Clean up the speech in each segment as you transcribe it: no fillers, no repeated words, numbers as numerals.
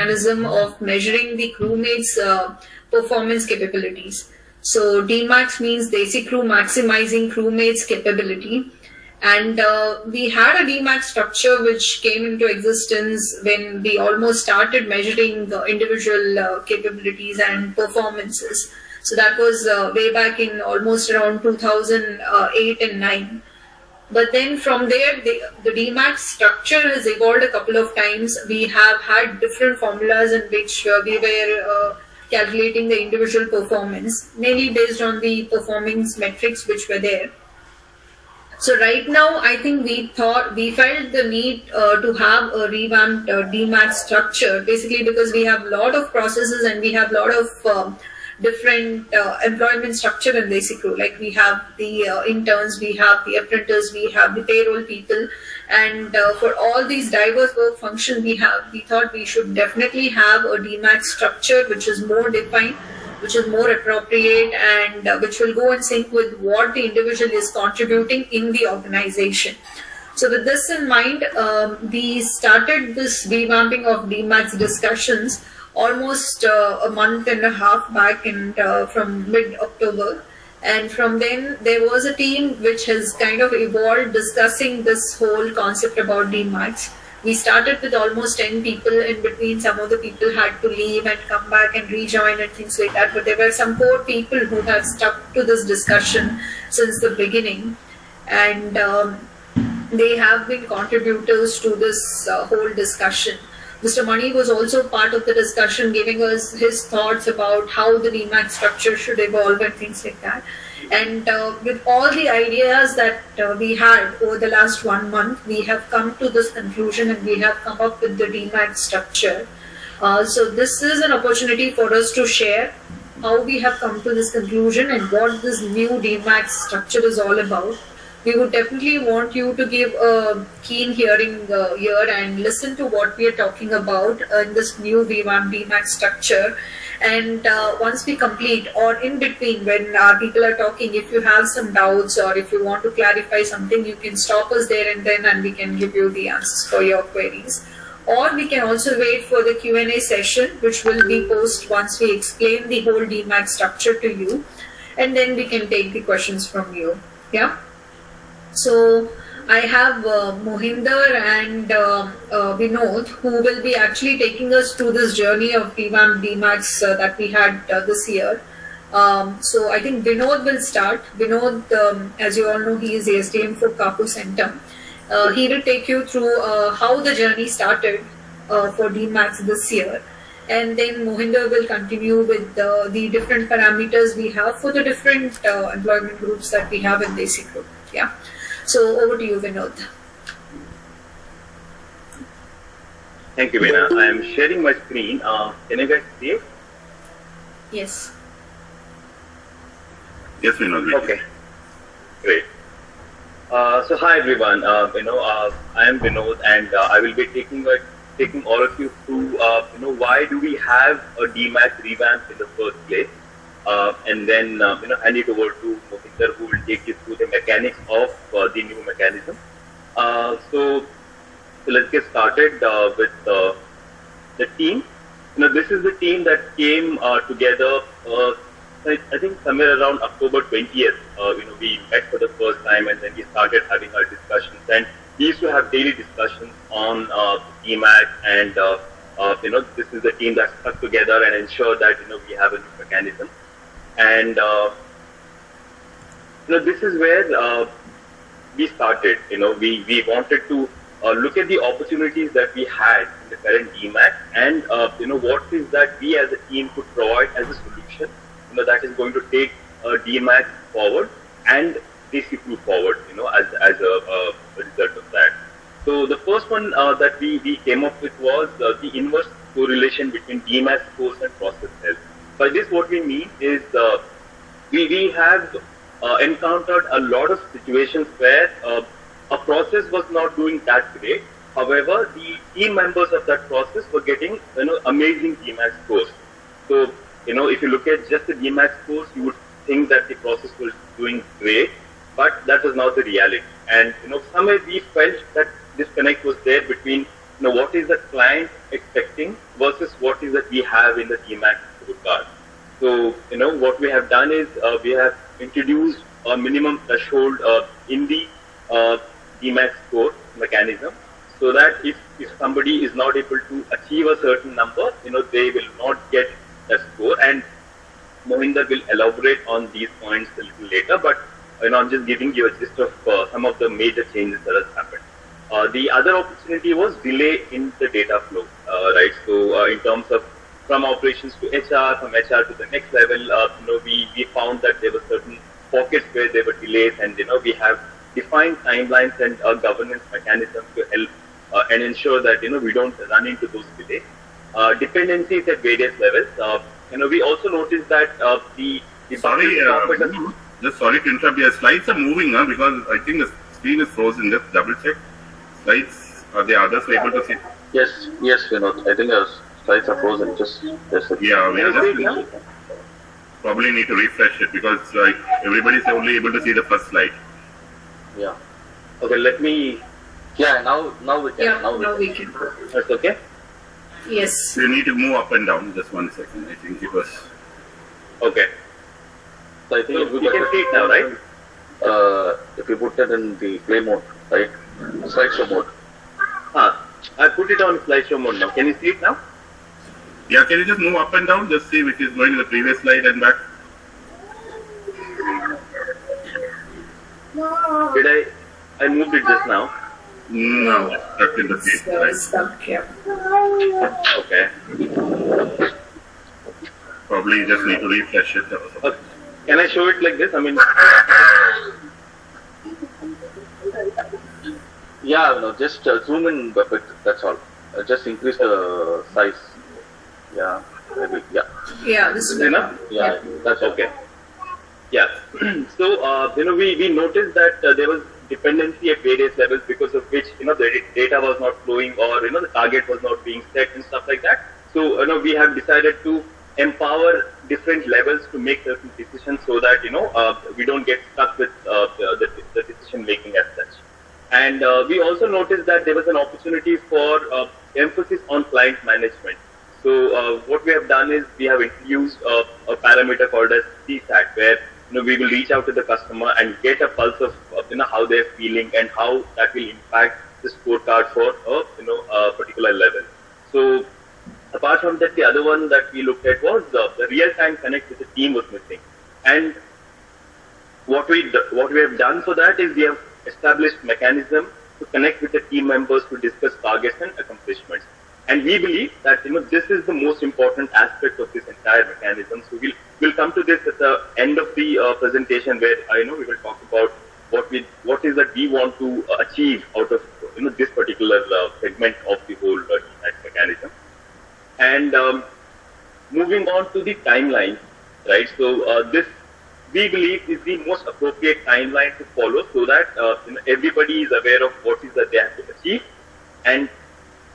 mechanism of measuring the crewmates' performance capabilities. So DMAX means Desi Crew Maximizing Crewmates Capability. And we had a DMAX structure which came into existence when we almost started measuring the individual capabilities and performances. So that was way back in almost around 2008 and 9. But then from there, the DMAX structure has evolved a couple of times. We have had different formulas in which we were calculating the individual performance, mainly based on the performance metrics which were there. So right now, I think we felt the need to have a revamped DMAX structure, basically because we have a lot of processes and we have a lot of different employment structure in Desi Crew. Like we have the interns, we have the apprentices, we have the payroll people, and for all these diverse work functions we thought we should definitely have a DMAX structure which is more defined, which is more appropriate, and which will go in sync with what the individual is contributing in the organization. So with this in mind, we started this revamping of DMAX discussions almost a month and a half back, and from mid-October. And from then, there was a team which has kind of evolved discussing this whole concept about DMAX. We started with almost 10 people. In between, some of the people had to leave and come back and rejoin and things like that. But there were some core people who have stuck to this discussion since the beginning. And they have been contributors to this whole discussion. Mr. Mani was also part of the discussion, giving us his thoughts about how the DMAX structure should evolve and things like that. And with all the ideas that we had over the last 1 month, we have come to this conclusion and we have come up with the DMAX structure. So this is an opportunity for us to share how we have come to this conclusion and what this new DMAX structure is all about. We would definitely want you to give a keen hearing here and listen to what we are talking about in this new Revamp DMAX structure. And once we complete, or in between when people are talking, if you have some doubts or if you want to clarify something, you can stop us there and then, and we can give you the answers for your queries. Or we can also wait for the Q&A session, which will be post once we explain the whole DMAX structure to you, and then we can take the questions from you. Yeah. So I have Mohinder and Vinod, who will be actually taking us through this journey of Revamp DMAX that we had this year. So I think Vinod will start. Vinod, as you all know, he is the SDM for Kapu Center. He will take you through how the journey started for DMAX this year. And then Mohinder will continue with the different parameters we have for the different employment groups that we have in Desi Group. Yeah. So over to you, Vinod. Thank you, Veena. I am sharing my screen. Can you guys see it? Yes. Yes, Vinod. Okay. Great. So hi everyone. I am Vinod, and I will be taking all of you through why do we have a DMAX revamp in the first place. And then hand it over to Mohinder, who will take you through the mechanics of the new mechanism. So let's get started with the team. This is the team that came together. I think somewhere around October 20th. We met for the first time, and then we started having our discussions. And we used to have daily discussions on DMAX, and this is the team that stuck together and ensured that we have a new mechanism. And this is where we started. We wanted to look at the opportunities that we had in the current DMAX, and what is that we as a team could provide as a solution that is going to take DMAX forward and Desi Crew forward, as a result of that. So the first one that we came up with was the inverse correlation between DMAX scores and process health. By this, what we mean is we have encountered a lot of situations where a process was not doing that great. However, the team members of that process were getting amazing DMAX scores. So if you look at just the DMAX scores, you would think that the process was doing great, but that was not the reality. And somewhere we felt that disconnect was there between what is the client expecting versus what is that we have in the DMAX scorecard. So, what we have done is we have introduced a minimum threshold in the DMAX score mechanism, so that if somebody is not able to achieve a certain number, they will not get that score. And Mohinder will elaborate on these points a little later, but I'm just giving you a gist of some of the major changes that has happened. The other opportunity was delay in the data flow, right? So in terms of from operations to HR, from HR to the next level, we found that there were certain pockets where there were delays, and we have defined timelines and governance mechanisms to help and ensure that we don't run into those delays. Dependencies at various levels. We also noticed that the sorry to interrupt. Your slides are moving now because I think the screen is frozen. Just double check. Slides, are the others able to see? Yes, Vinod. I think our slides are frozen. Just yeah, we are just probably need to refresh it because everybody's only able to see the first slide. Yeah. Okay, let me. Yeah, now we can. Yeah, now we can. That's okay. Yes. So you need to move up and down. Just 1 second. I think it was. Okay. So I think So we can see it now, right? If you put it in the play mode, right? Slideshow mode. I put it on slideshow mode now. Can you see it now? Yeah, can you just move up and down? Just see which is going to the previous slide and back. Did I moved it just now? No, stuck in the same slide. Stuck, yeah. Okay. Probably you just need to refresh it. Can I show it like this? I mean, Yeah, just zoom in a bit. That's all. Just increase the size. Yeah, maybe. Yeah. Yeah, this is enough. Yeah, that's Okay. Yeah. So, we noticed that there was dependency at various levels, because of which, the data was not flowing, or, the target was not being set and stuff like that. So, we have decided to empower different levels to make certain decisions, so that, we don't get stuck with the decision making as such. And we also noticed that there was an opportunity for emphasis on client management. So what we have done is we have introduced a parameter called as CSAT, where we will reach out to the customer and get a pulse of how they're feeling and how that will impact the scorecard for a particular level. So apart from that, the other one that we looked at was the real-time connect with the team was missing. And what we have done for that is we have established mechanism to connect with the team members to discuss targets and accomplishments. And we believe that this is the most important aspect of this entire mechanism. So we'll come to this at the end of the presentation, where we will talk about what is that we want to achieve out of this particular segment of the whole DMAX mechanism. And moving on to the timeline, right? So this, we believe, is the most appropriate timeline to follow, so that everybody is aware of what is that they have to achieve, and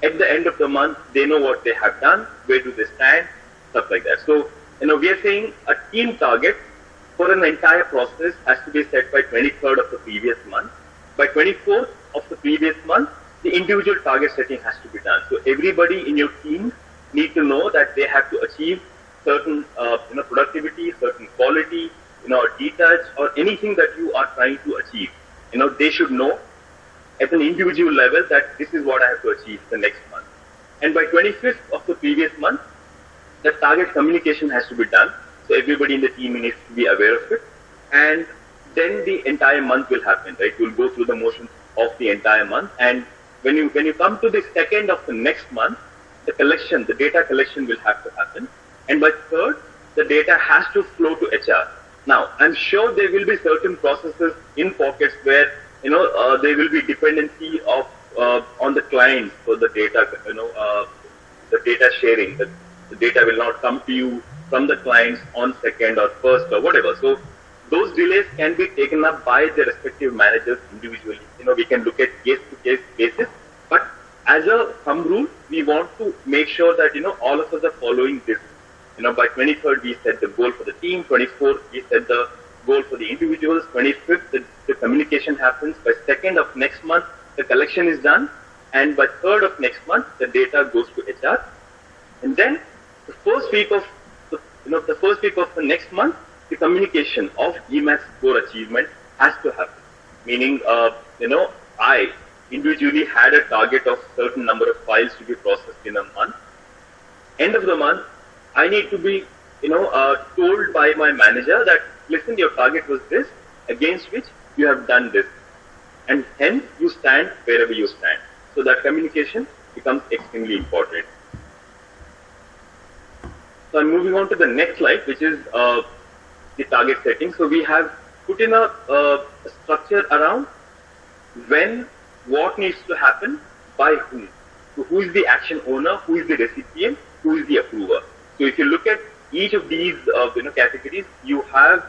at the end of the month they know what they have done, where do they stand, stuff like that. So we are saying a team target for an entire process has to be set by 23rd of the previous month. By 24th of the previous month, the individual target setting has to be done. So everybody in your team need to know that they have to achieve certain productivity, certain quality, detach, or anything that you are trying to achieve. They should know at an individual level that this is what I have to achieve the next month. And by 25th of the previous month, the target communication has to be done. So everybody in the team needs to be aware of it. And then the entire month will happen, right? You'll go through the motions of the entire month. And when you come to the second of the next month, the data collection will have to happen. And by third, the data has to flow to HR. Now, I'm sure there will be certain processes in pockets where, there will be dependency of on the client for the data, the data sharing. The data will not come to you from the clients on second or first or whatever. So those delays can be taken up by the respective managers individually. We can look at case-to-case basis, but as a thumb rule, we want to make sure that, all of us are following this. By 23rd, we set the goal for the team. 24th, we set the goal for the individuals. 25th, the communication happens. By 2nd of next month, the collection is done. and by 3rd of next month, the data goes to HR. And then the first week of the next month, the communication of DMAX score achievement has to happen. Meaning, I individually had a target of certain number of files to be processed in a month. End of the month, I need to be, told by my manager that, listen, your target was this, against which you have done this. And hence, you stand wherever you stand. So that communication becomes extremely important. So I'm moving on to the next slide, which is the target setting. So we have put in a structure around when, what needs to happen, by whom. So who is the action owner, who is the recipient, who is the approver. So if you look at each of these categories, you have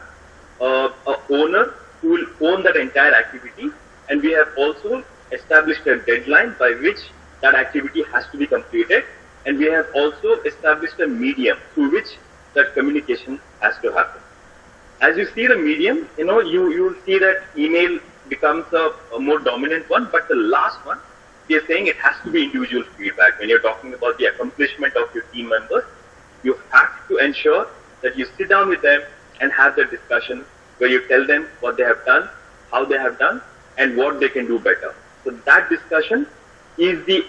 a owner who will own that entire activity, and we have also established a deadline by which that activity has to be completed, and we have also established a medium through which that communication has to happen. As you see the medium, you will see that email becomes a more dominant one, but the last one, we are saying it has to be individual feedback. When you're talking about the accomplishment of your team members, you have to ensure that you sit down with them and have the discussion where you tell them what they have done, how they have done, and what they can do better. So that discussion is the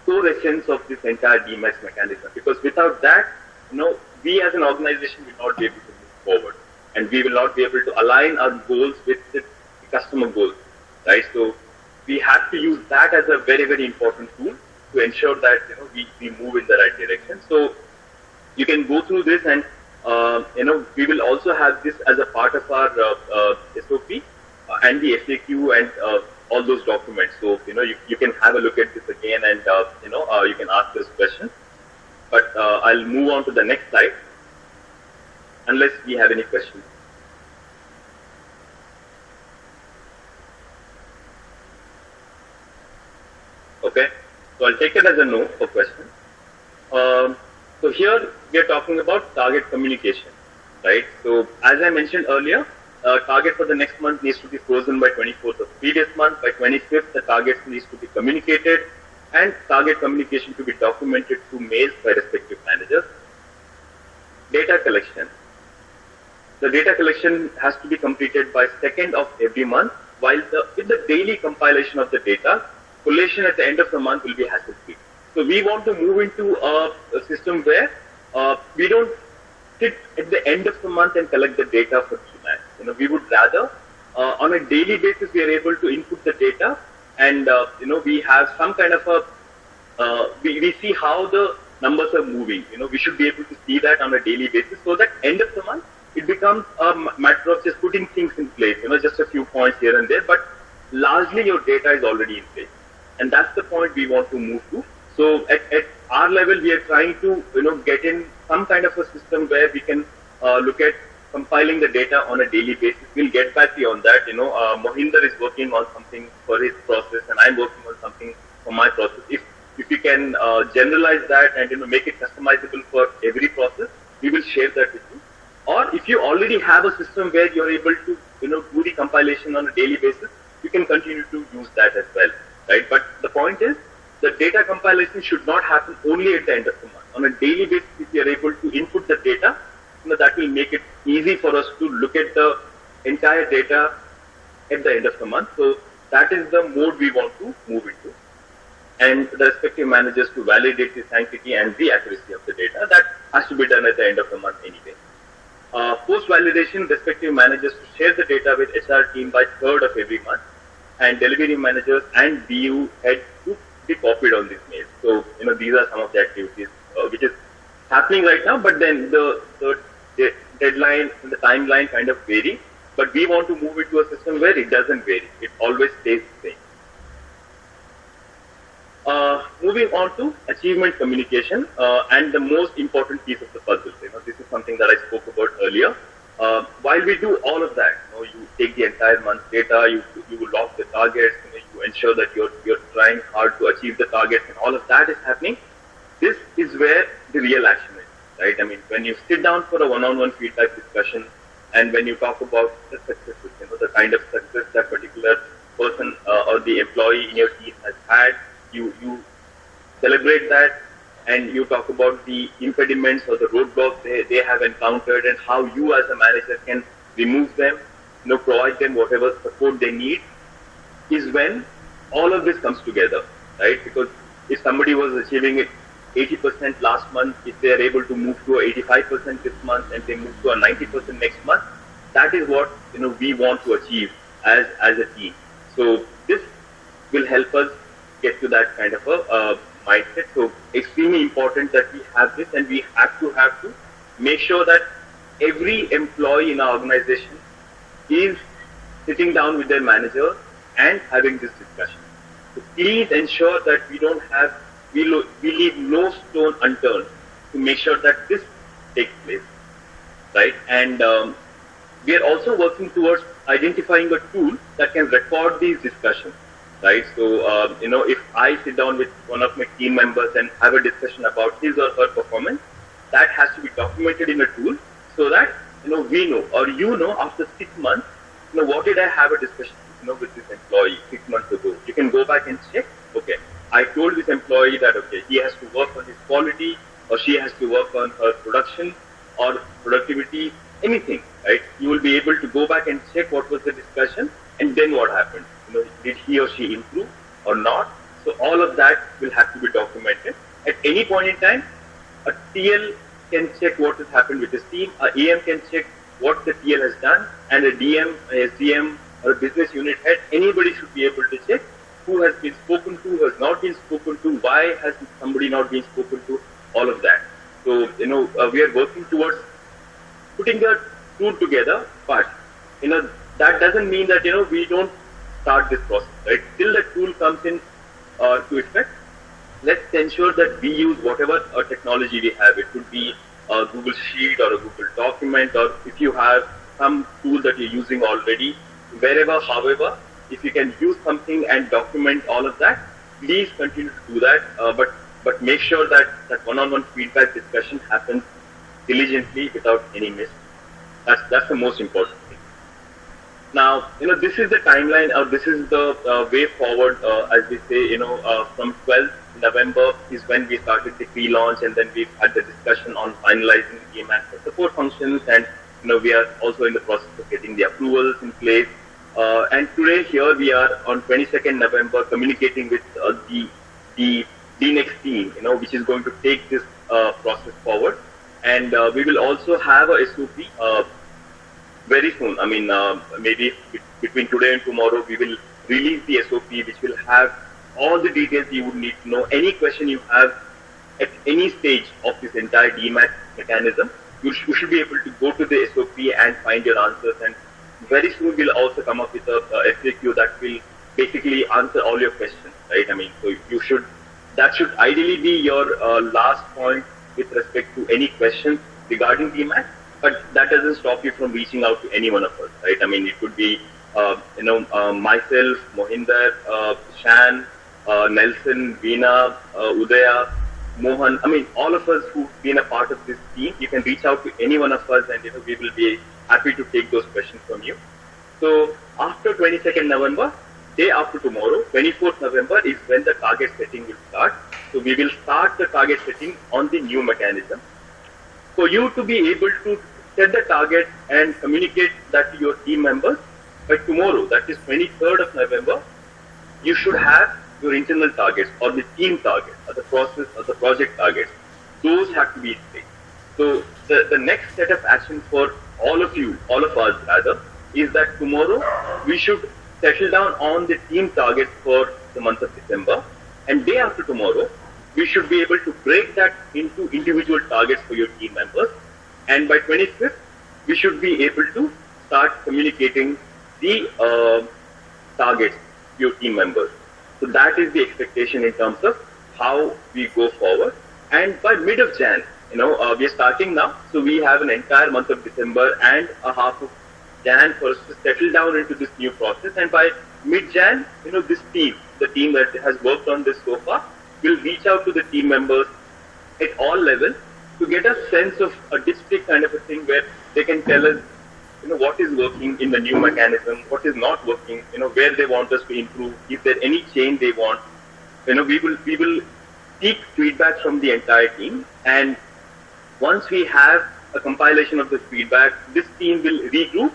core essence of this entire DMAX mechanism, because without that, we as an organization will not be able to move forward, and we will not be able to align our goals with the customer goals, right? So we have to use that as a very, very important tool to ensure that we move in the right direction. So you can go through this, and we will also have this as a part of our SOP and the FAQ and all those documents. So you can have a look at this again, and you can ask those questions. But I'll move on to the next slide, unless we have any questions. Okay, so I'll take it as a no for questions. So here we are talking about target communication, right? So as I mentioned earlier, target for the next month needs to be frozen by 24th of previous month. By 25th, the target needs to be communicated, and target communication to be documented through mails by respective managers. Data collection. The data collection has to be completed by 2nd of every month, while with the daily compilation of the data, collation at the end of the month will be hassle-free. So we want to move into a system where we don't sit at the end of the month and collect the data for DMAX. We would rather, on a daily basis, we are able to input the data, and we have some kind of we see how the numbers are moving. We should be able to see that on a daily basis, so that end of the month it becomes a matter of just putting things in place. Just a few points here and there, but largely your data is already in place, and that's the point we want to move to. So at our level, we are trying to get in some kind of a system where we can look at compiling the data on a daily basis. We'll get back to you on that. Mohinder is working on something for his process, and I'm working on something for my process. If we can generalize that and make it customizable for every process, we will share that with you. Or if you already have a system where you're able to do the compilation on a daily basis, you can continue to use that as well, right? But the point is, the data compilation should not happen only at the end of the month. On a daily basis, if you are able to input the data, that will make it easy for us to look at the entire data at the end of the month. So that is the mode we want to move into. And the respective managers to validate the sanctity and the accuracy of the data. That has to be done at the end of the month anyway. Post-validation, respective managers to share the data with HR team by 3rd of every month, and delivery managers and BU head to be copied on this mail. So, these are some of the activities which is happening right now, but then the deadline and the timeline kind of vary. But we want to move it to a system where it doesn't vary. It always stays the same. Moving on to achievement communication and the most important piece of the puzzle. This is something that I spoke about earlier. While we do all of that, you take the entire month's data, you log the targets, you ensure that you're trying hard to achieve the targets, and all of that is happening. This is where the real action is, right? When you sit down for a one-on-one feedback discussion, and when you talk about the successes, the kind of success that particular person or the employee in your team has had, you celebrate that, and you talk about the impediments or the roadblocks they have encountered and how you as a manager can remove them, provide them whatever support they need, is when all of this comes together, right? Because if somebody was achieving it 80% last month, if they are able to move to a 85% this month and they move to a 90% next month, that is what we want to achieve as a team. So this will help us get to that kind of a mindset. So extremely important that we have this, and we have to make sure that every employee in our organization is sitting down with their manager and having this discussion. So please ensure that we leave no stone unturned to make sure that this takes place, right? And we are also working towards identifying a tool that can record these discussions, right? So, if I sit down with one of my team members and have a discussion about his or her performance, that has to be documented in a tool so that, we know, or after 6 months, what did I have a discussion, with this employee 6 months ago? You can go back and check, okay, I told this employee that, okay, he has to work on his quality, or she has to work on her production or productivity, anything, right? You will be able to go back and check what was the discussion and then what happened. Did he or she improve or not? So all of that will have to be documented. At any point in time, a TL can check what has happened with his team, a AM can check what the TL has done, and a DM, a SDM, or a business unit head, anybody should be able to check who has been spoken to, who has not been spoken to, why has somebody not been spoken to, all of that. So, we are working towards putting the tool together, but, that doesn't mean that, we don't start this process, right? Till the tool comes in to effect, let's ensure that we use whatever technology we have. It could be a Google Sheet or a Google document, or if you have some tool that you're using already, wherever, however, if you can use something and document all of that, please continue to do that. But make sure that one-on-one feedback discussion happens diligently without any miss. That's the most important thing. Now, this is the timeline, or this is the way forward, as we say, from 12th November is when we started the pre-launch, and then we've had the discussion on finalizing the DMAX support functions, and we are also in the process of getting the approvals in place. And today here we are on 22nd November communicating with the DNEXT team, which is going to take this process forward. And we will also have a SOP very soon. I mean, maybe between today and tomorrow, we will release the SOP, which will have all the details you would need to know. Any question you have at any stage of this entire DMAX mechanism, you should be able to go to the SOP and find your answers. And very soon we'll also come up with a FAQ that will basically answer all your questions, right? I mean, so that should ideally be your last point with respect to any questions regarding DMAX, but that doesn't stop you from reaching out to any one of us, right? I mean, it could be, myself, Mohinder, Shan, Nelson, Veena, Udaya, Mohan. I mean, all of us who've been a part of this team, you can reach out to any one of us, and we will be happy to take those questions from you. So after 22nd November, day after tomorrow, 24th November is when the target setting will start. So we will start the target setting on the new mechanism. For you to be able to set the target and communicate that to your team members, by tomorrow, that is 23rd of November, you should have your internal targets or the team targets or the process or the project targets. Those have to be in place. So the next set of action for all of us rather, is that tomorrow we should settle down on the team targets for the month of December, and day after tomorrow, we should be able to break that into individual targets for your team members, and by 25th, we should be able to start communicating the targets to your team members. So that is the expectation in terms of how we go forward, and by mid of Jan, we are starting now, so we have an entire month of December and a half of Jan for us to settle down into this new process. And by mid-Jan, this team, the team that has worked on this so far, will reach out to the team members at all levels to get a sense of a district kind of a thing where they can tell us, what is working in the new mechanism, what is not working, where they want us to improve, if there's any change they want. we will seek feedback from the entire team, and once we have a compilation of this feedback, this team will regroup.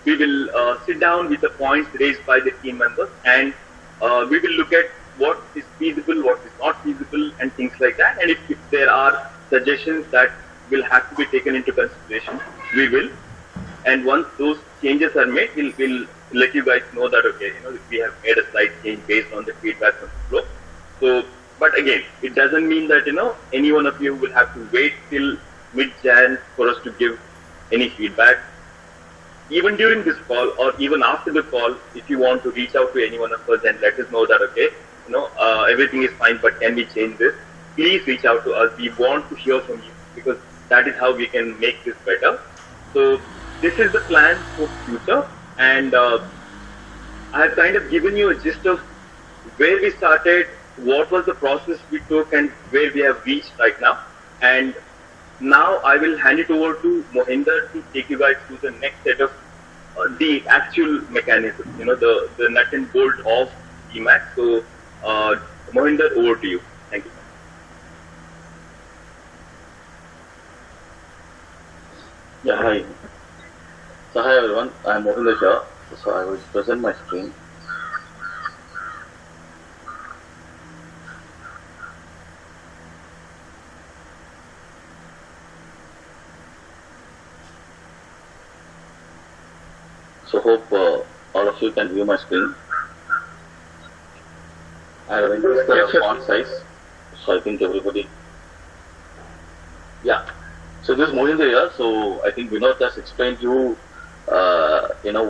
We will sit down with the points raised by the team members, and we will look at what is feasible, what is not feasible, and things like that. And if there are suggestions that will have to be taken into consideration, we will. And once those changes are made, we'll let you guys know that, okay, we have made a slight change based on the feedback from the flow. So, but again, it doesn't mean that, any one of you will have to wait till mid-Jan for us to give any feedback. Even during this call or even after the call, if you want to reach out to any one of us and let us know that, okay, everything is fine, but can we change this? Please reach out to us. We want to hear from you, because that is how we can make this better. So this is the plan for future, and I have kind of given you a gist of where we started, what was the process we took, and where we have reached right now. And now I will hand it over to Mohinder to take you guys through the next set of the actual mechanism, the nut and bolt of DMAX. So Mohinder, over to you. Thank you. Yeah, hi. So hi everyone, I am Mohinder here. So I will present my screen. So hope all of you can view my screen. I have increased the font size, so I think everybody. Yeah. So this is Mohinder here. So I think Vinod has explained to you,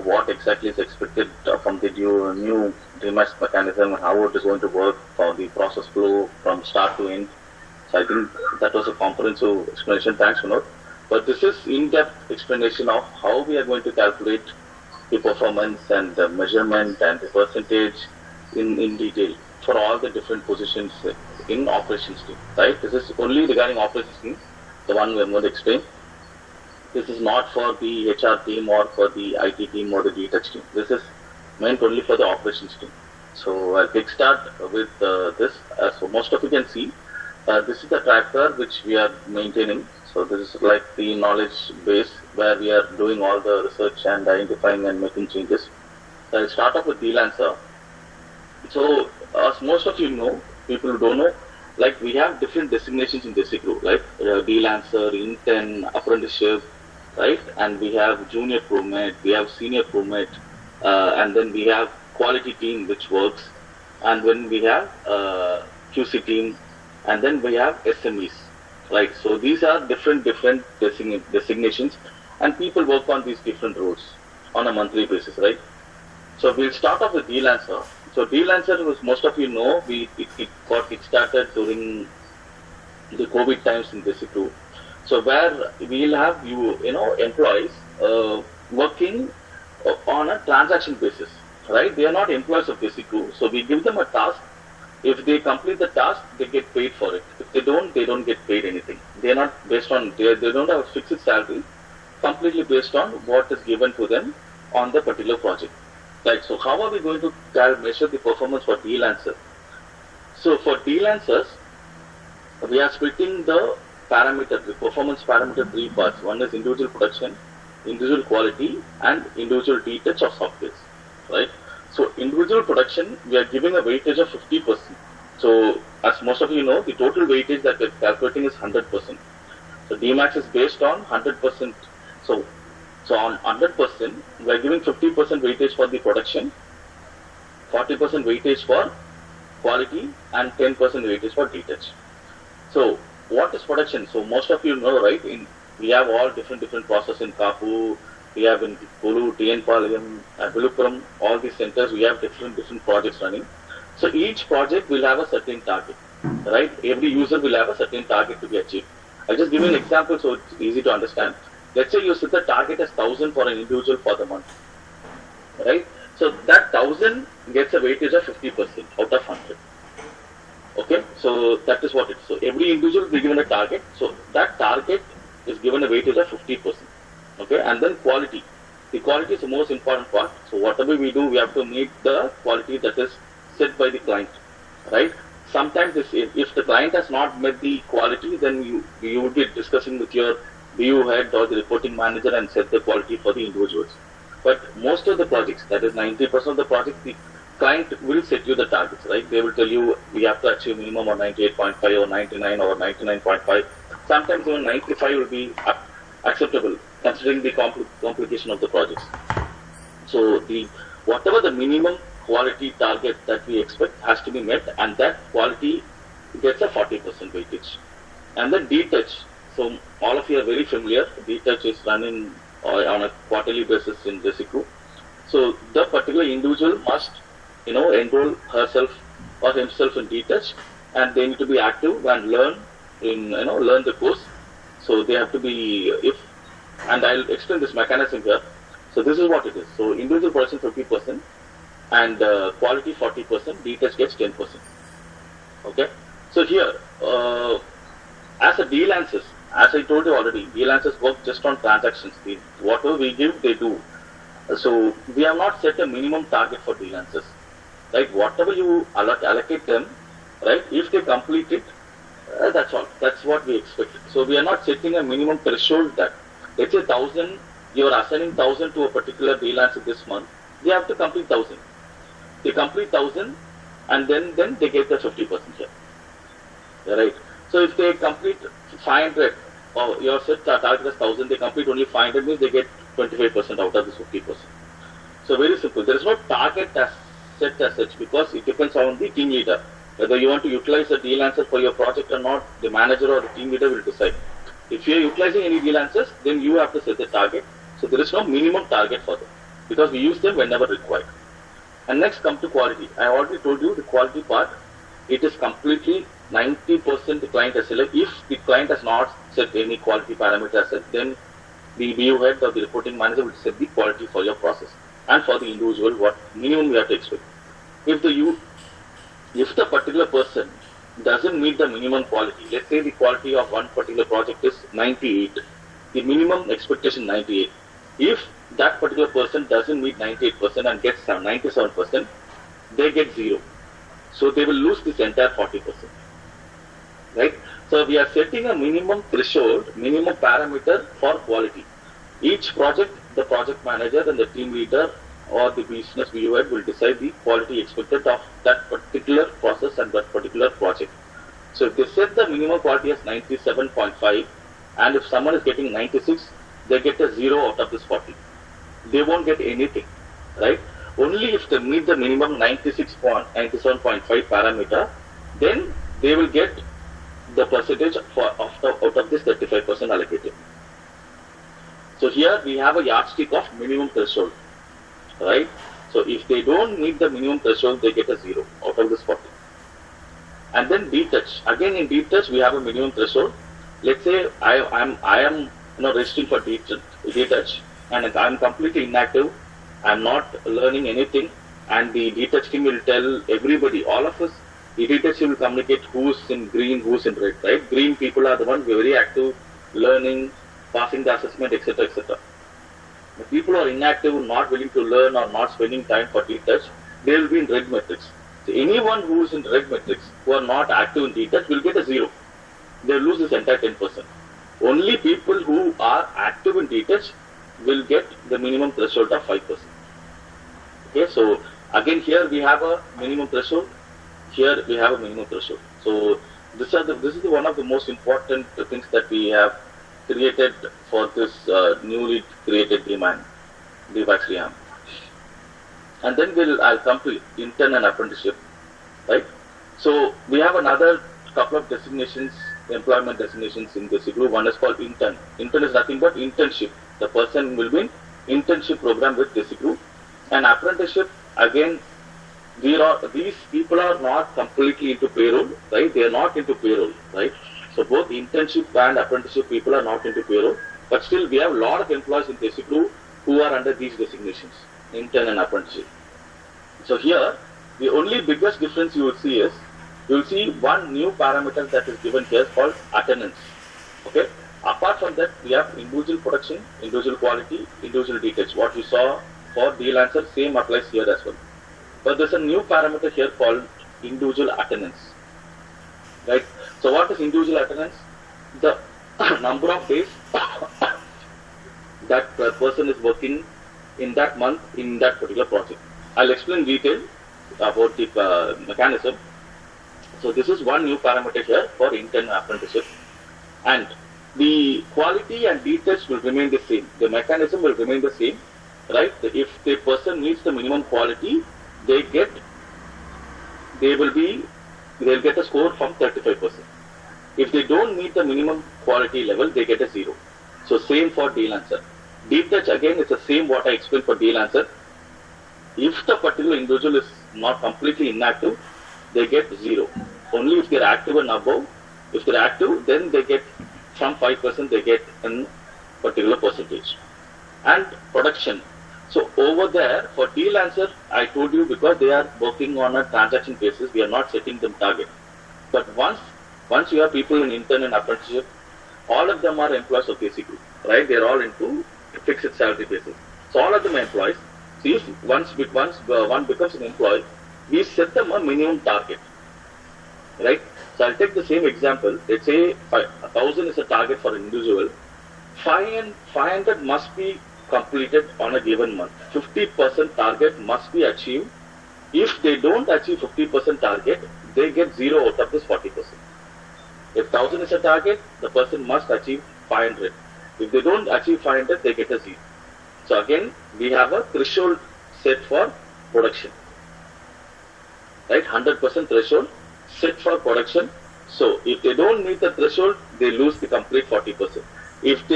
what exactly is expected from the new DMAX mechanism and how it is going to work for the process flow from start to end. So I think that was a comprehensive explanation. Thanks, Vinod. But this is in-depth explanation of how we are going to calculate the performance and the measurement and the percentage in detail for all the different positions in operations team, right? This is only regarding operations team, the one we are going to explain. This is not for the HR team or for the IT team or the DNEXT team. This is meant only for the operations team. So I'll kickstart with this. As most of you can see, this is the tracker which we are maintaining. So this is like the knowledge base where we are doing all the research and identifying and making changes. So I'll start off with DLancer. So as most of you know, people who don't know, like we have different designations in this group, like DLancer, intern, apprenticeship, right? And we have junior crewmate, we have senior crewmate, and then we have quality team which works, and then we have QC team, and then we have SMEs. Right, so these are different designations, and people work on these different roles on a monthly basis, right? So we'll start off with DLancer. So DLancer, as most of you know, it got kickstarted during the COVID times in this group. So where we'll have employees working on a transaction basis, right? They are not employees of this group, so we give them a task. If they complete the task, they get paid for it. If they don't get paid anything. They are not based on, they don't have a fixed salary, completely based on what is given to them on the particular project. Right, so how are we going to measure the performance for DLancers? So for DLancers, we are splitting the performance parameter 3 parts. One is individual production, individual quality, and individual detach of softwares, right? So individual production, we are giving a weightage of 50%. So as most of you know, the total weightage that we are calculating is 100%. So DMAX is based on 100%. So on 100%, we are giving 50% weightage for the production, 40% weightage for quality, and 10% weightage for detach. So what is production? So most of you know, right? We have all different processes in Kapu. We have in Kulu, TN Palayam, Vilupuram, all these centers, we have different projects running. So each project will have a certain target, right? Every user will have a certain target to be achieved. I'll just give you an example so it's easy to understand. Let's say you set the target as 1,000 for an individual for the month, right? So that 1,000 gets a weightage of 50% out of 100. Okay, so that is what it is. So every individual will be given a target. So that target is given a weightage of 50%. Okay, and then quality. The quality is the most important part. So whatever we do, we have to meet the quality that is set by the client, right? sometimes if the client has not met the quality, then you would be discussing with your BU head or the reporting manager and set the quality for the individuals. But most of the projects, that is 90% of the projects, the client will set you the targets, right? They will tell you we have to achieve minimum of 98.5 or 99 or 99.5. Sometimes even 95 will be acceptable considering the complication of the projects. So whatever the minimum quality target that we expect has to be met, and that quality gets a 40% weightage. And then detach. So all of you are very familiar. Detach is running on a quarterly basis in DESICRU. So the particular individual must, enroll herself or himself in detach, and they need to be active and learn the course. So they have to be, and I'll explain this mechanism here. So this is what it is. So individual production 50% and quality 40%, detach gets 10%. Okay. So here, as a DLANCES, as I told you already, DLANCES work just on transactions. Whatever we give, they do. So we have not set a minimum target for DLANCES. Right? Whatever you allocate them, right? If they complete it, that's all. That's what we expect. So we are not setting a minimum threshold that, let's say 1,000, you are assigning 1,000 to a particular DLANCES this month. They have to complete 1,000. They complete 1,000 and then they get the 50% here. Right? So if they complete 500, or your set target is 1,000, they complete only 500, means they get 25% out of this 50%. So very simple. There is no target set as such, because it depends on the team leader. Whether you want to utilize a DLANCES for your project or not, the manager or the team leader will decide. If you are utilizing any DLANCES, then you have to set the target. So there is no minimum target for them, because we use them whenever required. And next come to quality. I already told you the quality part, it is completely 90% the client SLA. If the client has not set any quality parameter as such, then the BU head or the reporting manager will set the quality for your process. And for the individual, what minimum you have to expect. If the particular person doesn't meet the minimum quality, let's say the quality of one particular project is 98, the minimum expectation 98. If that particular person doesn't meet 98% and gets 97%, they get 0. So they will lose this entire 40%. Right? So we are setting a minimum threshold, minimum parameter for quality. Each project, the project manager and the team leader or the business BU head will decide the quality expected of that particular process and that particular project. So if they set the minimum quality as 97.5, and if someone is getting 96, they get a 0 out of this 40. They won't get anything, right? Only if they meet the minimum 97.5 parameter, then they will get the percentage out of this 35% allocated. So here we have a yardstick of minimum threshold, right? So if they don't meet the minimum threshold, they get a 0 out of this 40. And then detach. Again in detach, we have a minimum threshold. Let's say I am registering for detach, and I'm completely inactive. I'm not learning anything, and the detach team will tell everybody, all of us, the detach team will communicate who's in green, who's in red, right? Green people are the ones who are very active, learning, passing the assessment, etc., etc. The people who are inactive, not willing to learn or not spending time for detach, they will be in red matrix. So anyone who is in red matrix, who are not active in detach, will get a 0. They lose this entire 10%. Only people who are active in detach will get the minimum threshold of 5%. Okay, so again here we have a minimum threshold. Here we have a minimum threshold. So this is one of the most important things that we have created for this newly created DMAX Revamp. And then I'll come to intern and apprenticeship, right? So we have another couple of designations, employment designations in this group. One is called intern. Intern is nothing but internship. The person will be in internship program with this group. And apprenticeship, again, these people are not completely into payroll, right? They are not into payroll, right? So both internship and apprenticeship people are not into payroll, but still we have a lot of employees in this group who are under these designations, intern and apprenticeship. So here, the only biggest difference you will see is, you will see one new parameter that is given here called attendance. Okay. Apart from that, we have individual production, individual quality, individual detach. What you saw for DLANCES, same applies here as well. But there's a new parameter here called individual attendance. right? So what is individual attendance? The number of days that the person is working in that month in that particular project. I'll explain detail about the mechanism. So this is one new parameter here for intern apprenticeship, and the quality and details will remain the same. The mechanism will remain the same, right? If the person meets the minimum quality, they'll get a score from 35%. If they don't meet the minimum quality level, they get a 0. So same for DLancer. Detach again is the same what I explained for DLancer. If the particular individual is not completely inactive, they get 0. Only if they're active and above. If they're active, then they get from 5% they get a particular percentage. And production. So over there for DLancer, I told you because they are working on a transaction basis, we are not setting them target. But once you have people in intern and apprenticeship, all of them are employees of basic group, right? They are all into fixed salary basis. So all of them are employees. So if one becomes an employee, we set them a minimum target, right? So I'll take the same example. Let's say 1,000 is a target for an individual. 500 must be completed on a given month. 50% target must be achieved. If they don't achieve 50% target, they get 0 out of this 40%. If 1,000 is a target, the person must achieve 500. If they don't achieve 500, they get a 0. So again, we have a threshold set for production, right? 100% threshold set for production. So if they don't meet the threshold, they lose the complete 40%. If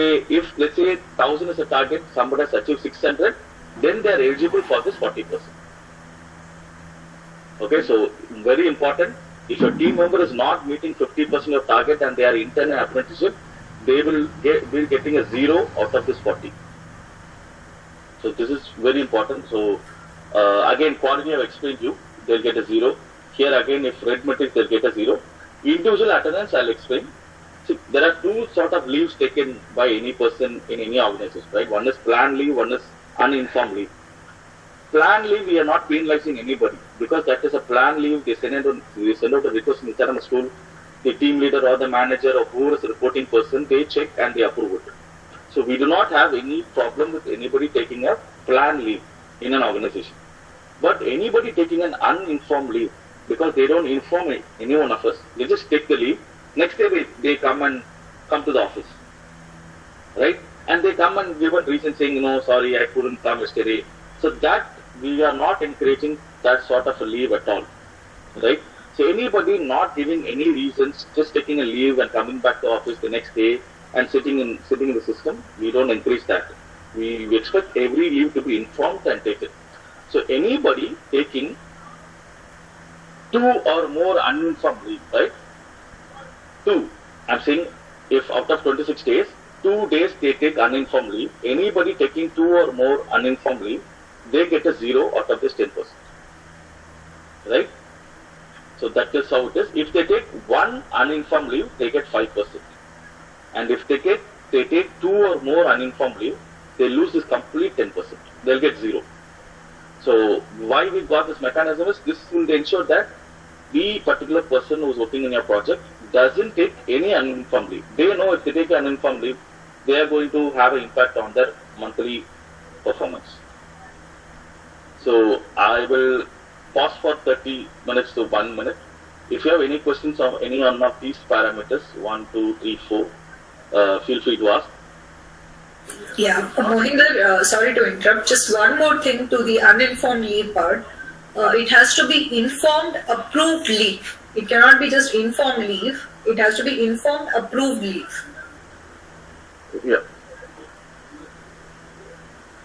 let's say 1,000 is a target, somebody has achieved 600, then they are eligible for this 40%. Okay, so very important. If your team member is not meeting 50% of target and they are intern and apprenticeship, they will be getting a 0 out of this 40. So this is very important. So again, quality I have explained to you, they'll get a 0. Here again, if red matrix, they'll get a 0. Individual attendance, I'll explain. See, there are two sort of leaves taken by any person in any organization, right? One is planned leave, one is uninformed leave. Planned leave, we are not penalizing anybody because that is a planned leave. They send out a request in the school. The team leader or the manager or who is the reporting person, they check and they approve it. So we do not have any problem with anybody taking a planned leave in an organization. But anybody taking an uninformed leave, because they don't inform any one of us, they just take the leave. Next day they come to the office, right? And they come and give a reason saying, sorry, I couldn't come yesterday. So that we are not encouraging that sort of a leave at all, right? So anybody not giving any reasons, just taking a leave and coming back to office the next day and sitting in the system, we don't encourage that. We expect every leave to be informed and taken. So anybody taking 2 or more uninformed leave, right? 2. I'm saying if out of 26 days, 2 days they take uninformed leave. Anybody taking 2 or more uninformed leave, they get a 0 out of this 10%. Right? So that is how it is. If they take 1 uninformed leave, they get 5%. And if they take 2 or more uninformed leave, they lose this complete 10%. They'll get 0. So why we got this mechanism is this will ensure that the particular person who is working in your project doesn't take any uninformed leave. They know if they take an uninformed leave, they are going to have an impact on their monthly performance. So I will pause for 30 minutes to 1 minute. If you have any questions on any one of these parameters, 1, 2, 3, 4, feel free to ask. Yeah, Mohinder, sorry to interrupt. Just one more thing to the uninformed leave part. It has to be informed, approved leave. It cannot be just informed leave. It has to be informed, approved leave. Yeah.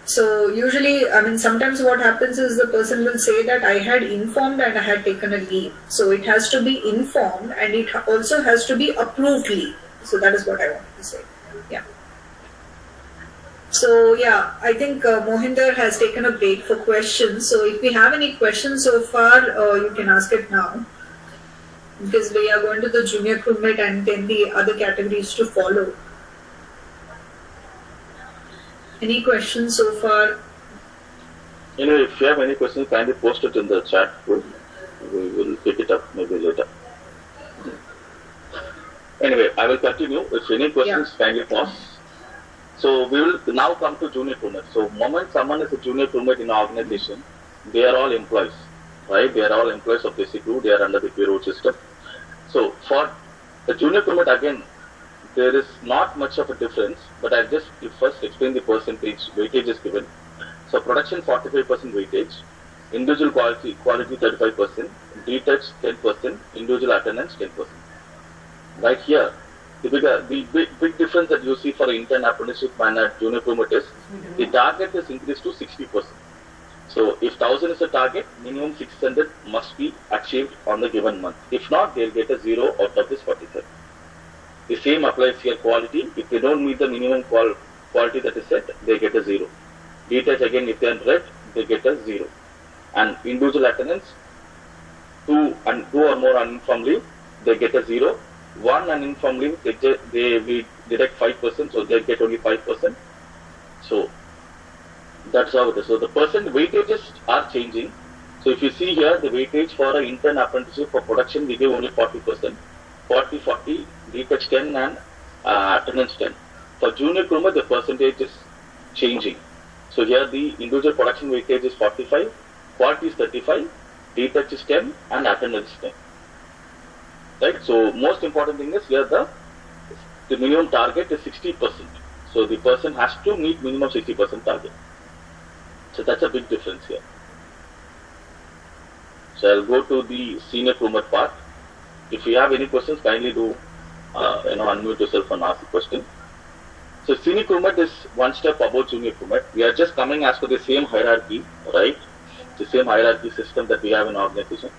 So usually, sometimes what happens is the person will say that I had informed and I had taken a leave. So it has to be informed and it also has to be approved leave. So that is what I wanted to say. Yeah. So yeah, I think Mohinder has taken a break for questions. So if we have any questions so far, you can ask it now. Because we are going to the junior crewmate and then the other categories to follow. Any questions so far? If you have any questions, kindly post it in the chat group. We will pick it up maybe later. Anyway, I will continue. If any questions, kindly pause. So we will now come to junior crewmate. So moment someone is a junior crewmate in our organization, they are all employees, right? They are all employees of basic crew. They are under the payroll system. So for the junior crewmate, again, there is not much of a difference, but I'll just first explain the percentage weightage is given. So production 45% weightage, individual quality 35%, detouch 10%, individual attendance 10%. Right here, the big difference that you see for intern apprenticeship and junior crewmate is the target is increased to 60%. So if 1000 is a target, minimum 600 must be achieved on the given month. If not, they'll get a 0 out of this 45. The same applies here quality. If they don't meet the minimum quality that is set, they get a 0. Detach again, if they are red, they get a 0. And individual attendance, 2 or more uninformed leave, they get a 0. 1 uninformed leave, we deduct 5%, so they get only 5%. So that's how it is. So the percent weightages are changing. So if you see here, the weightage for an intern apprenticeship for production, we give only 40%. 40, detach 10 and attendance 10. For junior crewmate, the percentage is changing. So here the individual production weightage is 45, quality is 35, detach is 10 and attendance is 10. Right? So most important thing is here the minimum target is 60%. So the person has to meet minimum 60% target. So that's a big difference here. So I'll go to the senior crewmate part. If you have any questions, kindly do unmute yourself and ask the question. So senior crewmate is one step above junior crewmate. We are just coming as per the same hierarchy, right? The same hierarchy system that we have in our organization.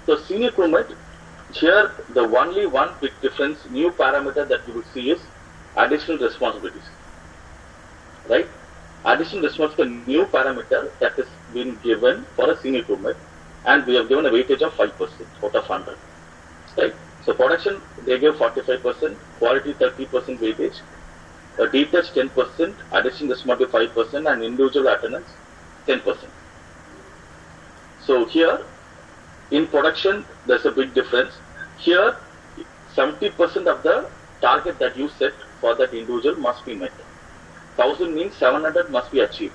So senior crewmate, here the only one big difference, new parameter that you will see is additional responsibilities, right? Additional responsibility, new parameter that has been given for a senior crewmate, and we have given a weightage of 5% out of 100. Right? So production, they give 45%, quality 30% weightage, detach 10%, addition responsibility 5%, and individual attendance 10%. So here, in production, there's a big difference. Here, 70% of the target that you set for that individual must be met. 1000 means 700 must be achieved.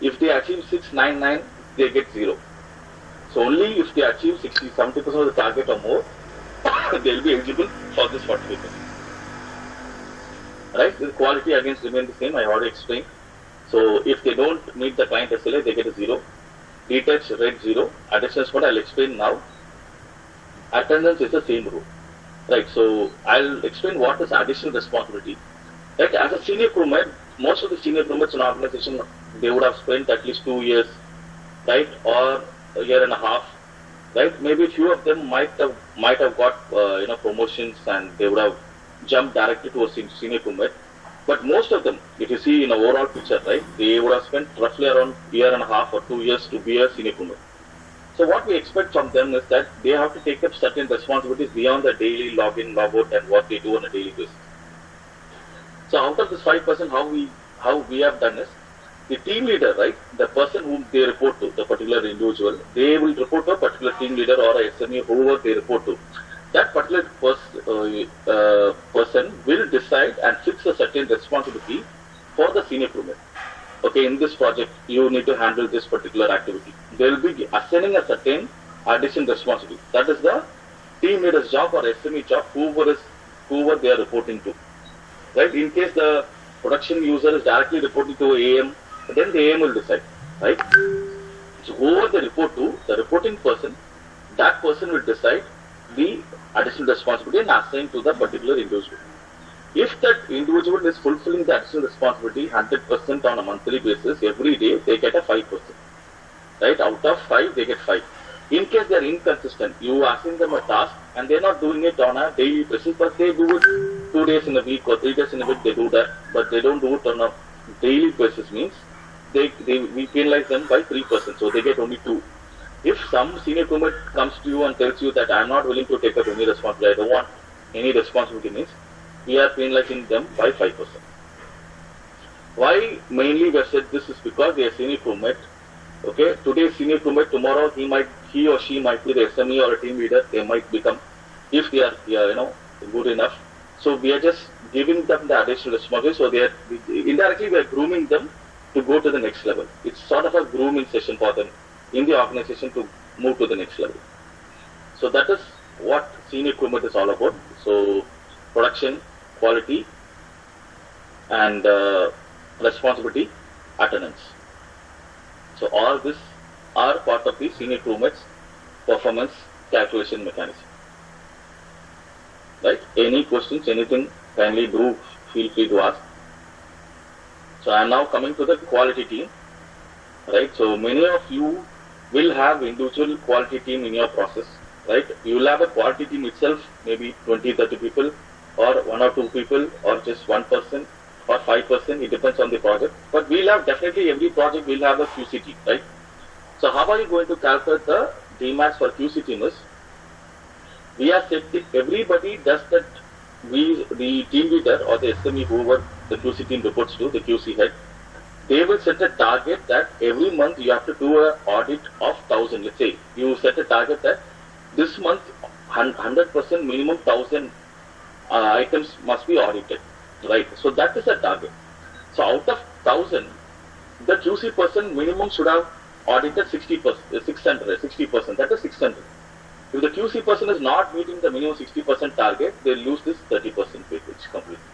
If they achieve 699, they get 0. So only if they achieve 70% of the target or more, they will be eligible for this 45%. Right? The quality again remain the same. I already explained. So if they don't meet the client SLA, they get a 0. Detach red 0. Additional spot I'll explain now. Attendance is the same rule. Right? So I'll explain what is additional responsibility. Right? As a senior crewmate, most of the senior crewmates in our organization, they would have spent at least 2 years, right, or a year and a half. Right? Maybe a few of them might have got promotions and they would have jumped directly to a senior crewmate. But most of them, if you see in an overall picture, right, they would have spent roughly around a year and a half or 2 years to be a senior crewmate. So what we expect from them is that they have to take up certain responsibilities beyond the daily login, logout, and what they do on a daily basis. So out of this 5%, how we have done is, the team leader, right, the person whom they report to, the particular individual, they will report to a particular team leader or a SME, whoever they report to. That particular person will decide and fix a certain responsibility for the senior crewmate. Okay, in this project, you need to handle this particular activity. They will be assigning a certain additional responsibility. That is the team leader's job or SME job, whoever they are reporting to. Right? In case the production user is directly reporting to AM, then the AM will decide, right? So whoever they report to, the reporting person, that person will decide the additional responsibility and assign to the particular individual. If that individual is fulfilling the additional responsibility 100% on a monthly basis, every day they get a 5%. Right? Out of 5, they get 5. In case they are inconsistent, you asking them a task and they are not doing it on a daily basis, but they do it 2 days in a week or 3 days in a week, they do that, but they don't do it on a daily basis, means we penalize them by 3%, so they get only 2. If some senior crewmate comes to you and tells you that I am not willing to take up any responsibility, I don't want any responsibility, means we are penalizing them by 5%. Why mainly we have said this is because they are senior crewmate. Okay, today senior crewmate, tomorrow he or she might be the SME or a team leader. They might become, if they are good enough. So we are just giving them the additional responsibility. So they are indirectly we are grooming them to go to the next level. It's sort of a grooming session for them in the organization to move to the next level. So that is what senior crewmate is all about. So production, quality, and responsibility, attendance. So all this are part of the senior crewmate's performance calculation mechanism. Right? Any questions, anything, kindly do feel free to ask. So I am now coming to the quality team. Right? So many of you will have individual quality team in your process. Right? You will have a quality team itself, maybe 20-30 people, or 1 or 2 people, or just 1 person, or 5%. It depends on the project. But we'll have definitely every project will have a QC team, right? So how are you going to calculate the DMAX for QC team is? We are setting, everybody does that. The team leader or the SME, whoever the QC team reports to, the QC head, they will set a target that every month you have to do an audit of 1,000. Let's say you set a target that this month 100% minimum 1,000 items must be audited, right? So that is a target. So out of 1,000, the QC person minimum should have audited 60%, 60%. That is 600. If the QC person is not meeting the minimum 60% target, they lose this 30% weightage completely,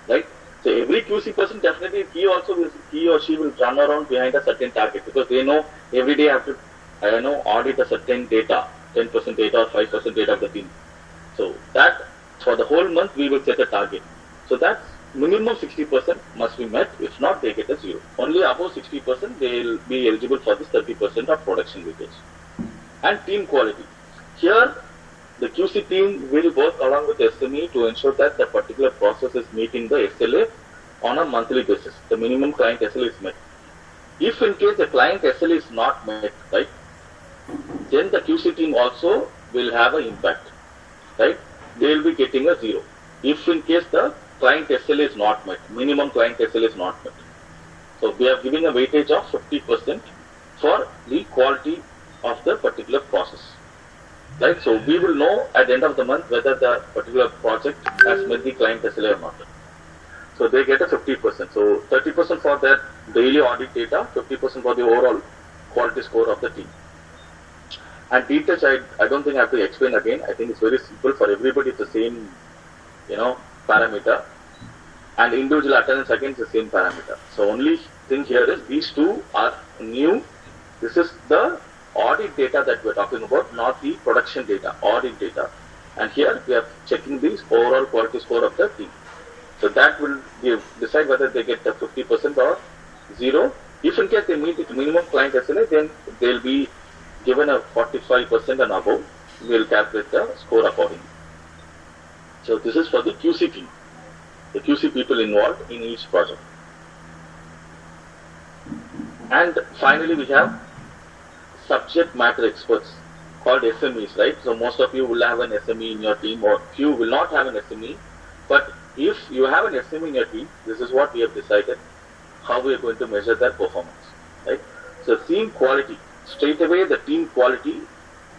right? So every QC person definitely he or she will run around behind a certain target because they know every day I have to audit a certain data, 10% data or 5% data of the team. So that for the whole month we will set a target. So that minimum 60% must be met. If not, they get a 0. Only above 60% they will be eligible for this 30% of production weightage. And team quality. Here, the QC team will work along with SME to ensure that the particular process is meeting the SLA on a monthly basis. The minimum client SLA is met. If in case the client SLA is not met, right, then the QC team also will have an impact, right? They will be getting a 0. If in case the client SLA is not met, minimum client SLA is not met. So we are giving a weightage of 50% for the quality of the particular process, right? So we will know at the end of the month whether the particular project has met the client SLA or not. So they get a 50%. So 30% for their daily audit data, 50% for the overall quality score of the team. And detach, I don't think I have to explain again. I think it's very simple for everybody. It's the same, parameter. And individual attendance again is the same parameter. So only thing here is these two are new. This is the audit data that we're talking about, not the production data, audit data. And here we are checking the overall quality score of the team. So that will decide whether they get the 50% or 0. If in case they meet the minimum client SLA, then they'll be given a 45% and above. We'll calculate the score accordingly. So this is for the QC team, the QC people involved in each project. And finally, we have subject matter experts called SMEs, right? So most of you will have an SME in your team, or few will not have an SME. But if you have an SME in your team, this is what we have decided how we are going to measure their performance, right? So team quality, straight away the team quality,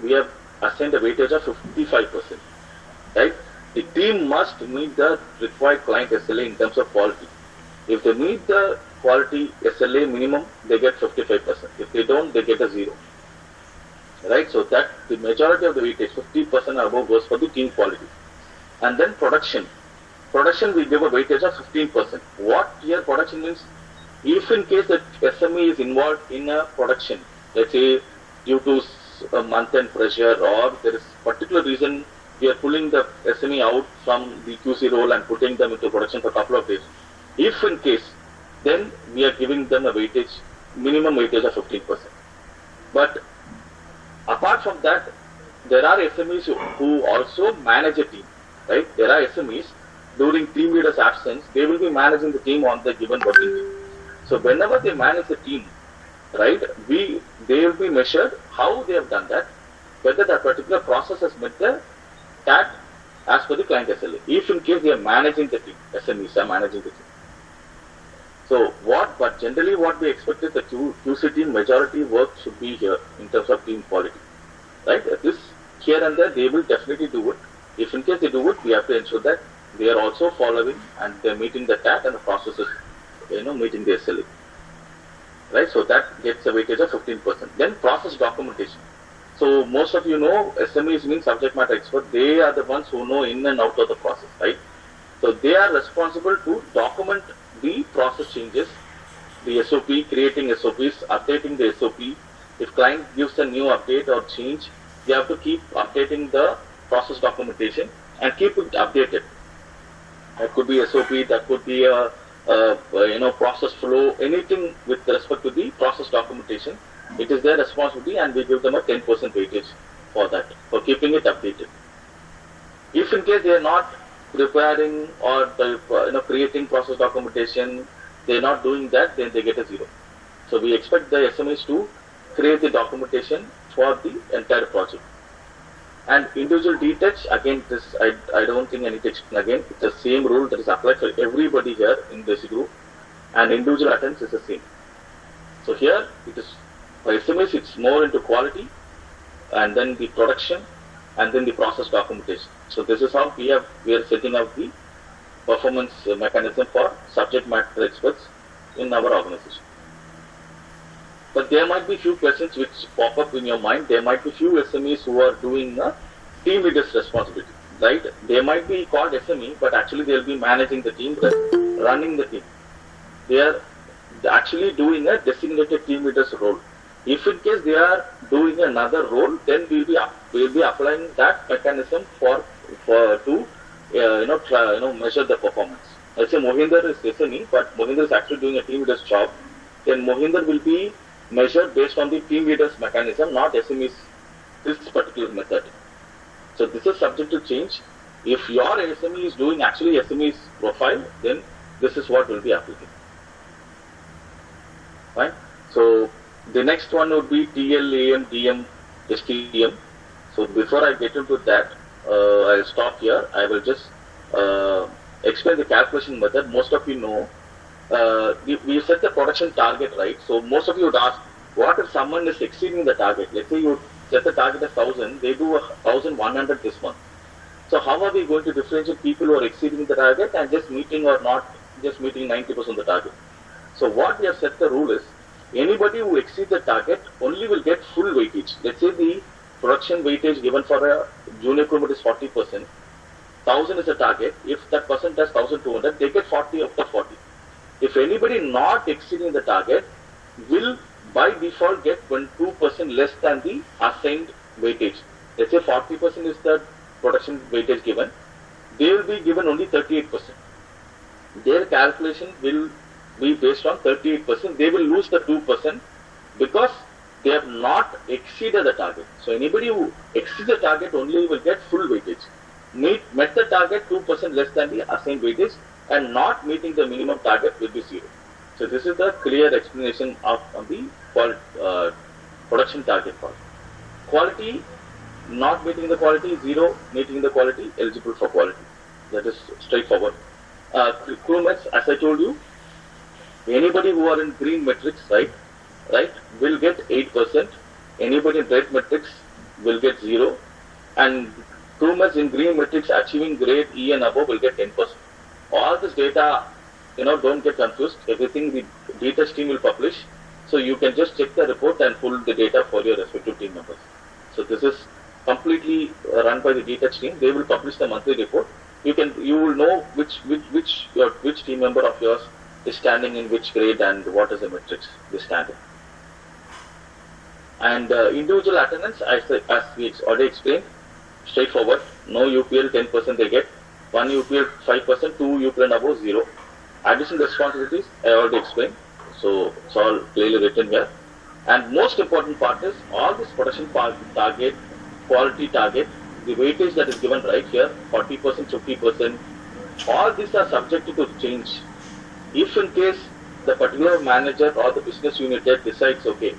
we have assigned a weightage of 55%, right? The team must meet the required client SLA in terms of quality. If they meet the quality SLA minimum, they get 55%. If they don't, they get a 0. Right? So that the majority of the weightage, 50% and above, goes for the team quality. And then production. Production, we give a weightage of 15%. What here production means? If in case the SME is involved in a production, let's say due to a month-end pressure or there is particular reason we are pulling the SME out from the QC role and putting them into production for a couple of days. If in case, then we are giving them a weightage, minimum weightage of 15%. But apart from that, there are SMEs who also manage a team, right? There are SMEs, during team leader's absence, they will be managing the team on the given working team. So whenever they manage the team, right, they will be measured how they have done that, whether that particular process has met the TAT as per the client SLA. If in case they are managing the team, SMEs are managing the team. So but generally what we expect is the QC team majority work should be here in terms of team quality, right? This here and there they will definitely do it, If in case they do it, we have to ensure that they are also following and they're meeting the TAT and the processes, meeting the SLA. Right, so that gets a weightage of 15%. Then process documentation. So most of you know SMEs mean subject matter expert. They are the ones who know in and out of the process, right? So they are responsible to document the process changes, the SOP, creating SOPs, updating the SOP. If client gives a new update or change, they have to keep updating the process documentation and keep it updated. That could be SOP, that could be a process flow, anything with respect to the process documentation. It is their responsibility, and we give them a 10% weightage for that, for keeping it updated. If in case they are not preparing or creating process documentation, they are not doing that, then they get a 0. So we expect the SMEs to create the documentation for the entire project. And individual detach, again, this I don't think I need to explain again. It's the same rule that is applied for everybody here in this group, and individual attendance is the same. So here it is for SMEs, it's more into quality, and then the production, and then the process documentation. So this is how we are setting up the performance mechanism for subject matter experts in our organization. But there might be few questions which pop up in your mind. There might be few SMEs who are doing a team leader's responsibility, right? They might be called SME, but actually they'll be managing the team, running the team. They are actually doing a designated team leader's role. If in case they are doing another role, then we'll be applying that mechanism to measure the performance. Let's say Mohinder is SME, but Mohinder is actually doing a team leader's job. Then Mohinder will be measured based on the team leader's mechanism, not SME's this particular method. So this is subject to change. If your SME is doing actually SME's profile, then this is what will be applicable. Right? So the next one would be TL, AM, DM, STM. So before I get into that, I'll stop here. I will just explain the calculation method. Most of you know. We set the production target, right? So most of you would ask, what if someone is exceeding the target? Let's say you set the target as 1,000, they do 1,100 this month. So how are we going to differentiate people who are exceeding the target and just meeting or not just meeting 90% of the target? So what we have set the rule is, anybody who exceeds the target only will get full weightage. Let's say the production weightage given for a junior crewmate is 40%. 1,000 is the target. If that person does 1,200, they get 40 out of 40. If anybody not exceeding the target will by default get 2% less than the assigned weightage. Let's say 40% is the production weightage given. They will be given only 38%. Their calculation will be based on 38%. They will lose the 2% because they have not exceeded the target. So anybody who exceeds the target only will get full weightage. Met the target 2% less than the assigned weightage, and not meeting the minimum target will be 0. So this is the clear explanation of the production target part. Quality, not meeting the quality, 0, meeting the quality, eligible for quality. That is straightforward. Crewmates, as I told you, anybody who are in green metrics, right, will get 8%. Anybody in red metrics will get 0. And crewmates in green metrics achieving grade E and above will get 10%. All this data, don't get confused. Everything the data team will publish. So you can just check the report and pull the data for your respective team members. So this is completely run by the data team. They will publish the monthly report. You will know which team member of yours is standing in which grade and what is the metrics they stand in. And individual attendance, as we already explained, straightforward. No UPL 10% they get. 1 UPL 5%, 2 UPL and above 0. Additional responsibilities I already explained. So it's all clearly written here. And most important part is all this production target, quality target, the weightage that is given right here, 40%, 50%, all these are subjected to change. If in case the particular manager or the business unit head decides, okay,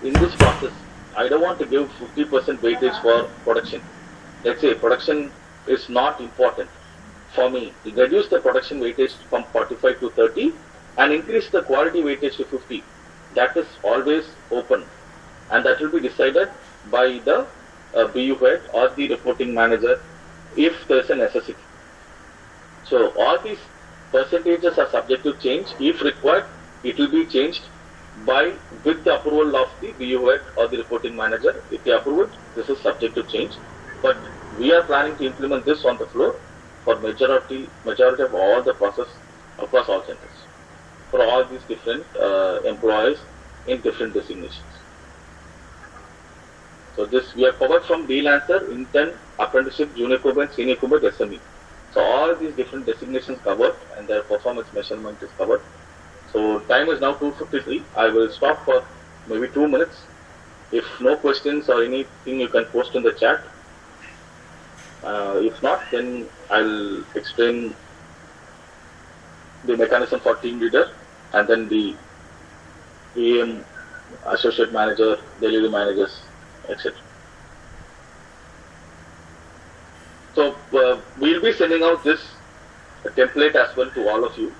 in this process, I don't want to give 50% weightage for production. Let's say production is not important for me. Reduce the production weightage from 45 to 30 and increase the quality weightage to 50. That is always open, and that will be decided by the BU head or the reporting manager if there is a necessity. So all these percentages are subject to change. If required, it will be changed with the approval of the BU head or the reporting manager. If they approve it, this is subject to change. But we are planning to implement this on the floor for majority of all the process across all centers for all these different employees in different designations. So this we are covered from freelancer, intern, apprenticeship, junior crewmate, senior crewmate, SME. So all these different designations covered and their performance measurement is covered. So time is now 2:53. I will stop for maybe 2 minutes. If no questions or anything, you can post in the chat. If not, then I'll explain the mechanism for team leader and then the AM, associate manager, delivery managers, etc. So we'll be sending out this template as well to all of you.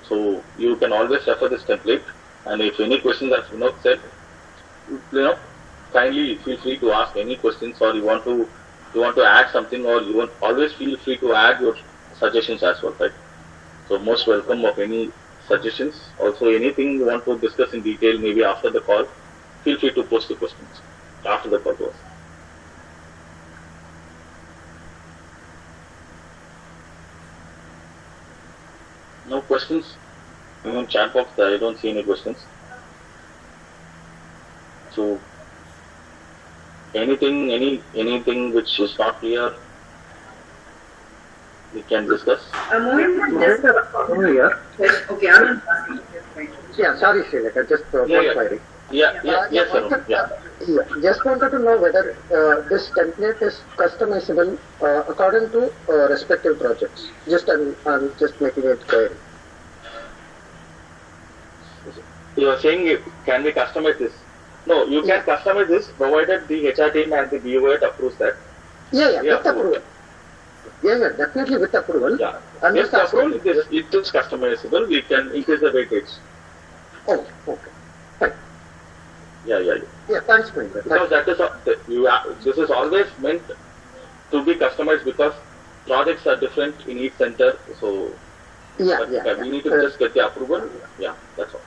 So you can always refer this template, and if any questions, as Vinod said, kindly feel free to ask any questions, or you want to add something, or you want always feel free to add your suggestions as well, right? So most welcome of any suggestions. Also anything you want to discuss in detail, maybe after the call, feel free to post the questions after the call to us. No questions? In chat box, I don't see any questions. So anything which is not clear, we can discuss. Just here. Okay, I'm yeah, sorry, Srilekha, just one query. Yes, sir. Yeah, just wanted to know whether this template is customizable according to respective projects. I'm just making it clear. You are saying, can we customize this? No, you can customize this provided the HR team and the BU approves that. Yeah, with approval. Yeah, definitely with approval. Yeah, with approval, it is customizable. We can increase the weightage. Oh, okay. Fine. Yeah. Yeah, thanks, Mahendra. Because this is always meant to be customized because projects are different in each center. So we need to just get the approval. Yeah, that's all.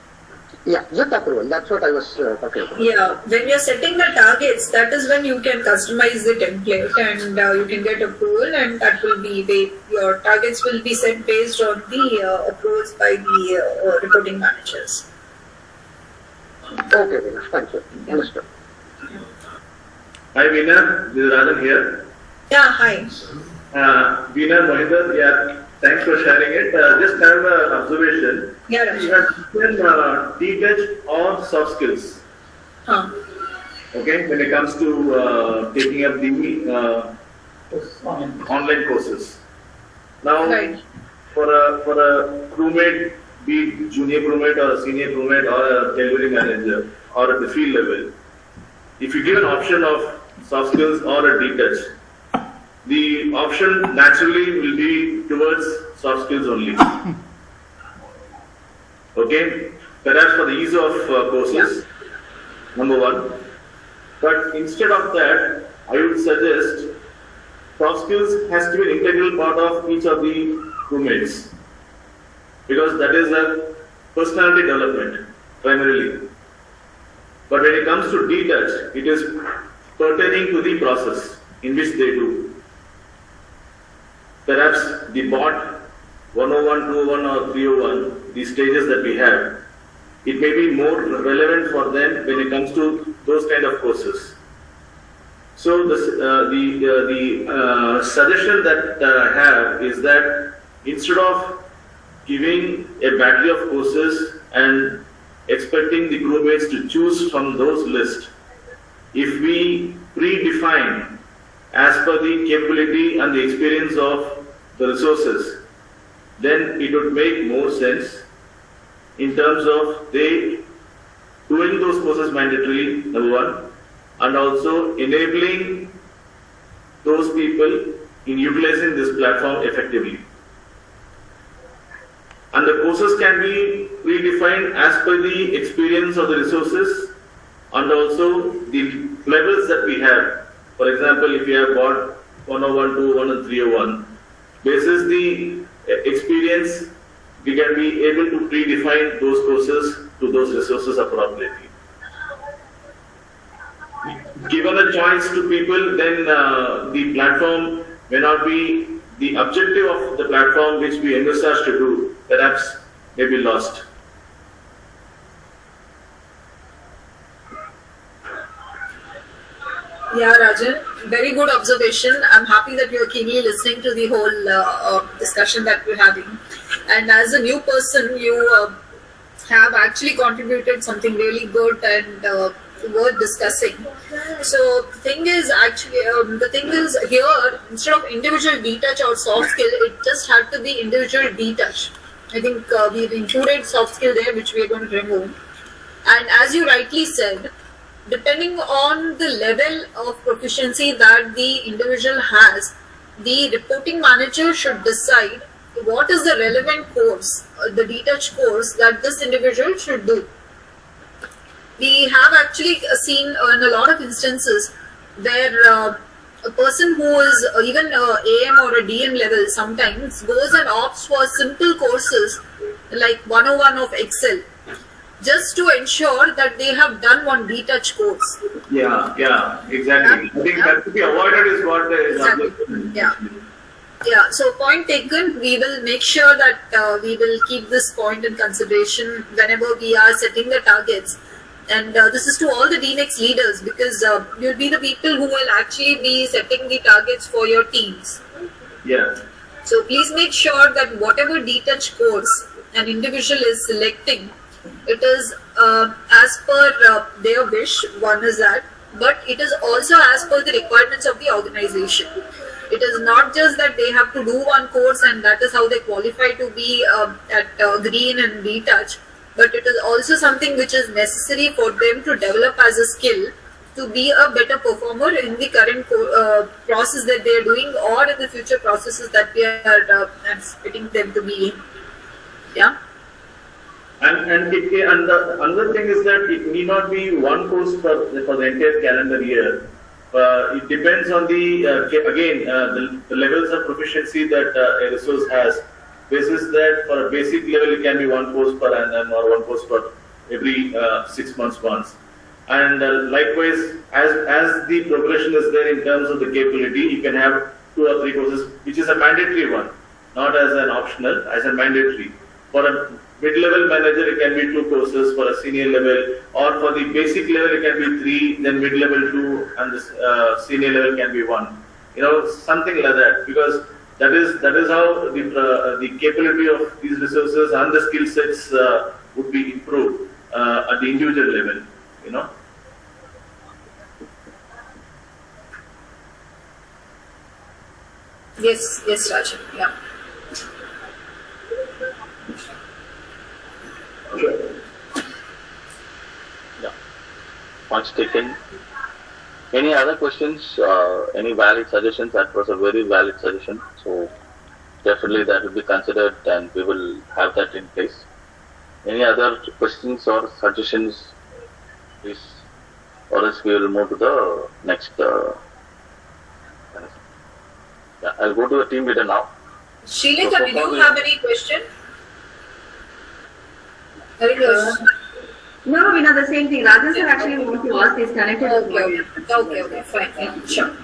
Yeah, with approval. That's what I was talking about. Yeah, when you're setting the targets, that is when you can customize the template and you can get approval, and that will be your targets will be set based on the approvals by the reporting managers. Okay, Veena. Thank you. Understood. Hi, Veena. This is Rajan here. Yeah, hi. Veena, Mohinder, yeah, thanks for sharing it. Just have an observation. Yeah, Rajan. You have detached on soft skills. Okay, when it comes to taking up the online courses. Now, for a crewmate, be it junior crewmate or a senior crewmate or a delivery manager or at the field level, if you give an option of soft skills or a detached, the option naturally will be towards soft skills only. Okay, perhaps for the ease of courses, number one. But instead of that, I would suggest soft skills has to be an integral part of each of the crewmates, because that is a personality development primarily. But when it comes to detach, it is pertaining to the process in which they do. Perhaps the bot 101, 201 or 301, the stages that we have, it may be more relevant for them when it comes to those kind of courses. So the suggestion that I have is that instead of giving a battery of courses and expecting the crewmates to choose from those lists, if we predefine as per the capability and the experience of the resources, then it would make more sense in terms of they doing those courses mandatorily, number one, and also enabling those people in utilizing this platform effectively. And the courses can be redefined as per the experience of the resources and also the levels that we have. For example, if you have got 101, 201, and 301. Basis the experience, we can be able to predefine those courses to those resources appropriately. Given a choice to people, then the platform may not be the objective of the platform which we envisage to do, perhaps may be lost. Yeah, Rajan, very good observation. I'm happy that you're keenly listening to the whole discussion that we're having. And as a new person, you have actually contributed something really good and worth discussing. So the thing is here, instead of individual detach or soft skill, it just had to be individual detach. I think we've included soft skill there, which we are going to remove. And as you rightly said, depending on the level of proficiency that the individual has, the reporting manager should decide what is the relevant course, the detached course that this individual should do. We have actually seen in a lot of instances where a person who is even AM or a DM level sometimes goes and opts for simple courses like 101 of Excel, just to ensure that they have done one detached course. Yeah, exactly. I think that to be avoided is what Exactly. Yeah. So point taken. We will make sure that we will keep this point in consideration whenever we are setting the targets. And this is to all the DNEXT leaders, because you'll be the people who will actually be setting the targets for your teams. Yeah. So please make sure that whatever detached course an individual is selecting, it is as per their wish, one is that, but it is also as per the requirements of the organization. It is not just that they have to do one course and that is how they qualify to be at green and detach, but it is also something which is necessary for them to develop as a skill to be a better performer in the current process that they are doing or in the future processes that we are anticipating them to be in. Yeah. And the another thing is that it need not be one course for the entire calendar year. It depends on the levels of proficiency that a resource has. Basis that for a basic level it can be one course per annum or one course per every 6 months once. And likewise, as the progression is there in terms of the capability, you can have 2 or 3 courses, which is a mandatory one, not as an optional, as a mandatory. For a mid-level manager, it can be 2 courses. For a senior level, or for the basic level, it can be 3. Then mid-level 2, and the senior level can be 1. Something like that, because that is how the capability of these resources and the skill sets would be improved at the individual level. Yes, Rajan. Yeah. Yeah. Much taken. Any other questions? Any valid suggestions? That was a very valid suggestion. So definitely that will be considered, and we will have that in place. Any other questions or suggestions, please, or else we will move to the next. Yeah, I'll go to the team leader now. Srilekha, did you have any question? No, we know the same thing. Rajan sir actually wants to ask is connected. Okay, fine. Yeah, sure.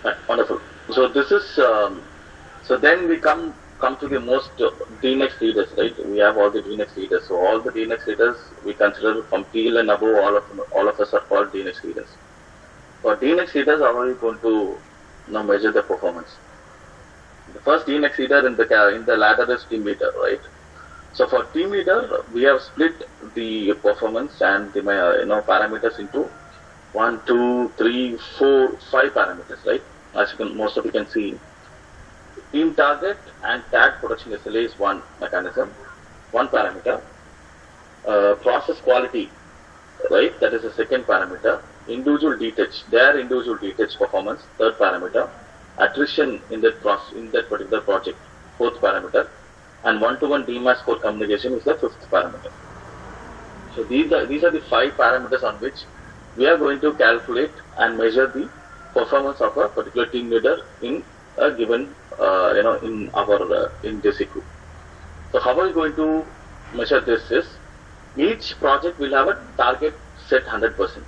Right, wonderful. So this is, so then we come to the most DNEXT leaders, right? We have all the DNEXT leaders. So all the DNEXT leaders we consider from TL and above, all of us are called DNEXT leaders. For DNEXT leaders, how are we going to measure the performance? The first DNEXT leader in the ladder is team leader, right? So for team leader, we have split the performance and the parameters into 1, 2, 3, 4, 5 parameters, right? As most of you can see, team target and tag production SLA is one mechanism, one parameter. Process quality, right? That is the second parameter. Individual detach, their individual detach performance, third parameter. Attrition in that particular project, fourth parameter. And one-to-one DMAX code communication is the fifth parameter. So these are the 5 parameters on which we are going to calculate and measure the performance of a particular team leader in a given, in our in DC group. So how are we going to measure this? Is each project will have a target set 100%.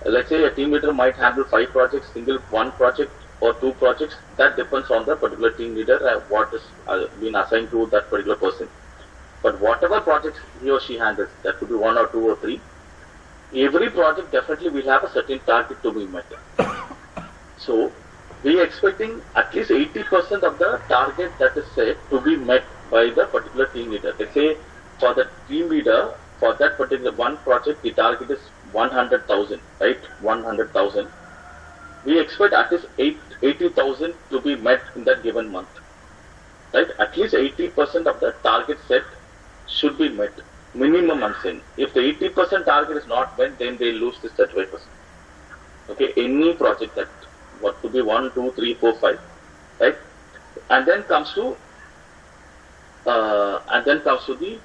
Let's say a team leader might handle 5 projects, single 1 project or 2 projects. That depends on the particular team leader and what is been assigned to that particular person. But whatever projects he or she handles, that could be 1 or 2 or 3, every project definitely will have a certain target to be met. So we are expecting at least 80% of the target that is set to be met by the particular team leader. Let's say for the team leader, for that particular one project, the target is 100,000, right? 100,000. We expect at least 80,000 to be met in that given month, right? At least 80% of the target set should be met. Minimum, I'm saying. If the 80% target is not met, then they lose this 35%. Okay, any project that what could be 1, 2, 3, 4, 5, right? And then comes to the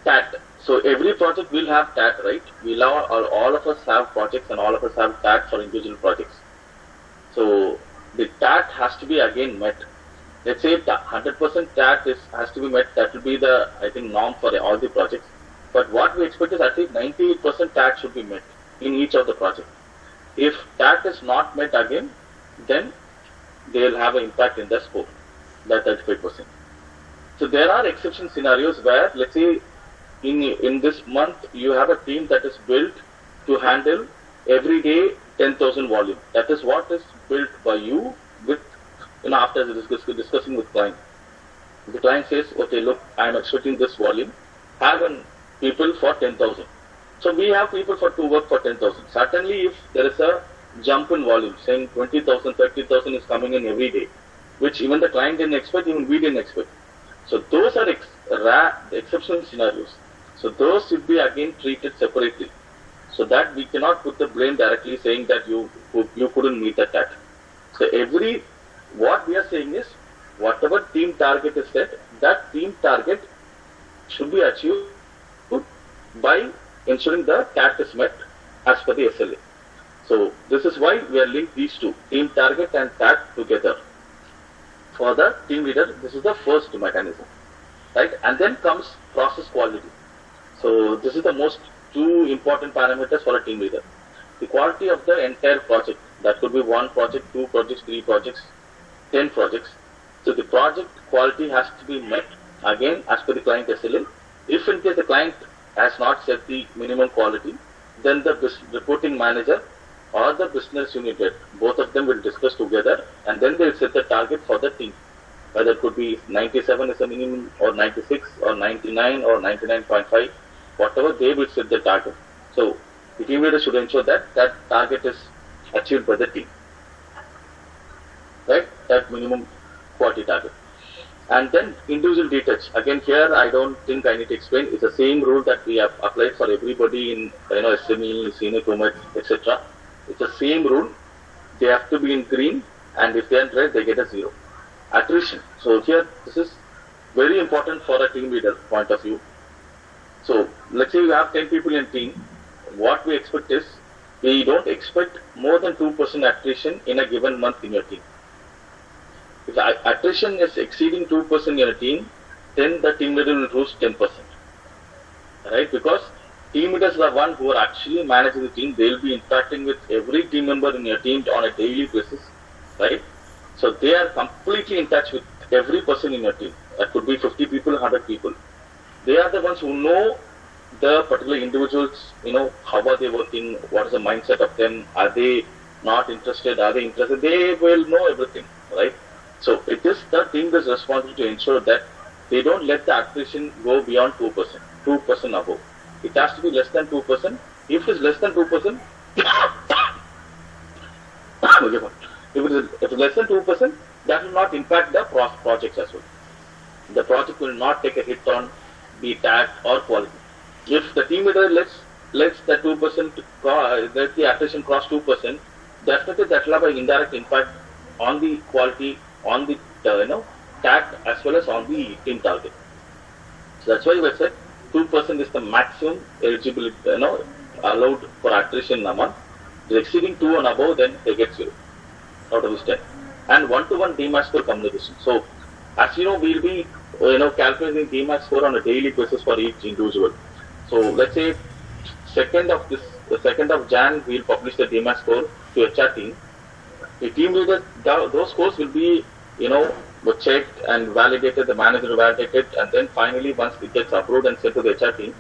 TAT. So every project will have TAT, right? All of us have projects and all of us have TAT for individual projects. So the TAT has to be again met. Let's say 100% TAT has to be met. That will be the, I think, norm for all the projects. But what we expect is at least 98% TAT should be met in each of the projects. If TAT is not met again, then they will have an impact in the scope, that 35%. So there are exception scenarios where, let's say, in this month, you have a team that is built to handle every day 10,000 volume. That is what is built by you with, after discussing with client. The client says, okay, look, I am expecting this volume. Have people for 10,000. So we have people to work for 10,000. Certainly, if there is a jump in volume, saying 20,000, 30,000 is coming in every day, which even the client didn't expect, even we didn't expect. So those are exceptional scenarios. So those should be again treated separately, so that we cannot put the blame directly saying that you couldn't meet the TAT. So what we are saying is, whatever team target is set, that team target should be achieved by ensuring the TAT is met as per the SLA. So this is why we are linked these two, team target and TAT together. For the team leader, this is the first mechanism, right? And then comes process quality. So this is the most 2 important parameters for a team leader. The quality of the entire project. That could be 1 project, 2 projects, 3 projects, 10 projects. So the project quality has to be met again as per the client SLA. If in case the client has not set the minimum quality, then the reporting manager or the business unit head, both of them will discuss together, and then they will set the target for the team. Whether it could be 97 is the minimum, or 96, or 99, or 99.5, whatever, they will set the target. So the team leader should ensure that that target is achieved by the team, right? That minimum quality target. And then individual detach. Again, here I don't think I need to explain. It's the same rule that we have applied for everybody in SME, senior crewmates, etc. It's the same rule. They have to be in green, and if they are red, they get a 0. Attrition. So here, this is very important for a team leader point of view. So let's say you have 10 people in team. What we expect is, we don't expect more than 2% attrition in a given month in your team. If attrition is exceeding 2% in your team, then the team leader will lose 10%. Right? Because team leaders are the one who are actually managing the team. They will be interacting with every team member in your team on a daily basis. Right? So they are completely in touch with every person in your team. That could be 50 people, 100 people. They are the ones who know the particular individuals, how are they working, what is the mindset of them, are they not interested, are they interested, they will know everything, right? So it is the team's responsibility to ensure that they don't let the attrition go beyond 2%, 2% above. It has to be less than 2%. If it is less than 2%, if it is less than 2%, that will not impact the projects as well. The project will not take a hit on the TAT or quality. If the team leader lets the 2%, let the attrition cross 2%, definitely that will have an indirect impact on the quality, on the TAT as well as on the team target. So that's why we said 2% is the maximum eligibility, allowed for attrition in a month. If exceeding 2 and above, then they get 0. out of this 10. And one-to-one DMAX score communication. So, as you know, we'll be calculating DMAX score on a daily basis for each individual. So, let's say the 2nd of Jan, we'll publish the DMAX score to HR team. The team leader, those scores will be, were checked and validated, the manager will validate it, and then finally, once it gets approved and sent to the HR team,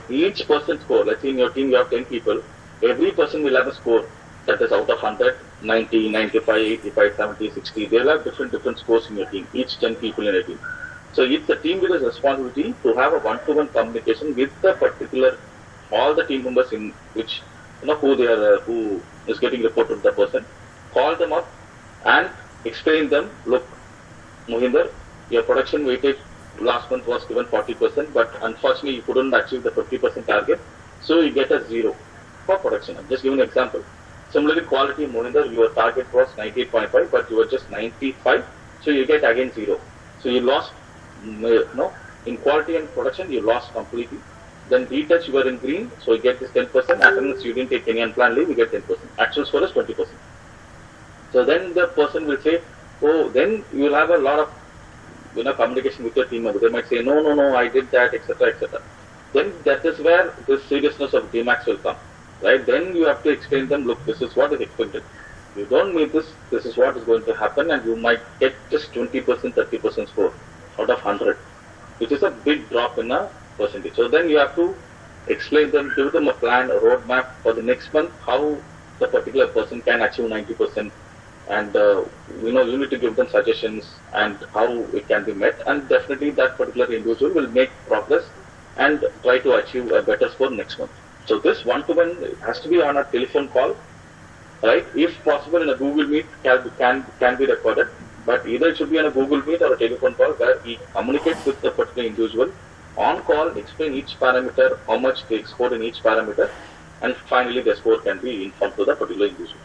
each person's score, let's say in your team you have 10 people, every person will have a score that is out of 100, 90, 95, 85, 70, 60. They will have different scores in your team, each 10 people in a team. So it's the team leader's responsibility to have a one-to-one communication with the particular, all the team members in which, who is getting reported to the person, call them up and explain them, look, Mohinder, your production weightage last month was given 40%, but unfortunately you couldn't achieve the 50% target, so you get a 0 for production. I'm just giving an example. Similarly, quality, Mohinder, your target was 98.5, but you were just 95, so you get again 0. So you lost, in quality and production, you lost completely. Then retouch, you were in green, so you get this 10%. Attendance, you didn't take any unplanned leave, you get 10%. Actual score is 20%. So then the person will say, oh, then you will have a lot of communication with your team member. They might say, no, I did that, etc., etc. Then that is where the seriousness of DMAX will come, right? Then you have to explain them, look, this is what is expected. You don't meet this is what is going to happen, and you might get just 20%, 30% score out of 100, which is a big drop in a percentage. So then you have to explain them, give them a plan, a roadmap for the next month, how the particular person can achieve 90%. And you need to give them suggestions and how it can be met, and definitely that particular individual will make progress and try to achieve a better score next month. So this one-to-one has to be on a telephone call, right? If possible, in a Google Meet can be recorded, but either it should be on a Google Meet or a telephone call where he communicates with the particular individual on call, explain each parameter, how much they scored in each parameter, and finally the score can be informed to the particular individual.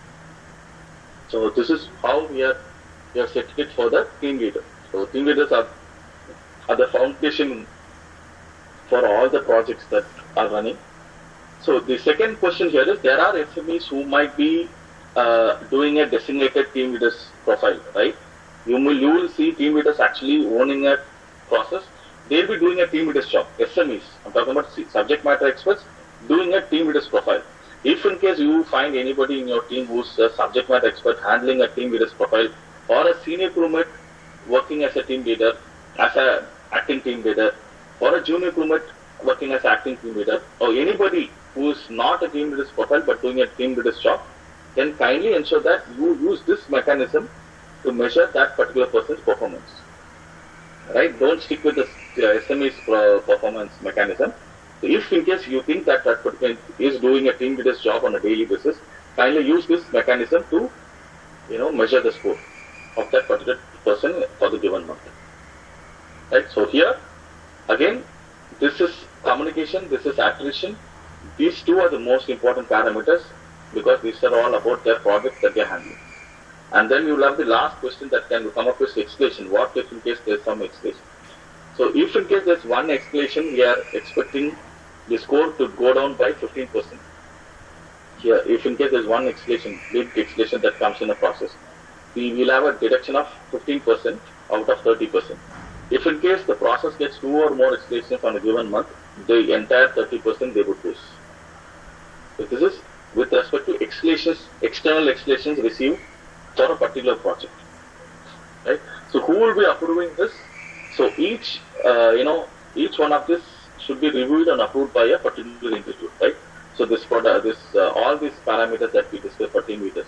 So this is how we have set it for the team leader. So team leaders are the foundation for all the projects that are running. So the second question here is, there are SMEs who might be doing a designated team leaders profile, right? You will see team leaders actually owning a process. They'll be doing a team leader's job. SMEs, I'm talking about subject matter experts, doing a team leader's profile. If in case you find anybody in your team who's a subject matter expert handling a team leader's profile, or a senior crewmate working as a team leader, as an acting team leader, or a junior crewmate working as acting team leader, or anybody who is not a team leader's profile but doing a team leader's job, then kindly ensure that you use this mechanism to measure that particular person's performance. Right? Don't stick with the SME's performance mechanism. So if in case you think that person is doing a team leader's job on a daily basis, kindly use this mechanism to measure the score of that particular person for the given month. Right? So here, again, this is communication, this is attrition. These two are the most important parameters because these are all about their projects that they are handling. And then you will have the last question that can come up with escalation. What if in case there is some escalation? So if in case there is one escalation, we are expecting the score to go down by 15%. Here, if in case there is one escalation, big escalation that comes in the process, we will have a deduction of 15% out of 30%. If in case the process gets 2 or more escalations on a given month, the entire 30% they would lose. So this is with respect to escalations, external escalations received for a particular project. Right? So who will be approving this? So each one of this should be reviewed and approved by a particular individual, right? So this all these parameters that we discussed for team leaders.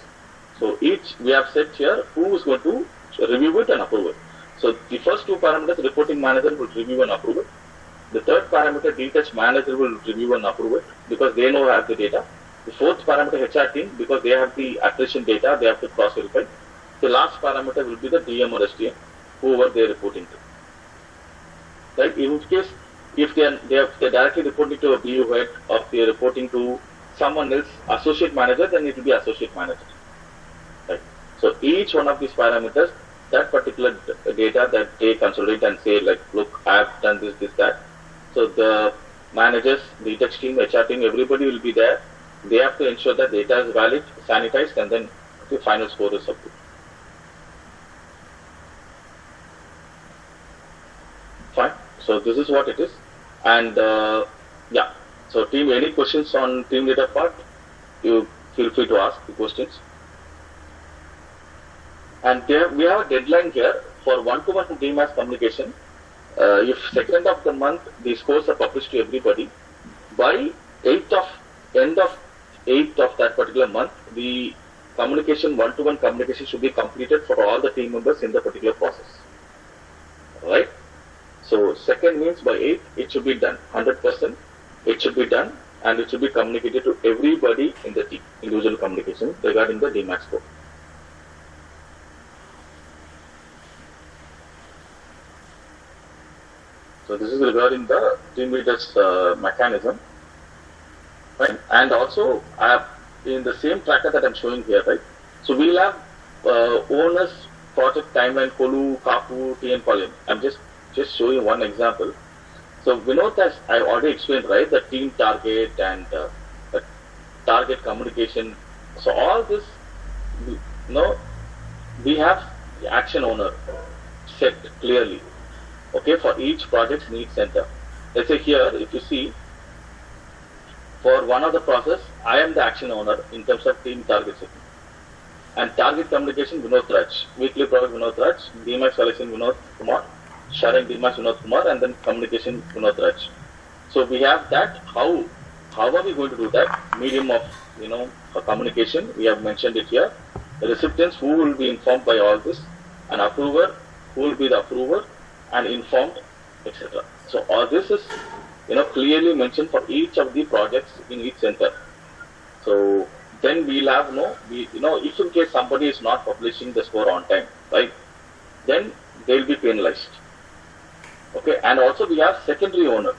So each we have set here who is going to review it and approve it. So the first two parameters, reporting manager will review and approve it. The third parameter, detach manager will review and approve it because they have the data. The fourth parameter, HR team, because they have the attrition data, they have to cross verify. The last parameter will be the DM or STM, whoever they are reporting to. Right? In which case, if they are directly reporting to a BU head or they are reporting to someone else, associate manager, then it will be associate manager. Right? So each one of these parameters, that particular data that they consolidate and say like, look, I have done this, that. So the managers, the DNEXT team, HR team, everybody will be there. They have to ensure that data is valid, sanitized, and then the final score is submitted. Fine. So this is what it is. And yeah. So team, any questions on team leader part? You feel free to ask the questions. And there we have a deadline here for one-to-one DMAX communication. If 2nd of the month the scores are published to everybody, by end of 8th of that particular month, the communication, one-to-one communication should be completed for all the team members in the particular process. Right? So second means by 8th it should be done, 100%. It should be done and it should be communicated to everybody in the team, individual communication regarding the DMAX score. So this is regarding the team leaders mechanism, right? And also in the same tracker that I'm showing here, right? So we'll have owners, project timeline, Kolu, Kapu, TN Polyam. I'm just showing one example. So Vinod, as I already explained, right, the team target and the target communication. So all this, we have the action owner set clearly. Okay, for each project's need center. Let's say here, if you see, for one of the process, I am the action owner in terms of team target setting. And target communication, Vinod Raj. Weekly product, Vinod Raj. DMAX selection, Vinod Kumar. Sharing DMAX, Vinod Kumar. And then communication, Vinod Raj. So we have that. How are we going to do that? Medium of, for communication. We have mentioned it here. The recipients who will be informed by all this. An approver, who will be the approver and informed, etc. So all this is, clearly mentioned for each of the projects in each center. So then we'll have if in case somebody is not publishing the score on time, right, then they'll be penalized. Okay, and also we have secondary owner.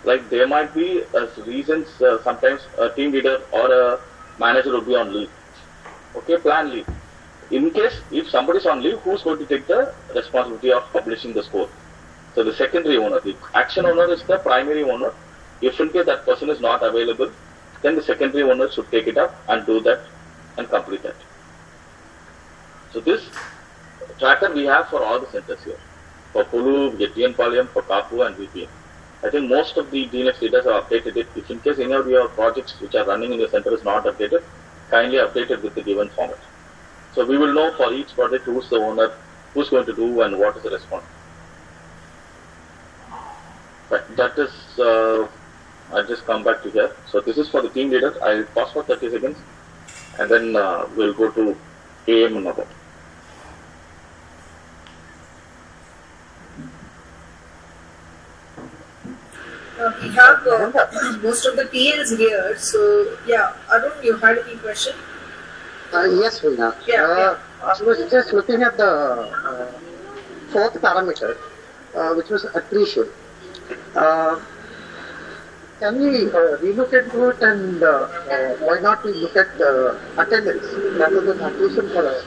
Like there might be reasons, sometimes a team leader or a manager will be on leave. Okay, plan leave. In case, if somebody is on leave, who's going to take the responsibility of publishing the score? So the secondary owner, the action owner is the primary owner. If in case that person is not available, then the secondary owner should take it up and do that and complete that. So this tracker we have for all the centers here. For Kulu, TN Palyam, for Kapu and VPN. I think most of the DNEXT leaders have updated it. If in case any of your projects which are running in your center is not updated, kindly update it with the given format. So we will know for each project who's the owner, who's going to do and what is the response. But that is, I'll just come back to here. So this is for the team leader. I'll pause for 30 seconds and then we'll go to AM and other. We have most of the TLs here. So yeah, Arun, you had any question? Yes, Veena. I was just looking at the fourth parameter, which was attrition. Can we relook into it and why not we look at attendance rather than attrition for us?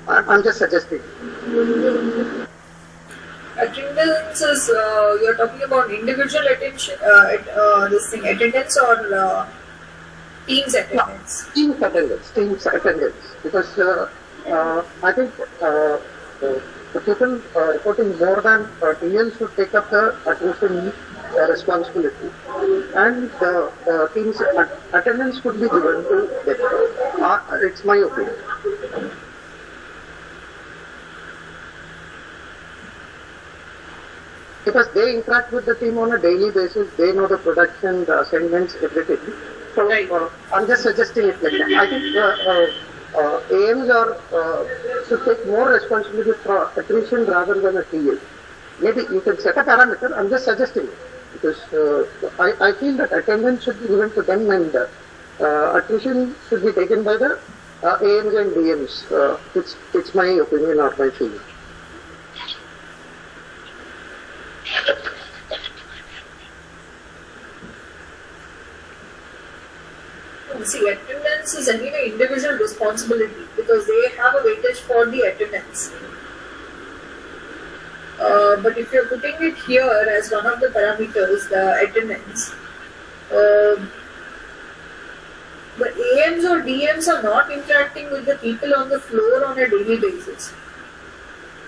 I'm just suggesting. Attendance is you're talking about individual attention, attendance or team's attendance? No, team's attendance. Because I think the people reporting more than TL should take up the attrition responsibility, and the team's attendance could be given to them. It's my opinion. Because they interact with the team on a daily basis, they know the production, the assignments, everything. So I'm just suggesting it like that. I think AMs should take more responsibility for attrition rather than a TL. Maybe you can set a parameter. I'm just suggesting it because I feel that attendance should be given to them and attrition should be taken by the AMs and DMs. It's my opinion or my feeling. See, attendance is anyway individual responsibility because they have a weightage for the attendance. But if you're putting it here as one of the parameters, the attendance, the AMs or DMs are not interacting with the people on the floor on a daily basis.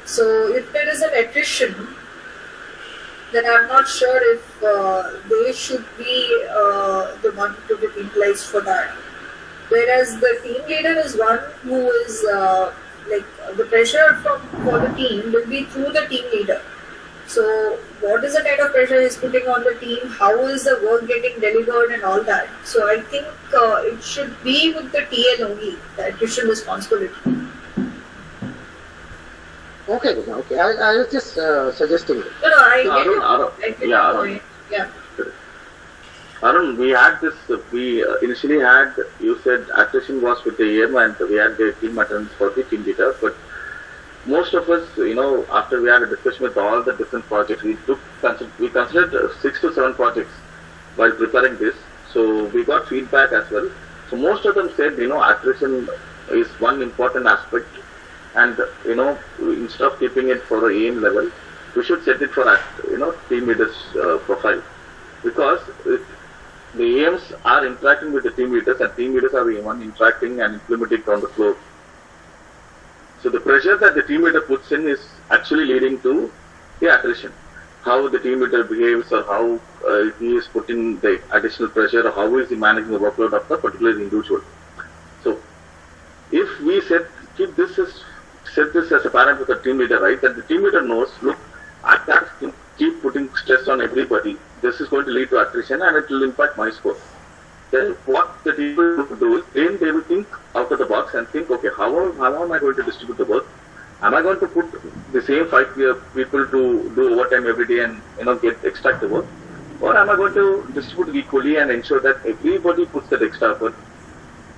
So if there is an attrition, then I'm not sure if they should be the one to be penalized for that. Whereas the team leader is one who is like the pressure for the team will be through the team leader. So what is the kind of pressure he's putting on the team? How is the work getting delivered and all that? So I think it should be with the TL only, the attrition responsibility. Okay, okay. I was just suggesting it. No, I get Arun, your Arun, I get yeah, your Arun. point. Yeah. Arun, we had this, we initially had, you said attrition was with the AM and we had the team attendance for the team leader, but most of us, after we had a discussion with all the different projects, we considered 6 to 7 projects while preparing this. So we got feedback as well. So most of them said, attrition is one important aspect, and instead of keeping it for the AM level, we should set it for team leaders profile, because the AMs are interacting with the team leaders, and team leaders are the one interacting and implementing on the floor. So the pressure that the team leader puts in is actually leading to the attrition. How the team leader behaves, or how he is putting the additional pressure, or how is he managing the workload of the particular individual. So if we set this as a parameter for the team leader, right, that the team leader knows, look, I can't keep putting stress on everybody. This is going to lead to attrition and it will impact my score. Then what the team will do is, then they will think out of the box and think, okay, how am I going to distribute the work? Am I going to put the same 5 people to do overtime every day and extract the work? Or am I going to distribute it equally and ensure that everybody puts that extra effort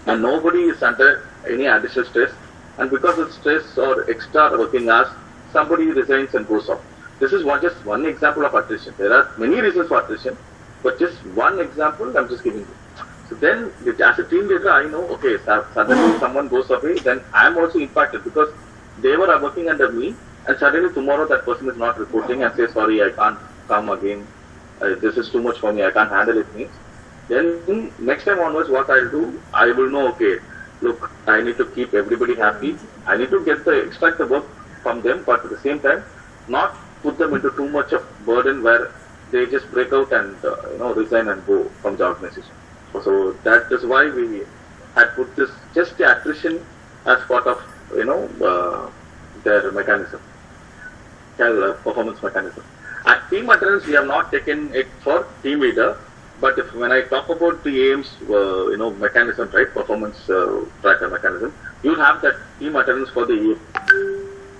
and nobody is under any additional stress, and because of stress or extra working hours, somebody resigns and goes off. This is just one example of attrition. There are many reasons for attrition, but just one example I'm just giving you. So then, as a team leader, I know, okay, suddenly someone goes away, then I'm also impacted, because they were working under me, and suddenly tomorrow that person is not reporting and says, sorry, I can't come again, this is too much for me, I can't handle it means. Then next time onwards, what I'll do, I will know, okay, look, I need to keep everybody happy, I need to extract the work from them, but at the same time, not put them into too much of burden where they just break out and resign and go from the organization. So that is why we had put this, just the attrition as part of their mechanism, performance mechanism. At team attendance, we have not taken it for team leader, but when I talk about the AIM's mechanism, right, performance tracker mechanism, you have that team attendance for the AIM.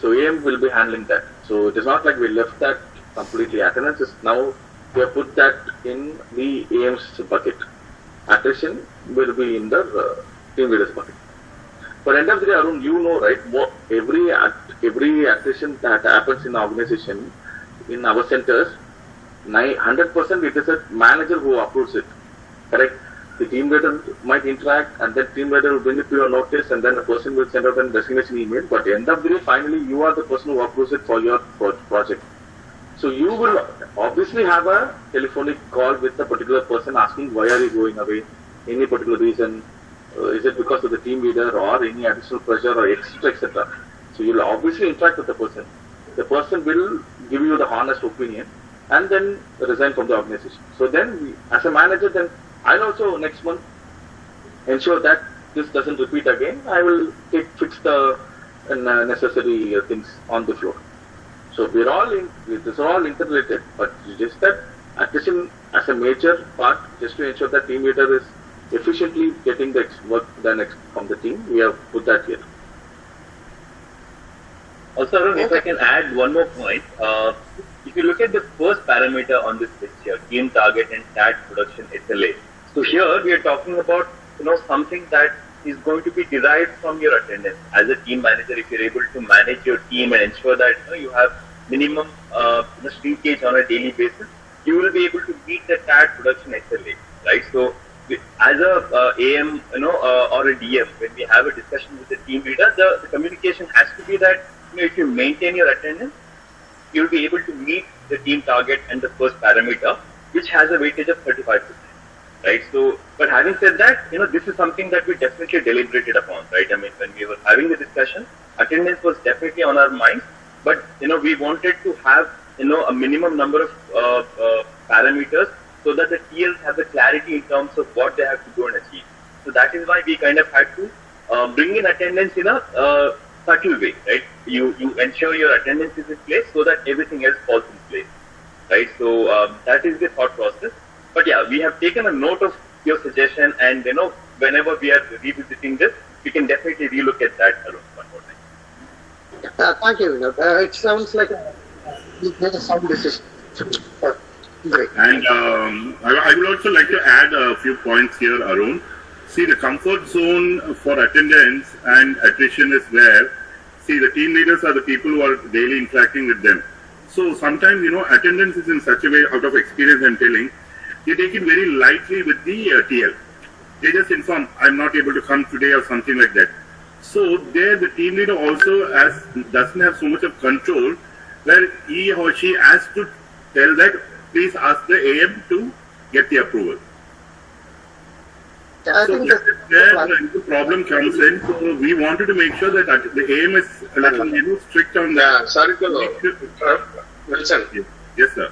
So AIM will be handling that. So it is not like we left that completely. Attendance is now, we have put that in the AIM's bucket. Attrition will be in the team leaders bucket. But end of the day, Arun, right, every attrition that happens in the organization, in our centers, 100% it is a manager who approves it. Correct? The team leader might interact, and then team leader will bring it to your notice, and then the person will send out a resignation email. But end of the day, finally, you are the person who approves it for your project. So you will obviously have a telephonic call with the particular person asking, why are you going away? Any particular reason? Is it because of the team leader or any additional pressure or etc. etc. So you will obviously interact with the person. The person will give you the honest opinion and then resign from the organization. So then, as a manager, then I'll also next month ensure that this doesn't repeat again. I will fix the necessary things on the floor. So this is all interrelated, but just that attrition as a major part, just to ensure that team leader is efficiently getting the work done from the team, we have put that here. Also, Arun, if I can add one more point, if you look at the first parameter on this list here, team target and TAT production SLA. So here we are talking about something that is going to be derived from your attendance. As a team manager, if you're able to manage your team and ensure that you have minimum streakage on a daily basis, you will be able to meet the TAT production SLA, right? So as a AM, or a DM, when we have a discussion with the team leader, the communication has to be that if you maintain your attendance, you will be able to meet the team target and the first parameter, which has a weightage of 35%. right? So, but having said that, this is something that we definitely deliberated upon, right? I mean, when we were having the discussion, attendance was definitely on our minds, but we wanted to have a minimum number of parameters so that the TLs have the clarity in terms of what they have to go and achieve. So that is why we kind of had to bring in attendance in a subtle way, right? You ensure your attendance is in place so that everything else falls in place, right? So that is the thought process. But yeah, we have taken a note of your suggestion, and whenever we are revisiting this, we can definitely relook at that one more time. Thank you, Vinod. It sounds like a sound decision. Great. And I would also like to add a few points here, Arun. See, the comfort zone for attendance and attrition is where, see, the team leaders are the people who are daily interacting with them. So sometimes, attendance is in such a way, out of experience I'm telling, they take it very lightly with the TL. They just inform, I'm not able to come today or something like that. So there the team leader also doesn't have so much of control, where he or she has to tell that, please ask the AM to get the approval. I So think that is where the problem comes in. So we wanted to make sure that the AM is a little strict on that. Sorry to Wilson. Yes, sir.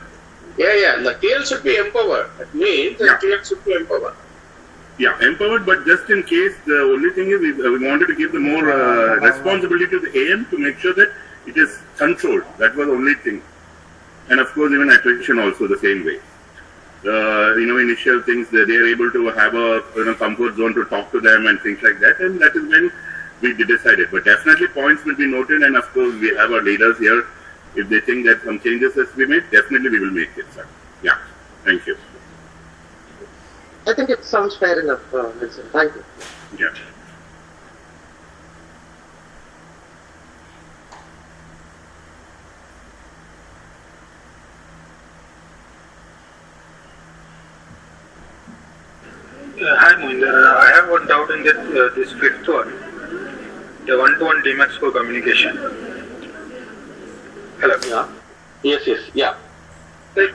Yeah. The TL should be empowered. That means the TL should be empowered. Yeah, empowered, but just in case, the only thing is we wanted to give the more responsibility to the AM to make sure that it is controlled. That was the only thing. And of course, even attrition also the same way. Initial things, they are able to have a comfort zone to talk to them and things like that. And that is when we decided. But definitely points will be noted. And of course, we have our leaders here. If they think that some changes has to be made, definitely we will make it, sir. Yeah. Thank you. I think it sounds fair enough, Wilson. Thank you. Yeah. Hi Mohinder, I have one doubt in this fifth one, the one-to-one DMAX for communication. Hello. Yeah. Yes. Yeah. Like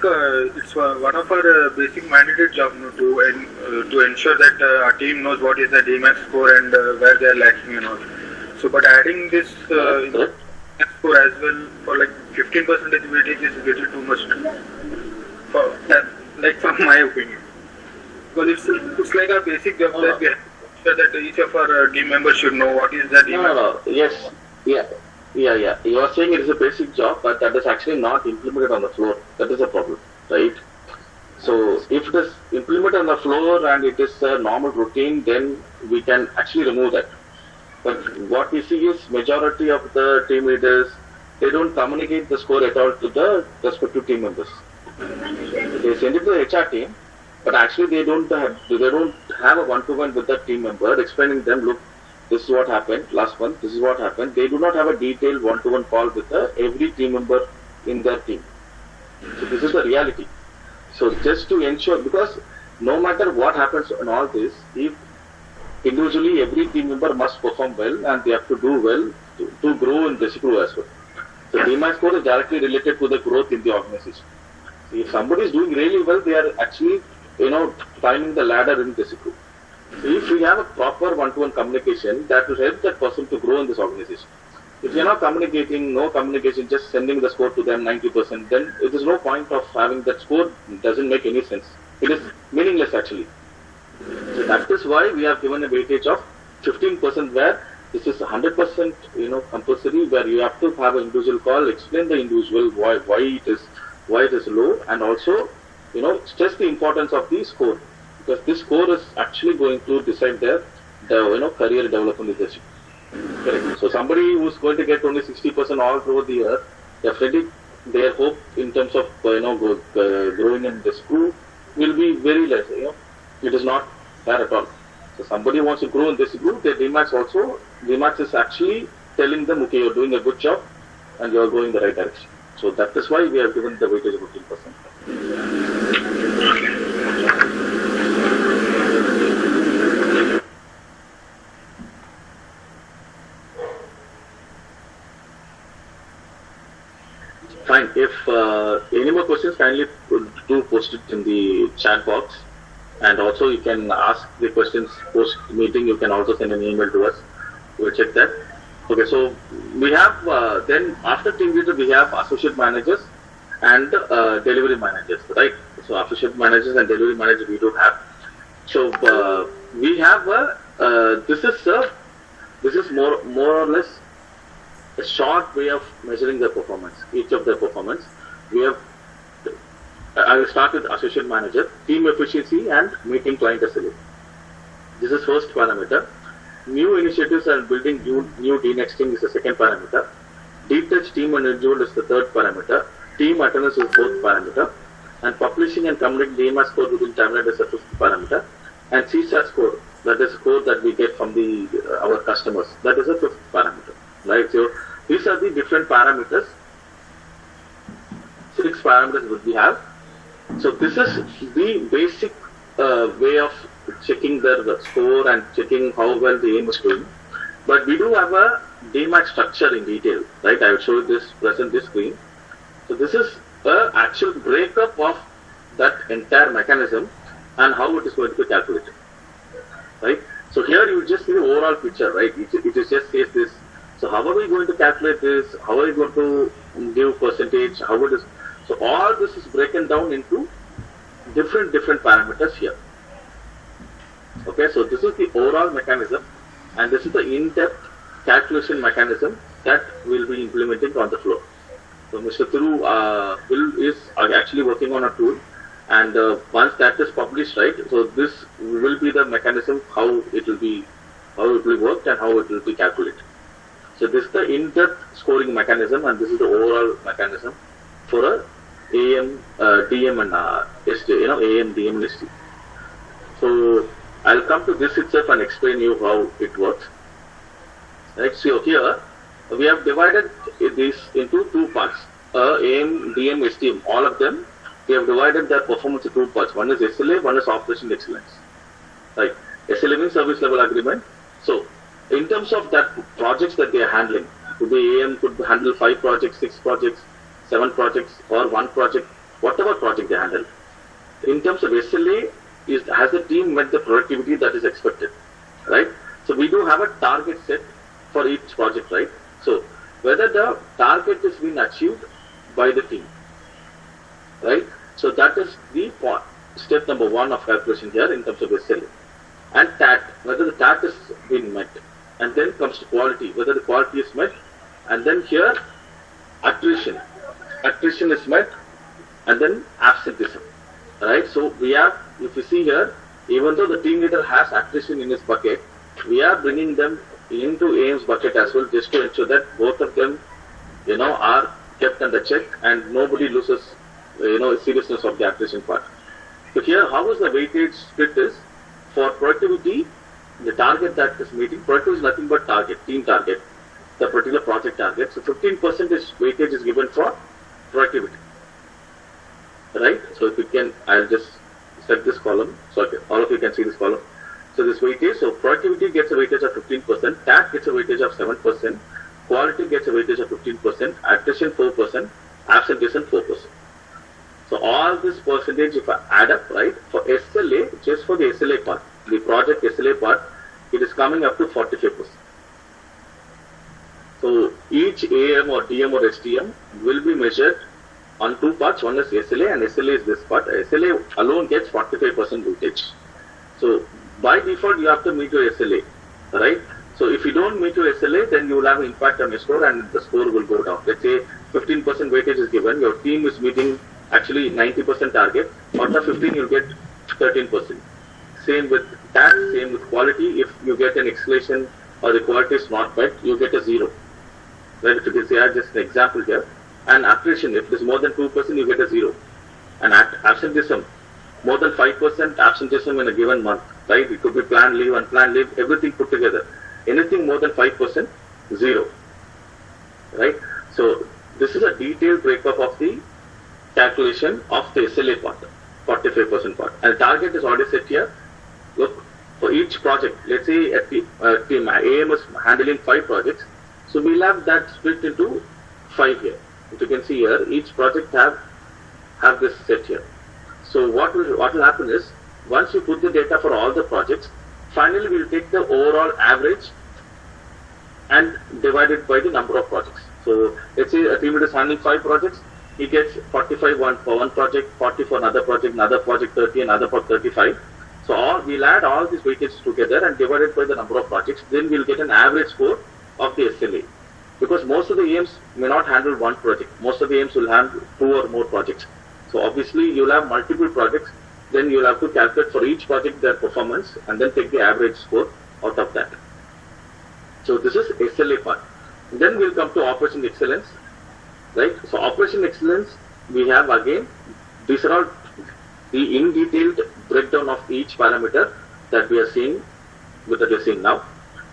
it's one of our basic mandated job to ensure that our team knows what is the DMAX score and where they are lacking and all. So, but adding this DMAX score as well for like 15% weightage is a little too much for that, like from my opinion. Because it's like a basic job that we have to ensure that each of our team members should know what is the DMAX. No. Yes. Yeah. You are saying it is a basic job, but that is actually not implemented on the floor. That is a problem, right? So if it is implemented on the floor and it is a normal routine, then we can actually remove that. But what we see is majority of the team leaders, they don't communicate the score at all to the respective team members. They send it to the HR team, but actually they don't have a one-to-one with that team member explaining them, look, this is what happened last month, this is what happened. They do not have a detailed one-to-one call with every team member in their team. So this is the reality. So just to ensure, because no matter what happens in all this, if individually every team member must perform well and they have to do well to grow in this crew as well. So DMAX score is directly related to the growth in the organization. So if somebody is doing really well, they are actually climbing the ladder in this crew. So if we have a proper one-to-one communication, that will help that person to grow in this organization. If you are not communicating, no communication, just sending the score to them 90%, then it is no point of having that score. It doesn't make any sense. It is meaningless actually. So that is why we have given a weightage of 15%, where this is 100% compulsory, where you have to have an individual call, explain the individual why it is low, and also stress the importance of the score, because this score is actually going to decide the career development leadership. Correct. So somebody who is going to get only 60% all through the year, definitely their hope in terms of growing in this crew will be very less. It is not fair at all. So somebody wants to grow in this group, their DMAX is actually telling them, okay, you're doing a good job and you're going the right direction. So that is why we have given the weightage of 15%. Fine. If any more questions, kindly do post it in the chat box. And also you can ask the questions post meeting. You can also send an email to us. We'll check that. Okay, so we have then after team leader we have associate managers and delivery managers, right? So associate managers and delivery managers we do have. So we have this is more or less a short way of measuring their performance, each of their performance. We have, I will start with associate manager, team efficiency and meeting client SLA. This is first parameter. New initiatives and building new DNEXTing is the second parameter. Deep touch team and individual is the third parameter. Team attendance is fourth parameter. And publishing and communicating DMAX score within timeline is the fifth parameter. And CSAT score, that is a score that we get from our customers, that is the fifth parameter. Right? So these are the different parameters. 6 parameters that we have. So this is the basic way of checking their score and checking how well the aim is doing. But we do have a DMAX structure in detail, right? I will show you this, present this screen. So this is the actual breakup of that entire mechanism and how it is going to be calculated, right? So here you just see the overall picture, right? It just says this. So how are we going to calculate this? How are we going to give percentage? How it is? So all this is broken down into different parameters here. Okay, so this is the overall mechanism, and this is the in-depth calculation mechanism that we'll be implementing on the floor. So Mr. Thiru is actually working on a tool, and once that is published, right, so this will be the mechanism how it will work and how it will be calculated. So this is the in-depth scoring mechanism, and this is the overall mechanism for a AM, DM and ST, AM, DM and ST. So I'll come to this itself and explain you how it works. Right, so here we have divided this into 2 parts. AM, DM, STM, all of them, we have divided their performance into 2 parts. One is SLA, one is operational excellence. Right, SLA means service level agreement. So in terms of that projects that they are handling, could be AM could handle 5 projects, 6 projects, 7 projects, or 1 project, whatever project they handle. In terms of SLA, has the team met the productivity that is expected, right? So we do have a target set for each project, right? So whether the target is being achieved by the team, right? So that is the step number 1 of calculation here in terms of SLA. And TAT, whether the TAT is being met. And then comes to quality, whether the quality is met. And then here, attrition is met. And then absenteeism, right? So we have, if you see here, even though the team leader has attrition in his bucket, we are bringing them into AM's bucket as well, just to ensure that both of them, are kept under check and nobody loses, seriousness of the attrition part. So here, how is the weightage split is, for productivity, the target that is meeting, productivity is nothing but target, team target, the particular project target. So 15% weightage is given for productivity. Right? So if you can, I'll just set this column, so all of you can see this column. So this weightage, so productivity gets a weightage of 15%, TAT gets a weightage of 7%, quality gets a weightage of 15%, attrition 4%, absenteeism 4%. So all this percentage, if I add up, right, for SLA, just for the SLA part, the project SLA part, it is coming up to 45%. So each AM or DM or STM will be measured on 2 parts. One is SLA, and SLA is this part. SLA alone gets 45% weightage. So by default, you have to meet your SLA, right? So if you don't meet your SLA, then you will have an impact on your score, and the score will go down. Let's say 15% weightage is given. Your team is meeting actually 90% target. Out of 15, you'll get 13%. Same with TAT, same with quality. If you get an escalation or the quality is not met, you get a 0. Right? If you can say, just an example here. And attrition, if it is more than 2%, you get a 0. And absenteeism, more than 5% absenteeism in a given month, right? It could be planned leave, unplanned leave, everything put together. Anything more than 5%, 0. Right? So this is a detailed breakup of the calculation of the SLA part, 45% part. And the target is already set here. Look, for each project, let's say at the team AM is handling 5 projects, so we'll have that split into 5 here. If you can see here, each project have this set here. So what will happen is, once we put the data for all the projects, finally we'll take the overall average and divide it by the number of projects. So let's say a team leader is handling 5 projects, he gets 45 for one project, 40 for another project 30, another for 35. So we'll add all these weightages together and divide it by the number of projects. Then we'll get an average score of the SLA. Because most of the AMs may not handle one project. Most of the AMs will handle 2 or more projects. So obviously you'll have multiple projects. Then you'll have to calculate for each project their performance and then take the average score out of that. So this is SLA part. Then we'll come to operation excellence. Right? So operation excellence, we have again, these are all the in detailed breakdown of each parameter that we are seeing with the seeing now.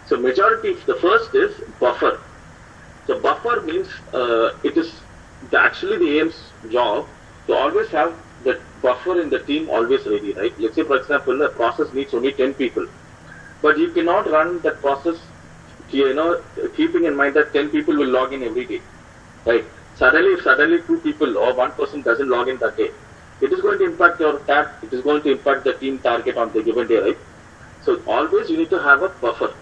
So majority, the first is buffer. So buffer means it is actually the AM's job to always have the buffer in the team always ready, right? Let's say, for example, a process needs only 10 people, but you cannot run that process, keeping in mind that 10 people will log in every day, right? If suddenly 2 people or 1 person doesn't log in that day, it is going to impact your tab, it is going to impact the team target on the given day, right? So always you need to have a buffer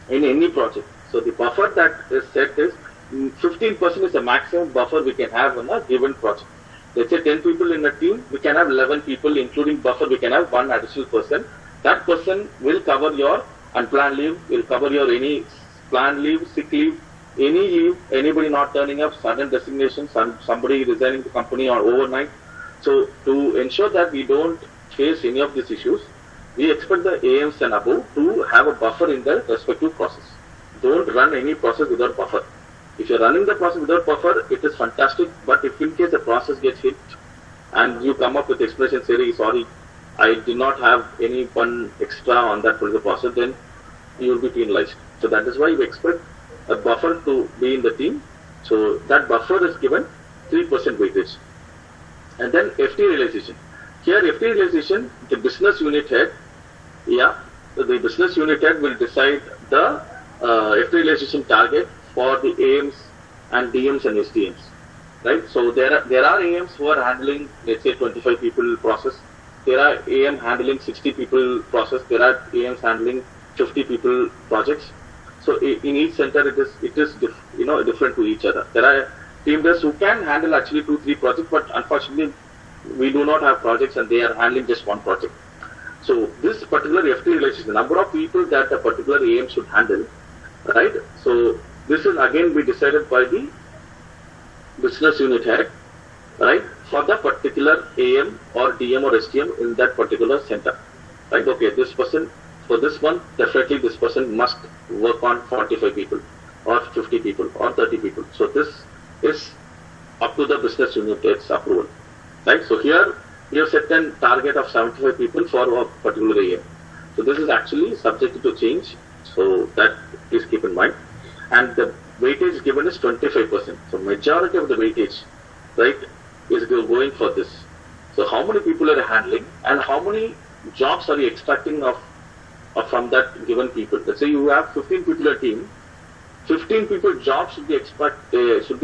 in any project. So the buffer that is set is 15% is the maximum buffer we can have on a given project. Let's say 10 people in a team, we can have 11 people, including buffer, we can have 1 additional person. That person will cover your unplanned leave, will cover your any planned leave, sick leave, any leave, anybody not turning up, sudden resignation, somebody resigning the company or overnight. So to ensure that we don't face any of these issues, we expect the AMs and above to have a buffer in the respective process. Don't run any process without buffer. If you're running the process without buffer, it is fantastic, but if in case the process gets hit and you come up with explanation saying, sorry, I did not have any one extra on that particular process, then you will be penalized. So that is why we expect a buffer to be in the team. So that buffer is given 3% weightage. And then FT realization. Here FT realization, the business unit head, the business unit head will decide the FT realization target for the AMs and DMs and SDMs, right? So there are AMs who are handling, let's say, 25 people process. There are AM handling 60 people process. There are AMs handling 50 people projects. So in each center, it is different to each other. There are team leaders who can handle actually 2-3 projects, but unfortunately, we do not have projects and they are handling just one project. So this particular FT realization, the number of people that a particular AM should handle, right? So this is again be decided by the business unit head, right? For the particular AM or DM or STM in that particular center, right? Okay, this person for this month, definitely this person must work on 45 people or 50 people or 30 people. So this is up to the business unit head's approval, right? So here we have set a target of 75 people for a particular AM. So this is actually subject to change. So that please keep in mind. And the weightage given is 25%. So majority of the weightage, right, is going for this. So how many people are handling and how many jobs are you extracting from that given people? Let's say you have 15 people a team. 15 people jobs should be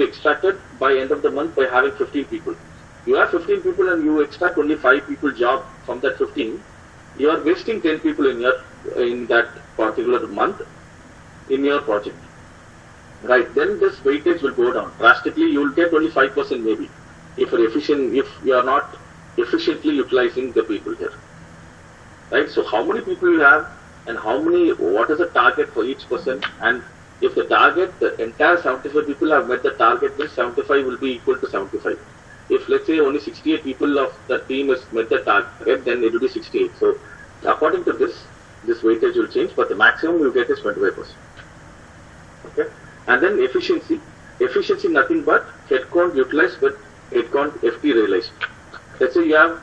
extracted by end of the month by having 15 people. You have 15 people and you extract only 5 people job from that 15. You are wasting 10 people in that particular month in your project. Right, then this weightage will go down drastically. You will get only 5% maybe if you are not efficiently utilizing the people here. Right, so how many people you have and what is the target for each person, and if the target, the entire 75 people have met the target, then 75 will be equal to 75. If let's say only 68 people of the team has met the target, then it will be 68. So according to this weightage will change, but the maximum you get is 25%. Okay. And then efficiency nothing but headcount utilized with headcount FT realized. Let's say you have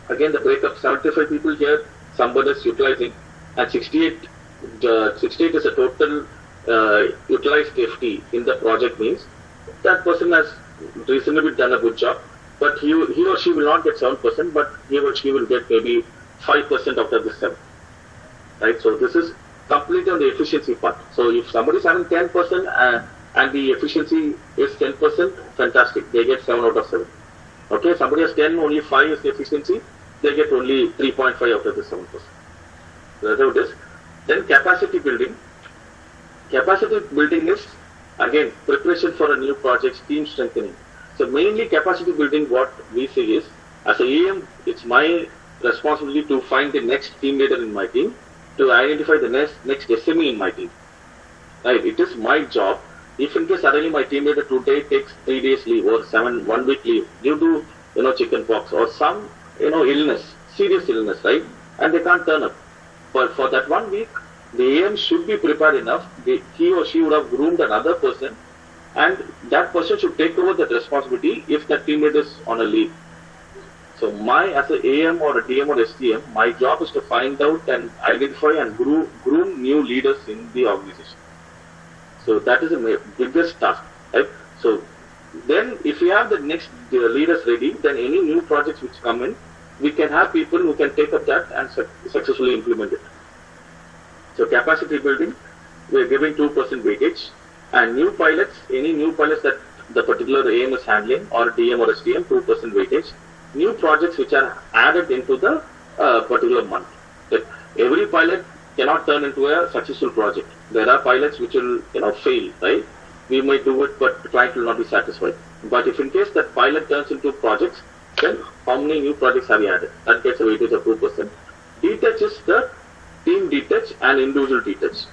again the breakup 75 people here, somebody is utilizing, and 68 is a total utilized FT in the project, means that person has reasonably done a good job, but he or she will not get 7%, but he or she will get maybe 5% out of the 7. Right? So this is completely on the efficiency part. So if somebody is having 10% and the efficiency is 10%, fantastic. They get 7 out of 7. Okay, somebody has 10, only 5 is the efficiency. they get only 3.5 out of the 7%. That's how it is. Then capacity building. Capacity building is, again, preparation for a new project, team strengthening. So mainly capacity building, what we see is, as a AM, it's my responsibility to find the next team leader in my team, to identify the next SME in my team. Right? It is my job. If in case suddenly my team leader today takes 3 days leave or 1 week leave due to chicken pox or some illness, serious illness, right? And they can't turn up. But for that 1 week, the AM should be prepared enough. He or she would have groomed another person, and that person should take over that responsibility if that team leader is on a leave. So as an AM or a DM or STM, my job is to find out and identify and groom new leaders in the organization. So that is the biggest task, right? So then if we have the next leaders ready, then any new projects which come in, we can have people who can take up that and successfully implement it. So capacity building, we are giving 2% weightage, and new pilots, any new pilots that the particular AM is handling or DM or STM, 2% weightage. New projects which are added into the particular month. Like every pilot cannot turn into a successful project. There are pilots which will fail, right? We might do it, but the client will not be satisfied. But if in case that pilot turns into projects, then how many new projects have you added? That gets a weightage of 2%. Detach is the team detach and individual detach.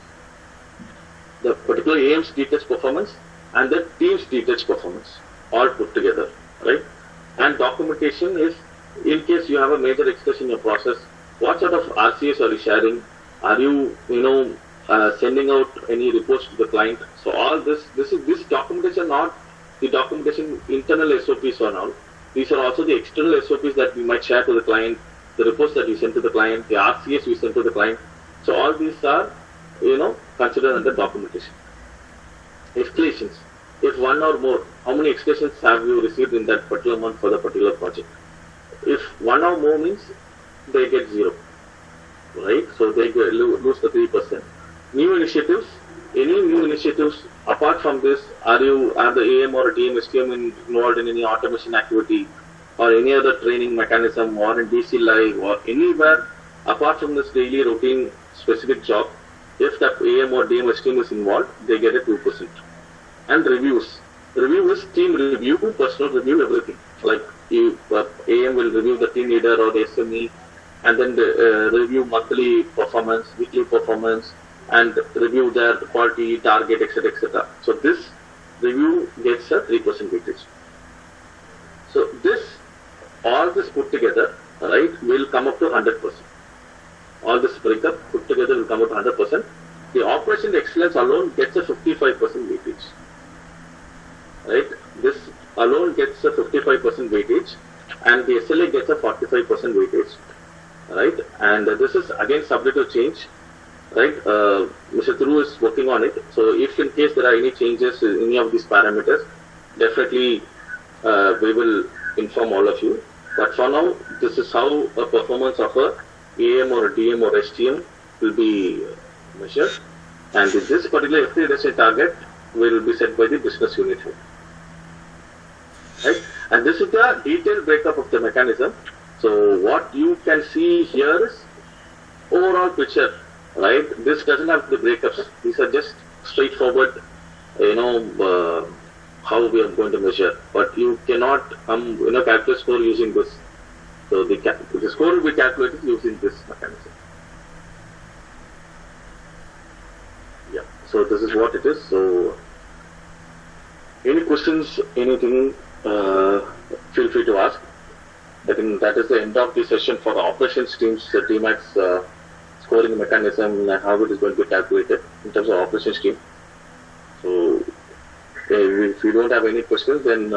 The particular AM's detach performance and the team's detach performance all put together, right? And documentation is, in case you have a major excess in your process, what sort of RCS are you sharing? Are you, sending out any reports to the client? So all this documentation, not the documentation internal SOPs or all. These are also the external SOPs that we might share to the client, the reports that we send to the client, the RCS we send to the client. So all these are, considered under documentation. Escalations. If one or more, how many escalations have you received in that particular month for the particular project? If one or more means they get 0, right? So they lose the 3%. New initiatives, any new initiatives apart from this, are the AM or a DM, STM involved in any automation activity or any other training mechanism or in DC Live or anywhere apart from this daily routine specific job? If the AM or DM, STM is involved, they get a 2%. And reviews. Review is team review, personal review, everything. Like AM will review the team leader or the SME, and then review monthly performance, weekly performance, and review their quality, target, etc., etc. So this review gets a 3% weightage. So all this put together, right, will come up to 100%. All this breakup put together will come up to 100%. The operation excellence alone gets a 55% weightage. Right? This alone gets a 55% weightage, and the SLA gets a 45% weightage. Right? And this is again subject to change. Right? Mr. Thuru is working on it. So if in case there are any changes in any of these parameters, definitely we will inform all of you. But for now, this is how a performance of a AM or a DM or STM will be measured. And this particular FP target will be set by the business unit head. Right? And this is the detailed breakup of the mechanism. So what you can see here is overall picture, right? This doesn't have the breakups. These are just straightforward, how we are going to measure. But you cannot calculate score using this. So the score will be calculated using this mechanism. Yeah. So this is what it is. So any questions, anything, feel free to ask. I think that is the end of the session for the operations teams, the DMAX scoring mechanism and how it is going to be calculated in terms of operations team. So if you don't have any questions, then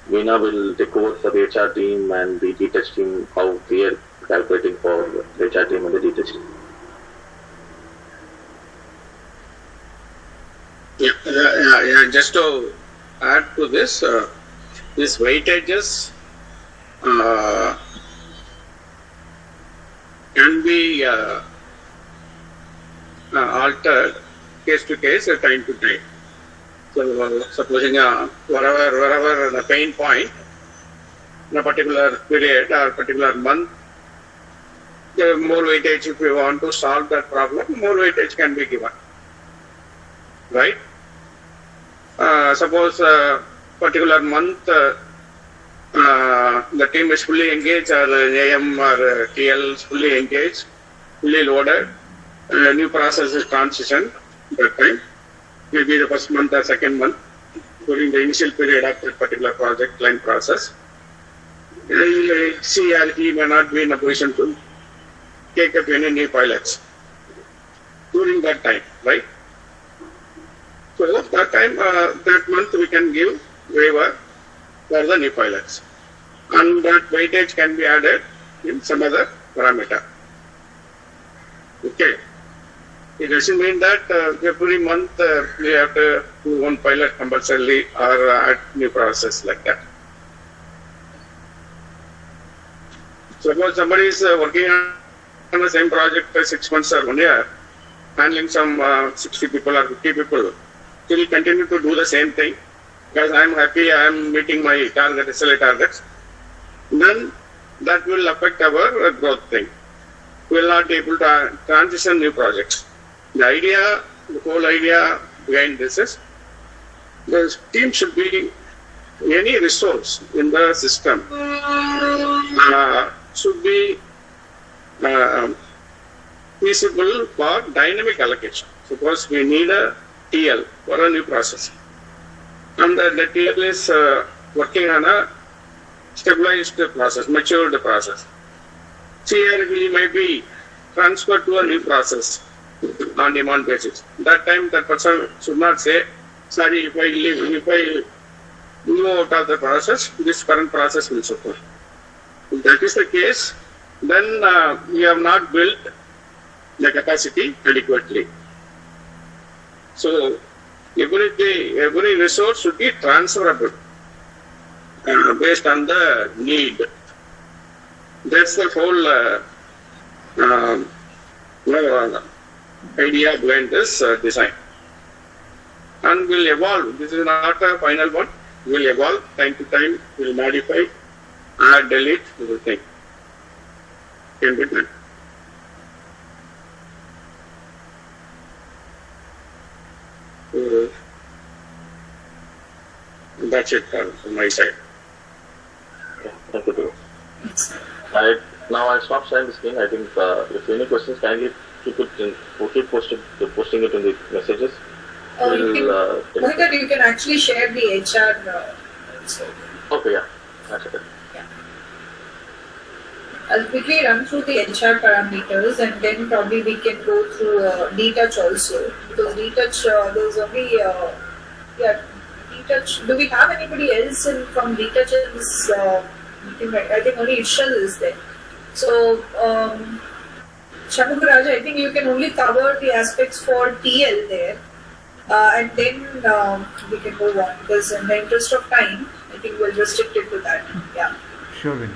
Veena will take over for the HR team and the DTech team, how they are calculating for the HR team and the DTech team. Yeah, just to add to this, these weightages can be altered case to case, time to time. So, supposing wherever the pain point in a particular period or particular month the more weightage, if we want to solve that problem, more weightage can be given. Right? Suppose particular month the team is fully engaged, or AM or TL is fully engaged, fully loaded, new process is transition that time, maybe the first month or second month, during the initial period of that particular project line process. C or he may not be in a position to take up any new pilots during that time, right? So that time, that month we can give waiver for the new pilots, and that weightage can be added in some other parameter. Okay. It doesn't mean that every month we have to do one pilot compulsorily or add new process like that. Suppose somebody is working on the same project for 6 months or 1 year, handling some 60 people or 50 people, he will continue to do the same thing because I am happy, I am meeting my target, SLA targets. Then that will affect our growth thing. We will not be able to transition new projects. The idea, the whole idea behind this is the team should be any resource in the system should be feasible for dynamic allocation. Suppose we need a TL for a new process, and the TL is working on a stabilized process, matured process. Here he may be transferred to a new process on demand basis. That time that person should not say, sorry, if I move out of the process, this current process will suffer. If that is the case, then we have not built the capacity adequately. So every resource should be transferable based on the need. That's the whole idea behind this design. And will evolve. This is not a final one. Will evolve time to time. Will modify, add, delete, everything can be done. That's it from my side. Okay, thank you, Dhruv. Now I'll stop sharing the screen. I think if any questions, kindly keep posting it in the messages. You can actually share the HR. Okay, yeah. That's it. Yeah. I'll quickly run through the HR parameters, and then probably we can go through DTouch also, because DTouch there's only DTouch. Do we have anybody else from DTouch in this meeting? I think only Ishal is there. So Shanmugaraj, I think you can only cover the aspects for TL there, and then we can move on, because in the interest of time, I think we'll restrict it to that. Yeah. Sure, Vinny.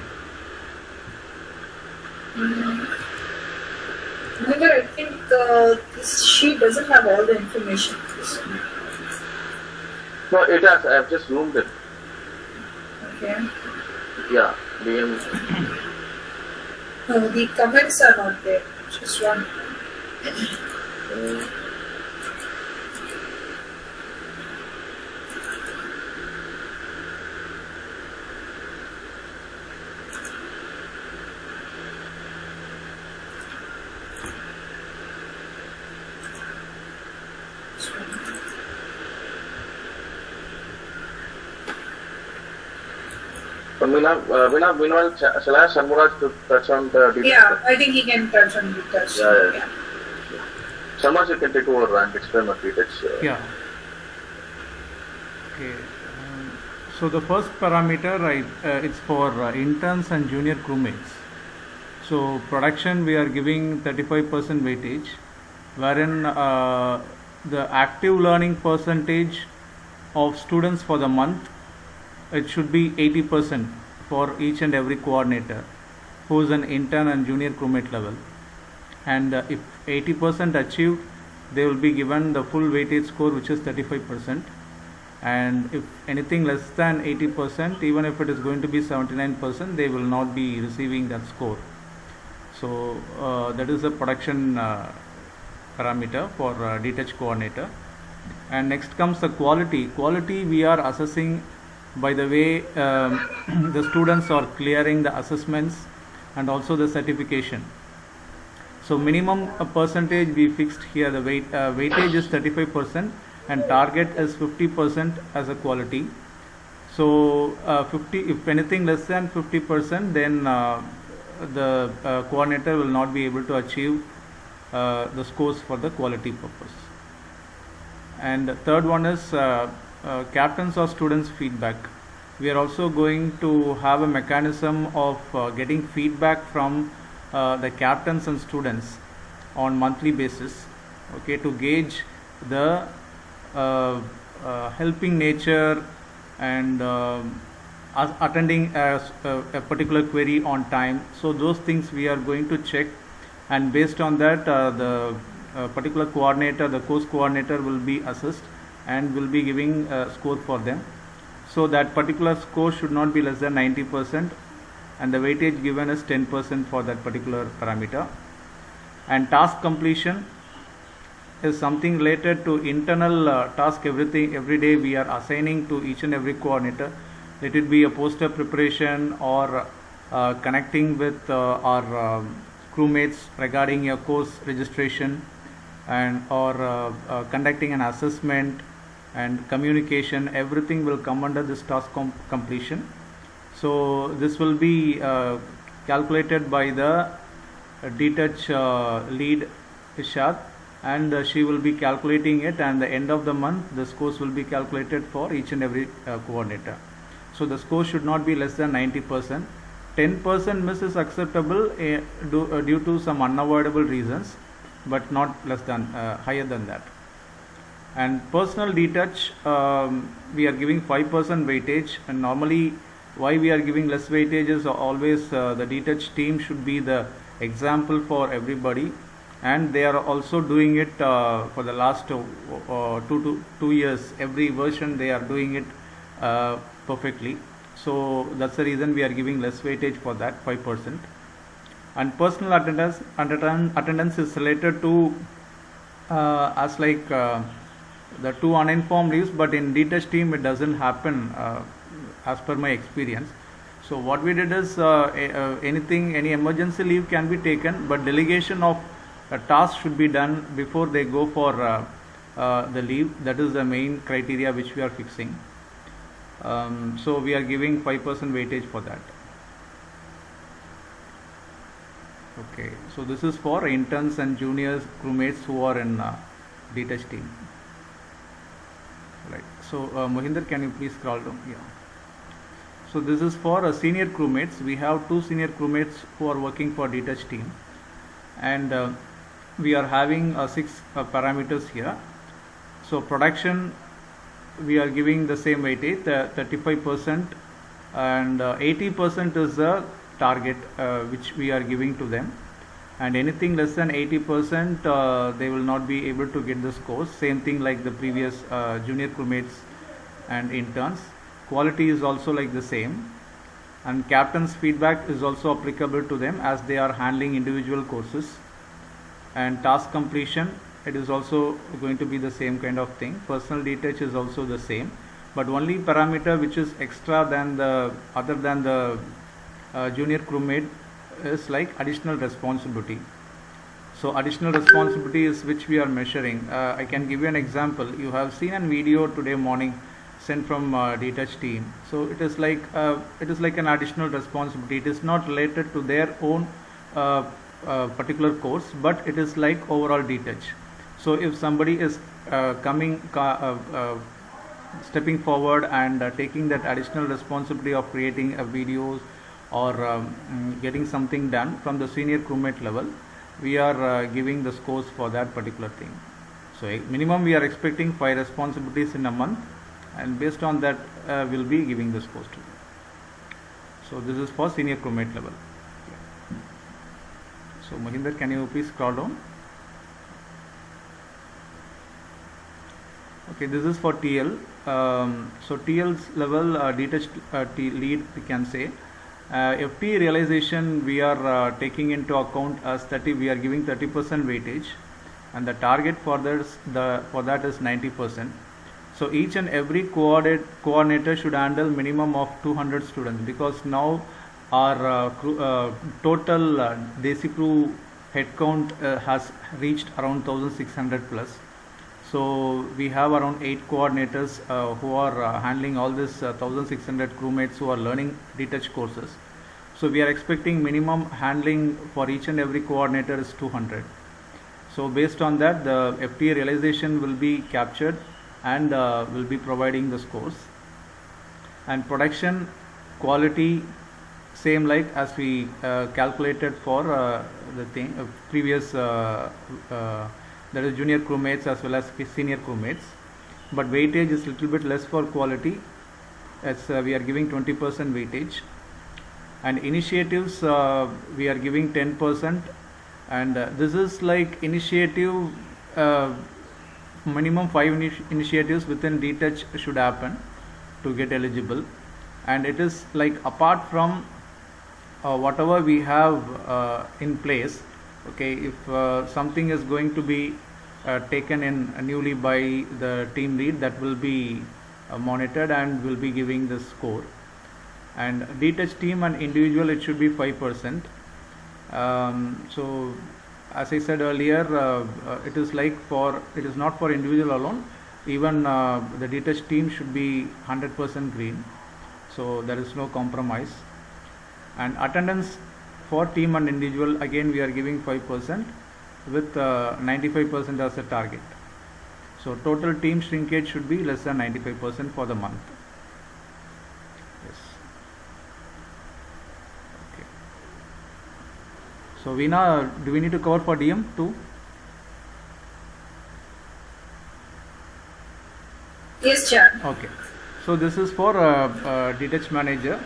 However, I think this sheet doesn't have all the information. No, it has. I have just zoomed it. Okay. Yeah. No, the comments are not there. Just one. Meanwhile, shall I ask Shanmuraj to touch on the details? Yeah, I think he can touch on details. Yeah. Shanmuraj, you can take over and explain the details. Yeah. Okay. So the first parameter, it's for interns and junior crewmates. So production, we are giving 35% weightage, wherein the active learning percentage of students for the month, it should be 80% for each and every coordinator who is an intern and junior crewmate level. And if 80% achieved, they will be given the full weightage score, which is 35%. And if anything less than 80%, even if it is going to be 79%, they will not be receiving that score. So that is the production parameter for detach coordinator. And next comes the quality. Quality we are assessing by the way the students are clearing the assessments and also the certification. So minimum percentage we fixed here, the weightage is 35% and target is 50% as a quality. So 50, if anything less than 50%, then the coordinator will not be able to achieve the scores for the quality purpose. And the third one is captains or students feedback. We are also going to have a mechanism of getting feedback from the captains and students on monthly basis, okay, to gauge the helping nature and attending a particular query on time. So those things we are going to check, and based on that the particular coordinator, the course coordinator will be assessed and will be giving a score for them. So that particular score should not be less than 90%, and the weightage given is 10% for that particular parameter. And task completion is something related to internal task. Every day we are assigning to each and every coordinator. Let it be a poster preparation or connecting with our crewmates regarding a course registration, and or conducting an assessment and communication. Everything will come under this task completion. So this will be calculated by the detach lead Ishad, and she will be calculating it, and the end of the month the scores will be calculated for each and every coordinator. So the score should not be less than 90%. 10% miss is acceptable due to some unavoidable reasons, but not less than higher than that. And personal detach, we are giving 5% weightage, and normally why we are giving less weightage is always the detach team should be the example for everybody, and they are also doing it for the last 2 years. Every version they are doing it perfectly. So that's the reason we are giving less weightage for that, 5%. And personal attendance is related to as like the 2 uninformed leaves, but in detach team it doesn't happen as per my experience. So what we did is any emergency leave can be taken, but delegation of a task should be done before they go for the leave. That is the main criteria which we are fixing. So we are giving 5% weightage for that. Okay, so this is for interns and juniors crewmates who are in detach team. Right. So Mohinder, can you please scroll down? Yeah. So this is for senior crewmates. We have 2 senior crewmates who are working for detach team, and we are having 6 parameters here. So production, we are giving the same weightage, 35%, and 80% is the target which we are giving to them, and anything less than 80% they will not be able to get the scores. Same thing like the previous junior crewmates and interns. Quality is also like the same, and captain's feedback is also applicable to them as they are handling individual courses. And task completion, it is also going to be the same kind of thing. Personal detach is also the same, but only parameter which is extra than the other than the junior crewmate is like additional responsibility. So additional responsibility is which we are measuring. I can give you an example. You have seen a video today morning sent from detach team. So it is like an additional responsibility. It is not related to their own particular course, but it is like overall detach. So if somebody is stepping forward and taking that additional responsibility of creating a videos or getting something done from the senior crewmate level, we are giving the scores for that particular thing. So minimum we are expecting 5 responsibilities in a month, and based on that we'll be giving the scores to them. So this is for senior crewmate level. So Mohinder, can you please scroll down? Okay, this is for TL. So TL's level detached lead, we can say. FT realization we are taking into account as 30. We are giving 30% weightage, and the target for that is 90%. So each and every coordinator should handle minimum of 200 students, because now our total DESI crew headcount has reached around 1600 plus. So we have around 8 coordinators who are handling all this 1600 crewmates who are learning DTouch courses. So we are expecting minimum handling for each and every coordinator is 200. So based on that, the FTA realization will be captured and will be providing the scores. And production quality, same like as we calculated for the previous that is junior crewmates as well as senior crewmates, but weightage is little bit less for quality, as we are giving 20% weightage. And initiatives we are giving 10%, and this is like initiative minimum 5 initiatives within DTouch should happen to get eligible. And it is like apart from whatever we have in place. Okay, if something is going to be taken in newly by the team lead, that will be monitored and will be giving the score. And DTouch team and individual, it should be 5%. So as I said earlier, it is not for individual alone. Even the DTouch team should be 100% green. So there is no compromise. And attendance for team and individual, again we are giving 5% with 95% as a target. So total team shrinkage should be less than 95% for the month. Yes. Okay. So do we need to cover for DM too? Yes, Chair. Okay. So this is for DTouch manager,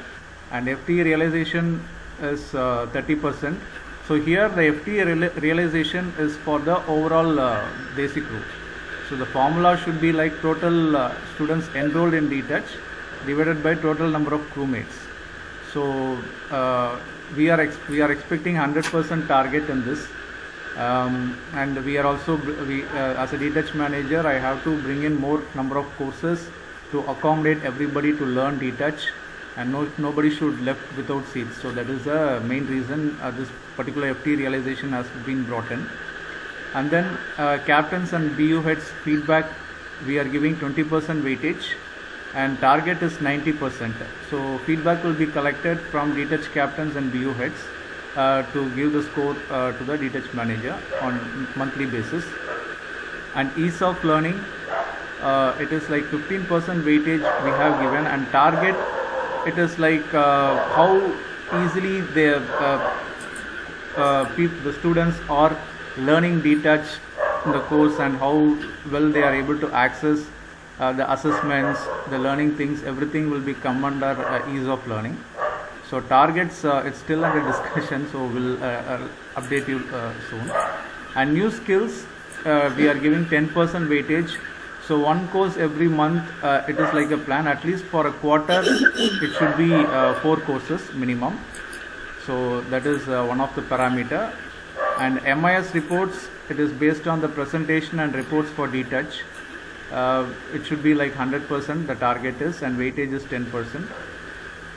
and FT realization is 30%. So here the FT realization is for the overall DESI crew. So the formula should be like total students enrolled in DTouch divided by total number of crewmates. So we are expecting 100% target in this, and we are also as a DTouch manager, I have to bring in more number of courses to accommodate everybody to learn DTouch, and nobody should left without seats. So that is the main reason this particular FT realization has been brought in. And then captains and BU heads feedback, we are giving 20% weightage, and target is 90%. So feedback will be collected from DTouch captains and BU heads to give the score to the DTouch manager on monthly basis. And ease of learning, it is like 15% weightage we have given, and target, it is like how easily the students are learning DTouch in the course, and how well they are able to access the assessments, the learning things, everything will be come under ease of learning. So targets, it's still under discussion, so we'll update you soon. And new skills, we are giving 10% weightage. So one course every month, it is like a plan, at least for a quarter, it should be 4 courses minimum. So that is one of the parameter. And MIS reports, it is based on the presentation and reports for DTouch. It should be like 100%, the target is, and weightage is 10%.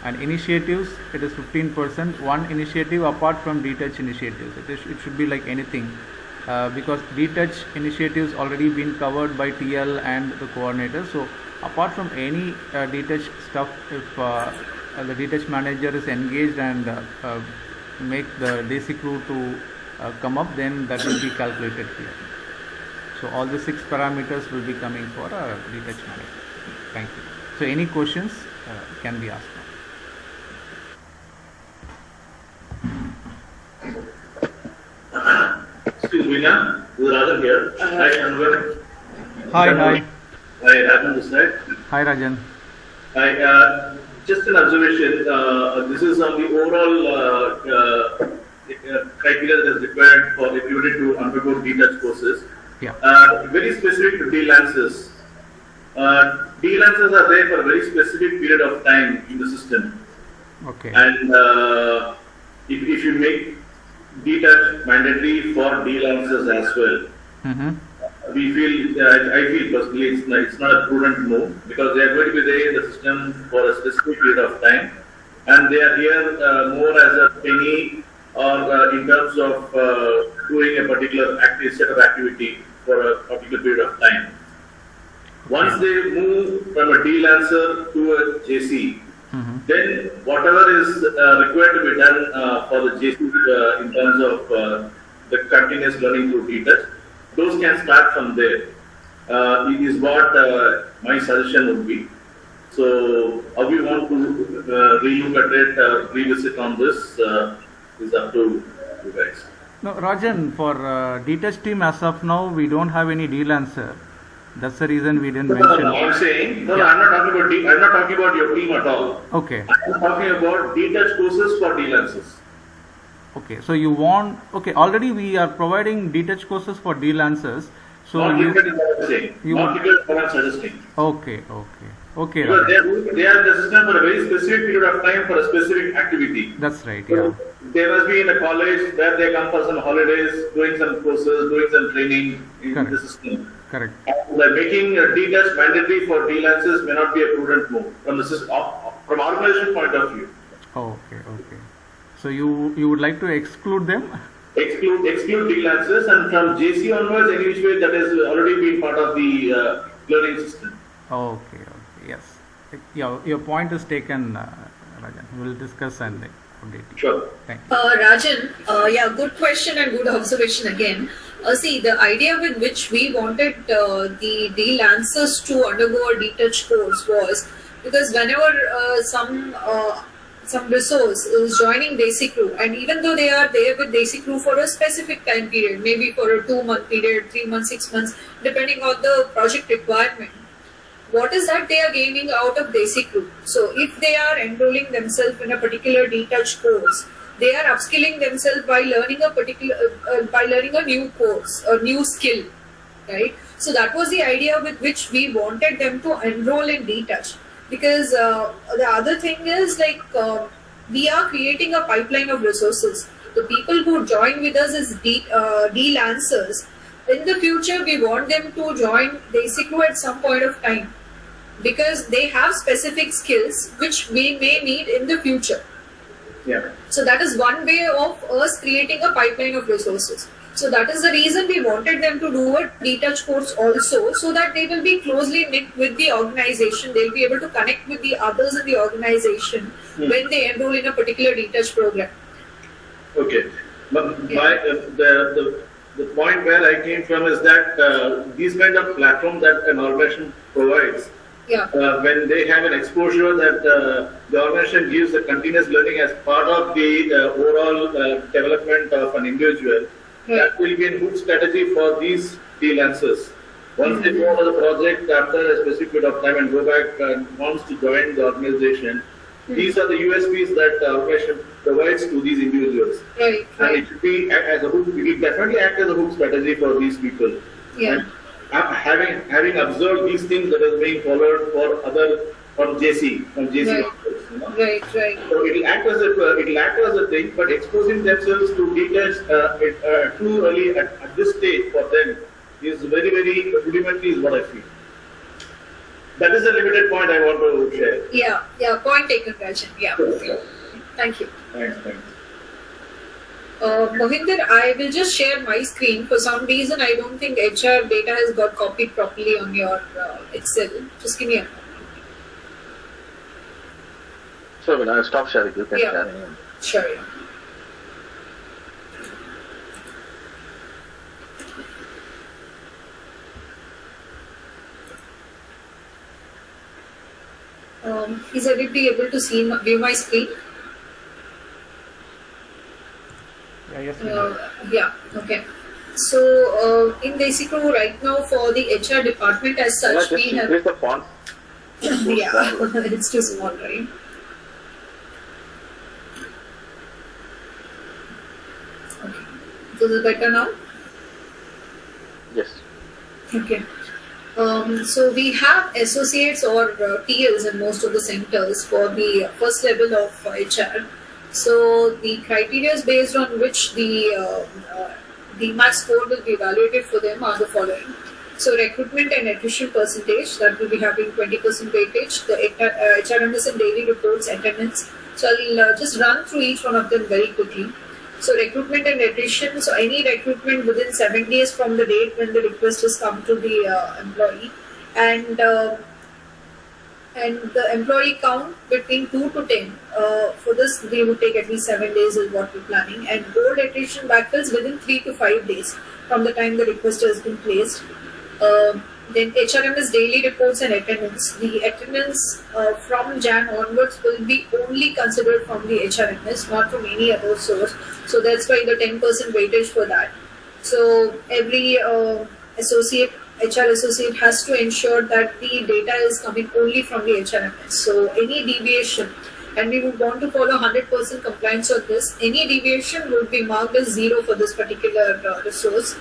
And initiatives, it is 15%. One initiative apart from DTouch initiatives, it should be like anything. Because DTouch initiatives already been covered by TL and the coordinator. So apart from any DTouch stuff, if the DTouch manager is engaged and make the DESI crew to come up, then that will be calculated here. So all the 6 parameters will be coming for a DTouch manager. Thank you. So any questions can be asked now. Excuse me, now, Radha here. Hi, Anwar. Hi. Hi, Rajan this side. Hi, Rajan. Hi, just an observation. This is on the overall criteria that is required for everybody to undergo DTouch courses. Yeah. Very specific to D-Lances. D-Lances are there for a very specific period of time in the system. Okay. And if you make detach mandatory for D-lancers as well, we feel, I feel personally, it's not a prudent move because they are going to be there in the system for a specific period of time, and they are here more as a penny or in terms of doing a particular set of activity for a particular period of time. Once they move from a D-lancer to a JC, then whatever is required to be done for the JC in terms of the continuous learning through detach, those can start from there. It is what my suggestion would be. So, how we want to relook at it, revisit on this is up to you guys. No, Rajan, for detach team as of now, we don't have any D-lancer. That's the reason we didn't mention. No, I'm saying, I'm not talking about I'm not talking about your team at all. Okay. I'm talking about detach courses for D-lancers. Okay, so you want, okay, already we are providing detach courses for D-lancers. So Not you, different is what I'm saying. you Not want, different is what I'm suggesting. okay. Because they are in the system for a very specific period of time for a specific activity. That's right, yeah. They must be in a college where they come for some holidays, doing some courses, doing some training in Correct. the system. Correct. Making a detach mandatory for D-lancers may not be a prudent move from the system, from organization point of view. Okay. So you would like to exclude them? Exclude D-lancers, and from JC onwards, any which way that has already been part of the learning system. Okay, yes. Your point is taken, Rajan. We will discuss and update you. Sure. Thank you. Rajan, good question and good observation again. See, the idea with which we wanted the D-lancers to undergo a detach course was because whenever some resource is joining basic crew, and even though they are there with basic crew for a specific time period, maybe for a 2-month period, 3 months, 6 months, depending on the project requirement, what is that they are gaining out of basic crew? So if they are enrolling themselves in a particular detach course, they are upskilling themselves by learning a new course, a new skill, right? So that was the idea with which we wanted them to enroll in detach. Because the other thing is we are creating a pipeline of resources. The people who join with us as D-lancers, in the future we want them to join basic crew at some point of time because they have specific skills which we may need in the future. Yeah. So that is one way of us creating a pipeline of resources. So that is the reason we wanted them to do a detach course also, so that they will be closely knit with the organization. They'll be able to connect with the others in the organization when they enroll in a particular detach program. Okay. But the point where I came from is that these kind of platforms that an organization provides, when they have an exposure that the organization gives the continuous learning as part of the overall development of an individual, that will be a good strategy for these D-lancers. Once they go over the project after a specific period of time and go back and wants to join the organization, these are the USPs that the organization provides to these individuals. Right. And it should be as a hook, it will definitely act as a hook strategy for these people. Yeah. And having observed these things that is being followed for other from JC. Right. Office, you know? Right. So it will act as a thing, but exposing themselves to detach too early at this stage for them is very, very rudimentary is what I feel. That is a limited point I want to share. Yeah, point taken, Rajan. Yeah. Thank you. Thanks. Mohinder, I will just share my screen. For some reason, I don't think HR data has got copied properly on your Excel. Just give me a moment. Sure, when I stop sharing, you can share. Sure, yeah. Is everybody able to view my screen? Yes. Okay. So in Desico right now for the HR department as such, we have. Increase the font. Yeah, it's too small, right? Okay. So is it better now? Yes. Okay. So we have associates or TLs in most of the centers for the first level of HR. So the criteria is based on which the DMAX score will be evaluated for them are the following. So recruitment and attrition percentage, that will be having 20% weightage. The HRMS and daily reports attendance. So I'll just run through each one of them very quickly. So recruitment and attrition, so any recruitment within 7 days from the date when the request has come to the employee, and the employee count between 2 to 10. For this, we would take at least 7 days is what we're planning, and board attrition backfills within 3 to 5 days from the time the request has been placed. Then HRMS daily reports and attendance. The attendance from Jan onwards will be only considered from the HRMS, not from any other source. So that's why the 10% weightage for that. So every HR associate has to ensure that the data is coming only from the HRMS. So any deviation, and we would want to follow 100% compliance on this, any deviation would be marked as 0 for this particular resource.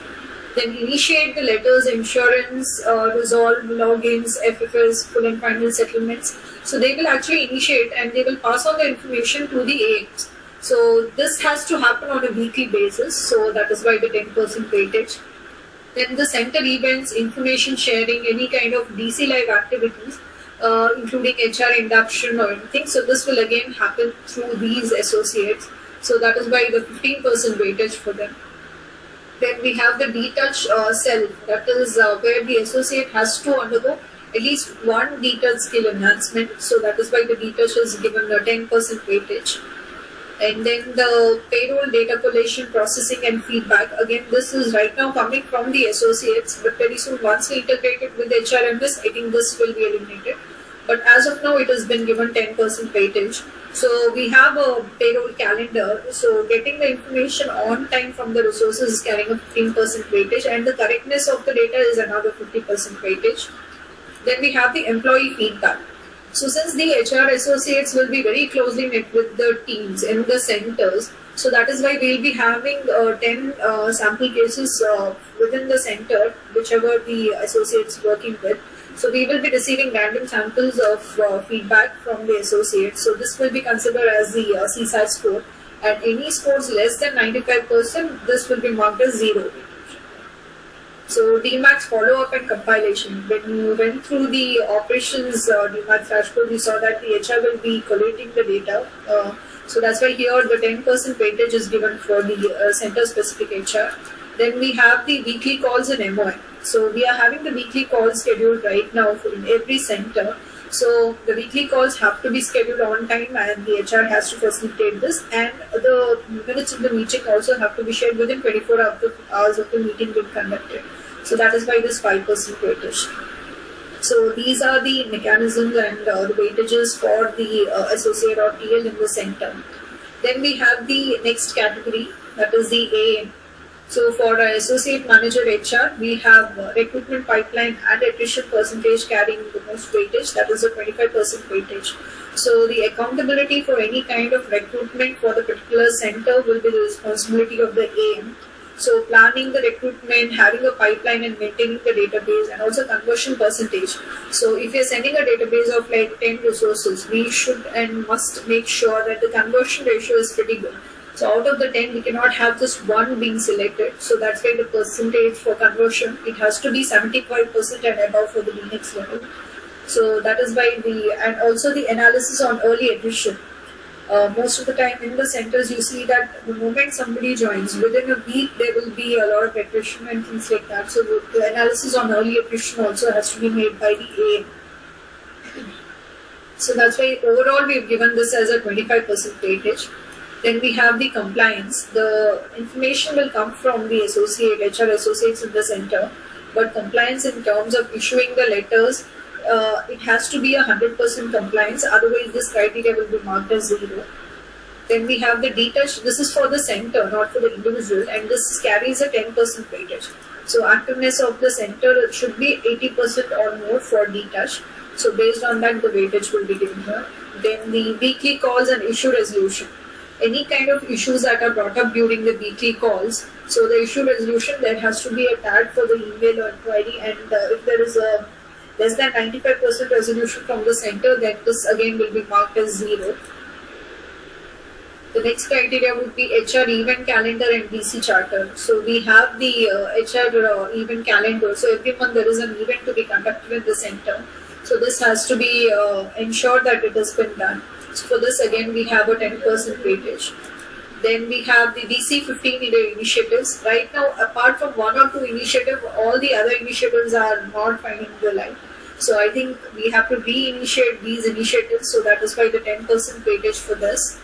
Then initiate the letters, insurance, resolve, logins, FFS, full and final settlements. So they will actually initiate and they will pass on the information to the AMs. So this has to happen on a weekly basis. So that is why the 10% weightage. Then the center events, information sharing, any kind of DC live activities, including HR induction or anything. So this will again happen through these associates. So that is why the 15% weightage for them. Then we have the detouch cell, that is where the associate has to undergo at least one detouch skill enhancement. So that is why the detouch is given a 10% weightage. And then the payroll data collation, processing and feedback. Again, this is right now coming from the associates, but very soon once we integrate it with HRMS, I think this will be eliminated. But as of now, it has been given 10% weightage. So we have a payroll calendar. So getting the information on time from the resources is carrying a 15% weightage, and the correctness of the data is another 50% weightage. Then we have the employee feedback. So since the HR associates will be very closely knit with the teams in the centers, so that is why we'll be having 10 sample cases within the center, whichever the associates working with. So we will be receiving random samples of feedback from the associates. So this will be considered as the CSAT score. And any scores less than 95%, this will be marked as 0. So DMAX follow-up and compilation. When you went through the operations DMAX dashboard, we saw that the HR will be collating the data. So that's why here the 10% weightage is given for the center-specific HR. Then we have the weekly calls and MOI. So we are having the weekly calls scheduled right now in every center. So the weekly calls have to be scheduled on time, and the HR has to facilitate this. And the minutes of the meeting also have to be shared within 24 hours of the meeting being conducted. So that is why this 5% weightage. So these are the mechanisms and the weightages for the associate or TL in the center. Then we have the next category, that is the AM. So for associate manager HR, we have recruitment pipeline and attrition percentage carrying the most weightage, that is a 25% weightage. So the accountability for any kind of recruitment for the particular center will be the responsibility of the AM. So planning the recruitment, having a pipeline and maintaining the database, and also conversion percentage. So if you're sending a database of like 10 resources, we should and must make sure that the conversion ratio is pretty good. So out of the 10, we cannot have just one being selected. So that's why the percentage for conversion, it has to be 75% and above for the DNEXT level. So that is why and also the analysis on early attrition. Most of the time in the centers, you see that the moment somebody joins, within a week there will be a lot of attrition and things like that. So the analysis on early attrition also has to be made by the AM. So that's why overall we've given this as a 25% weightage. Then we have the compliance. The information will come from the HR associates in the center, but compliance in terms of issuing the letters, it has to be 100% compliance, otherwise this criteria will be marked as 0. Then we have the detach. This is for the center, not for the individual, and this carries a 10% weightage. So activeness of the center should be 80% or more for detach. So based on that, the weightage will be given here. Then the weekly calls and issue resolution. any kind of issues that are brought up during the weekly calls. So the issue resolution, there has to be a tag for the email or inquiry, and if there is a less than 95% resolution from the center, then this again will be marked as 0. The next criteria would be HR event calendar and DC charter. So we have the HR event calendar. So every month there is an event to be conducted in the center. So this has to be ensured that it has been done. So for this again we have a 10% weightage. Then we have the DC 15 initiatives. Right now, apart from 1 or 2 initiatives, all the other initiatives are not finding the light. So I think we have to re-initiate these initiatives. So that is why the 10% weightage for this.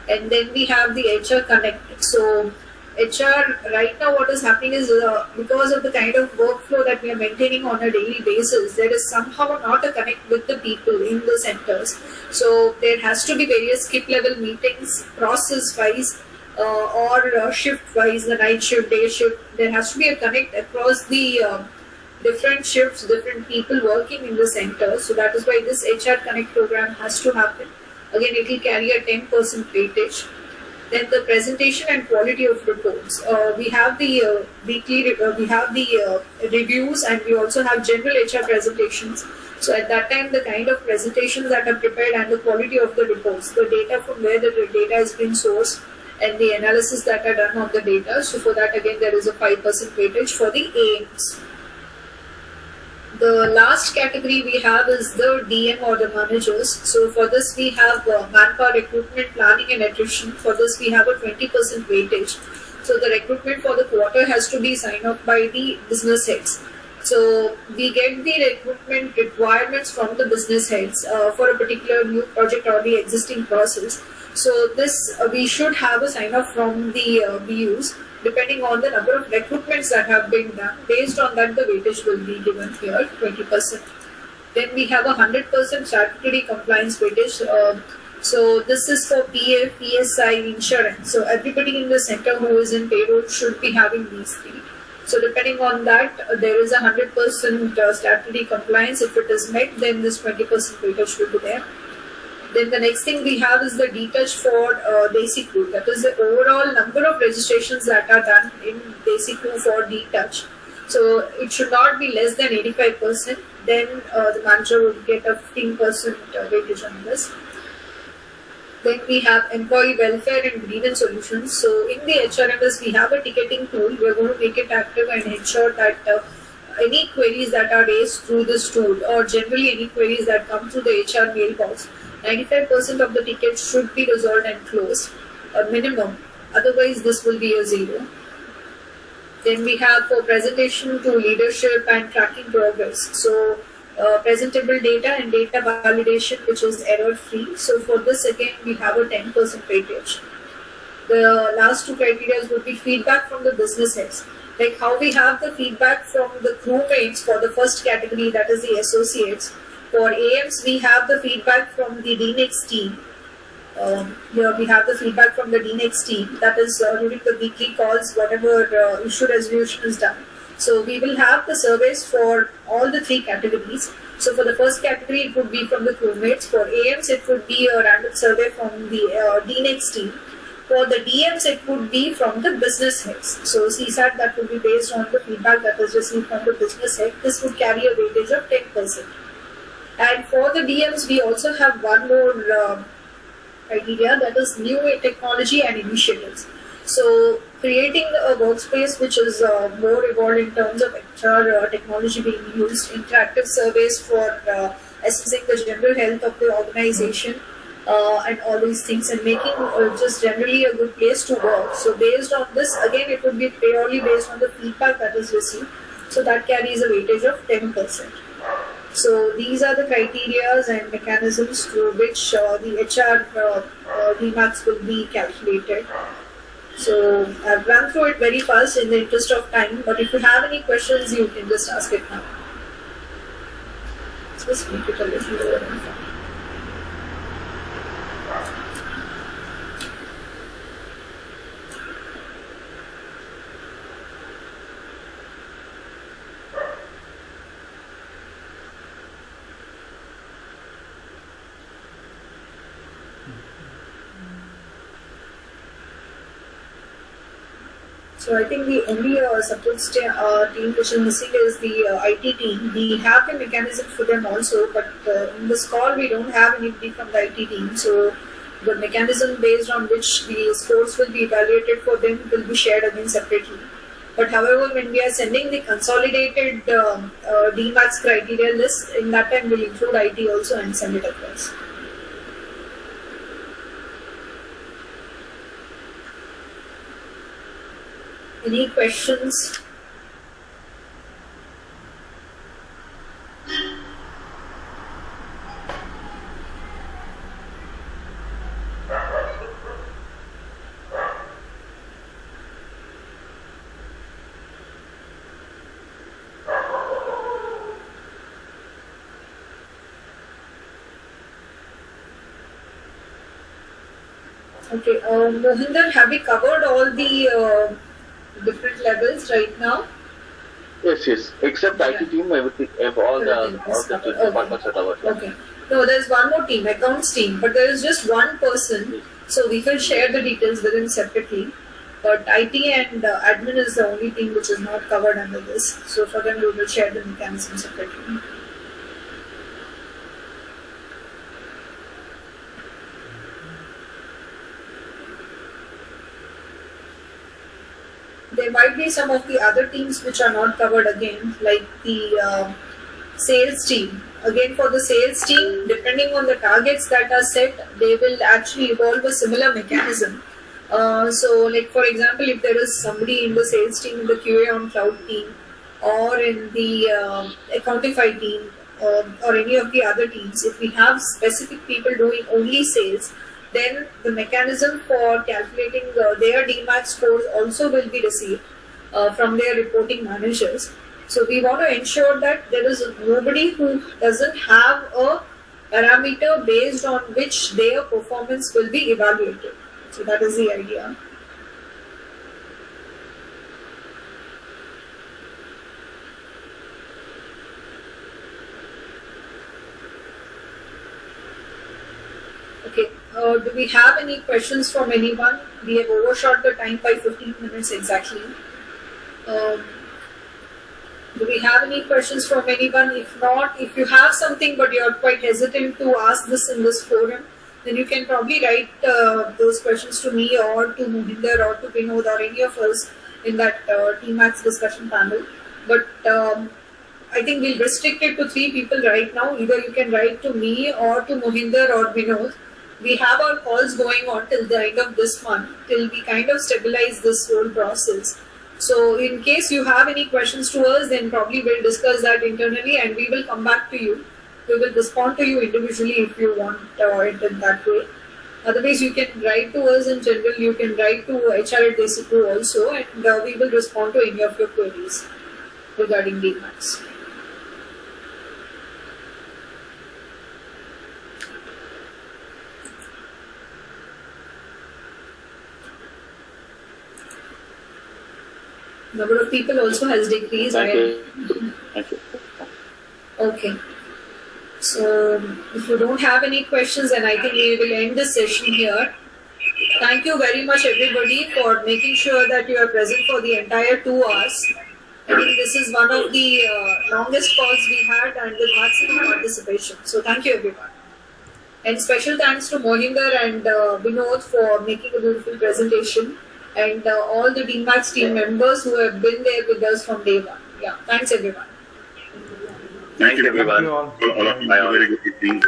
And then we have the HR Connect. So HR, right now what is happening is because of the kind of workflow that we are maintaining on a daily basis, there is somehow not a connect with the people in the centers. So there has to be various skip level meetings, process wise or shift wise, the night shift, day shift. There has to be a connect across the different shifts, different people working in the center. So that is why this HR Connect program has to happen. Again, it will carry a 10% weightage. Then the presentation and quality of reports. We have the weekly, we have the reviews, and we also have general HR presentations. So at that time, the kind of presentations that are prepared and the quality of the reports, the data from where the data has been sourced, and the analysis that are done on the data. So for that, again, there is a 5% weightage for the AMs. The last category we have is the DM or the managers. So for this we have manpower recruitment, planning and attrition. For this we have a 20% weightage. So the recruitment for the quarter has to be signed off by the business heads. So we get the recruitment requirements from the business heads for a particular new project or the existing process. So this we should have a sign off from the BUs. Depending on the number of recruitments that have been done, based on that the weightage will be given here, 20%. Then we have a 100% statutory compliance weightage. So this is for PF, PSI, insurance. So everybody in the center who is in payroll should be having these 3. So depending on that, there is a 100% statutory compliance. If it is met, then this 20% weightage will be there. Then the next thing we have is the detach for Desi Crew. That is the overall number of registrations that are done in Desi Crew for detach. So it should not be less than 85%. Then the manager will get a 15% weightage on this. Then we have employee welfare and grievance solutions. So in the HRMS we have a ticketing tool. We are going to make it active and ensure that any queries that are raised through this tool, or generally any queries that come through the HR mailbox, 95% of the tickets should be resolved and closed, a minimum. Otherwise, this will be a 0. Then we have for presentation to leadership and tracking progress. So presentable data and data validation, which is error free. So for this again, we have a 10% weightage. The last 2 criteria would be feedback from the business heads. Like how we have the feedback from the crewmates for the first category, that is the associates. For AMs, we have the feedback from the DNEXT team. Here we have the feedback from the DNEXT team. That is during the weekly calls, whatever issue resolution is done. So we will have the surveys for all the 3 categories. So for the first category, it would be from the crewmates. For AMs, it would be a random survey from the DNEXT team. For the DMs, it would be from the business heads. So CSAT, that would be based on the feedback that is received from the business head. This would carry a weightage of 10%. And for the DMs, we also have one more criteria, that is new technology and initiatives. So creating a workspace which is more evolved in terms of HR technology being used, interactive surveys for assessing the general health of the organization, and all these things, and making just generally a good place to work. So based on this, again, it would be purely based on the feedback that is received. So that carries a weightage of 10%. So these are the criteria and mechanisms through which the HR DMAX will be calculated. So I've run through it very fast in the interest of time, but if you have any questions, you can just ask it now. Let's just make it a little lower and fun. So I think the only support team which is missing is the IT team. We have the mechanism for them also, but in this call we don't have anybody from the IT team. So the mechanism based on which the scores will be evaluated for them will be shared again separately. But however, when we are sending the consolidated DMAX criteria list, in that time we'll include IT also and send it across. Any questions? Okay, Mohinder, have we covered all the different levels right now? Yes. Except IT team, everything, all the departments are covered. Okay. No, there's one more team, accounts team, but there is just one person, so we will share the details with him separately. But IT and admin is the only team which is not covered under this. So for them, we will share the mechanism separately. There might be some of the other teams which are not covered again, like the sales team. Again, for the sales team, depending on the targets that are set, they will actually evolve a similar mechanism. So, like for example, if there is somebody in the sales team, in the QA on cloud team, or in the Accountify team, or any of the other teams, if we have specific people doing only sales, then the mechanism for calculating their DMAX scores also will be received from their reporting managers. So we want to ensure that there is nobody who doesn't have a parameter based on which their performance will be evaluated. So that is the idea. Okay. Do we have any questions from anyone? We have overshot the time by 15 minutes exactly. Do we have any questions from anyone? If not, if you have something but you are quite hesitant to ask this in this forum, then you can probably write those questions to me or to Mohinder or to Vinod or any of us in that DMAX discussion panel. But I think we'll restrict it to 3 people right now. Either you can write to me or to Mohinder or Vinod. We have our calls going on till the end of this month, till we kind of stabilize this whole process. So in case you have any questions to us, then probably we'll discuss that internally and we will come back to you. We will respond to you individually if you want it in that way. Otherwise, you can write to us in general, you can write to HR@DesiCrew also, and we will respond to any of your queries regarding DMAX. Number of people also has decreased. Thank you. Okay. So, if you don't have any questions, then I think we will end the session here. Thank you very much, everybody, for making sure that you are present for the entire 2 hours. I think this is one of the longest calls we had and with maximum participation. So, thank you, everyone. And special thanks to Mohinder and Vinod for making a beautiful presentation. And all the DMAX team members who have been there with us from day one. Yeah, thanks everyone. Thank you, everyone. Thank you all. All of you, very good evening.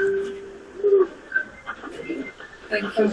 Thank you.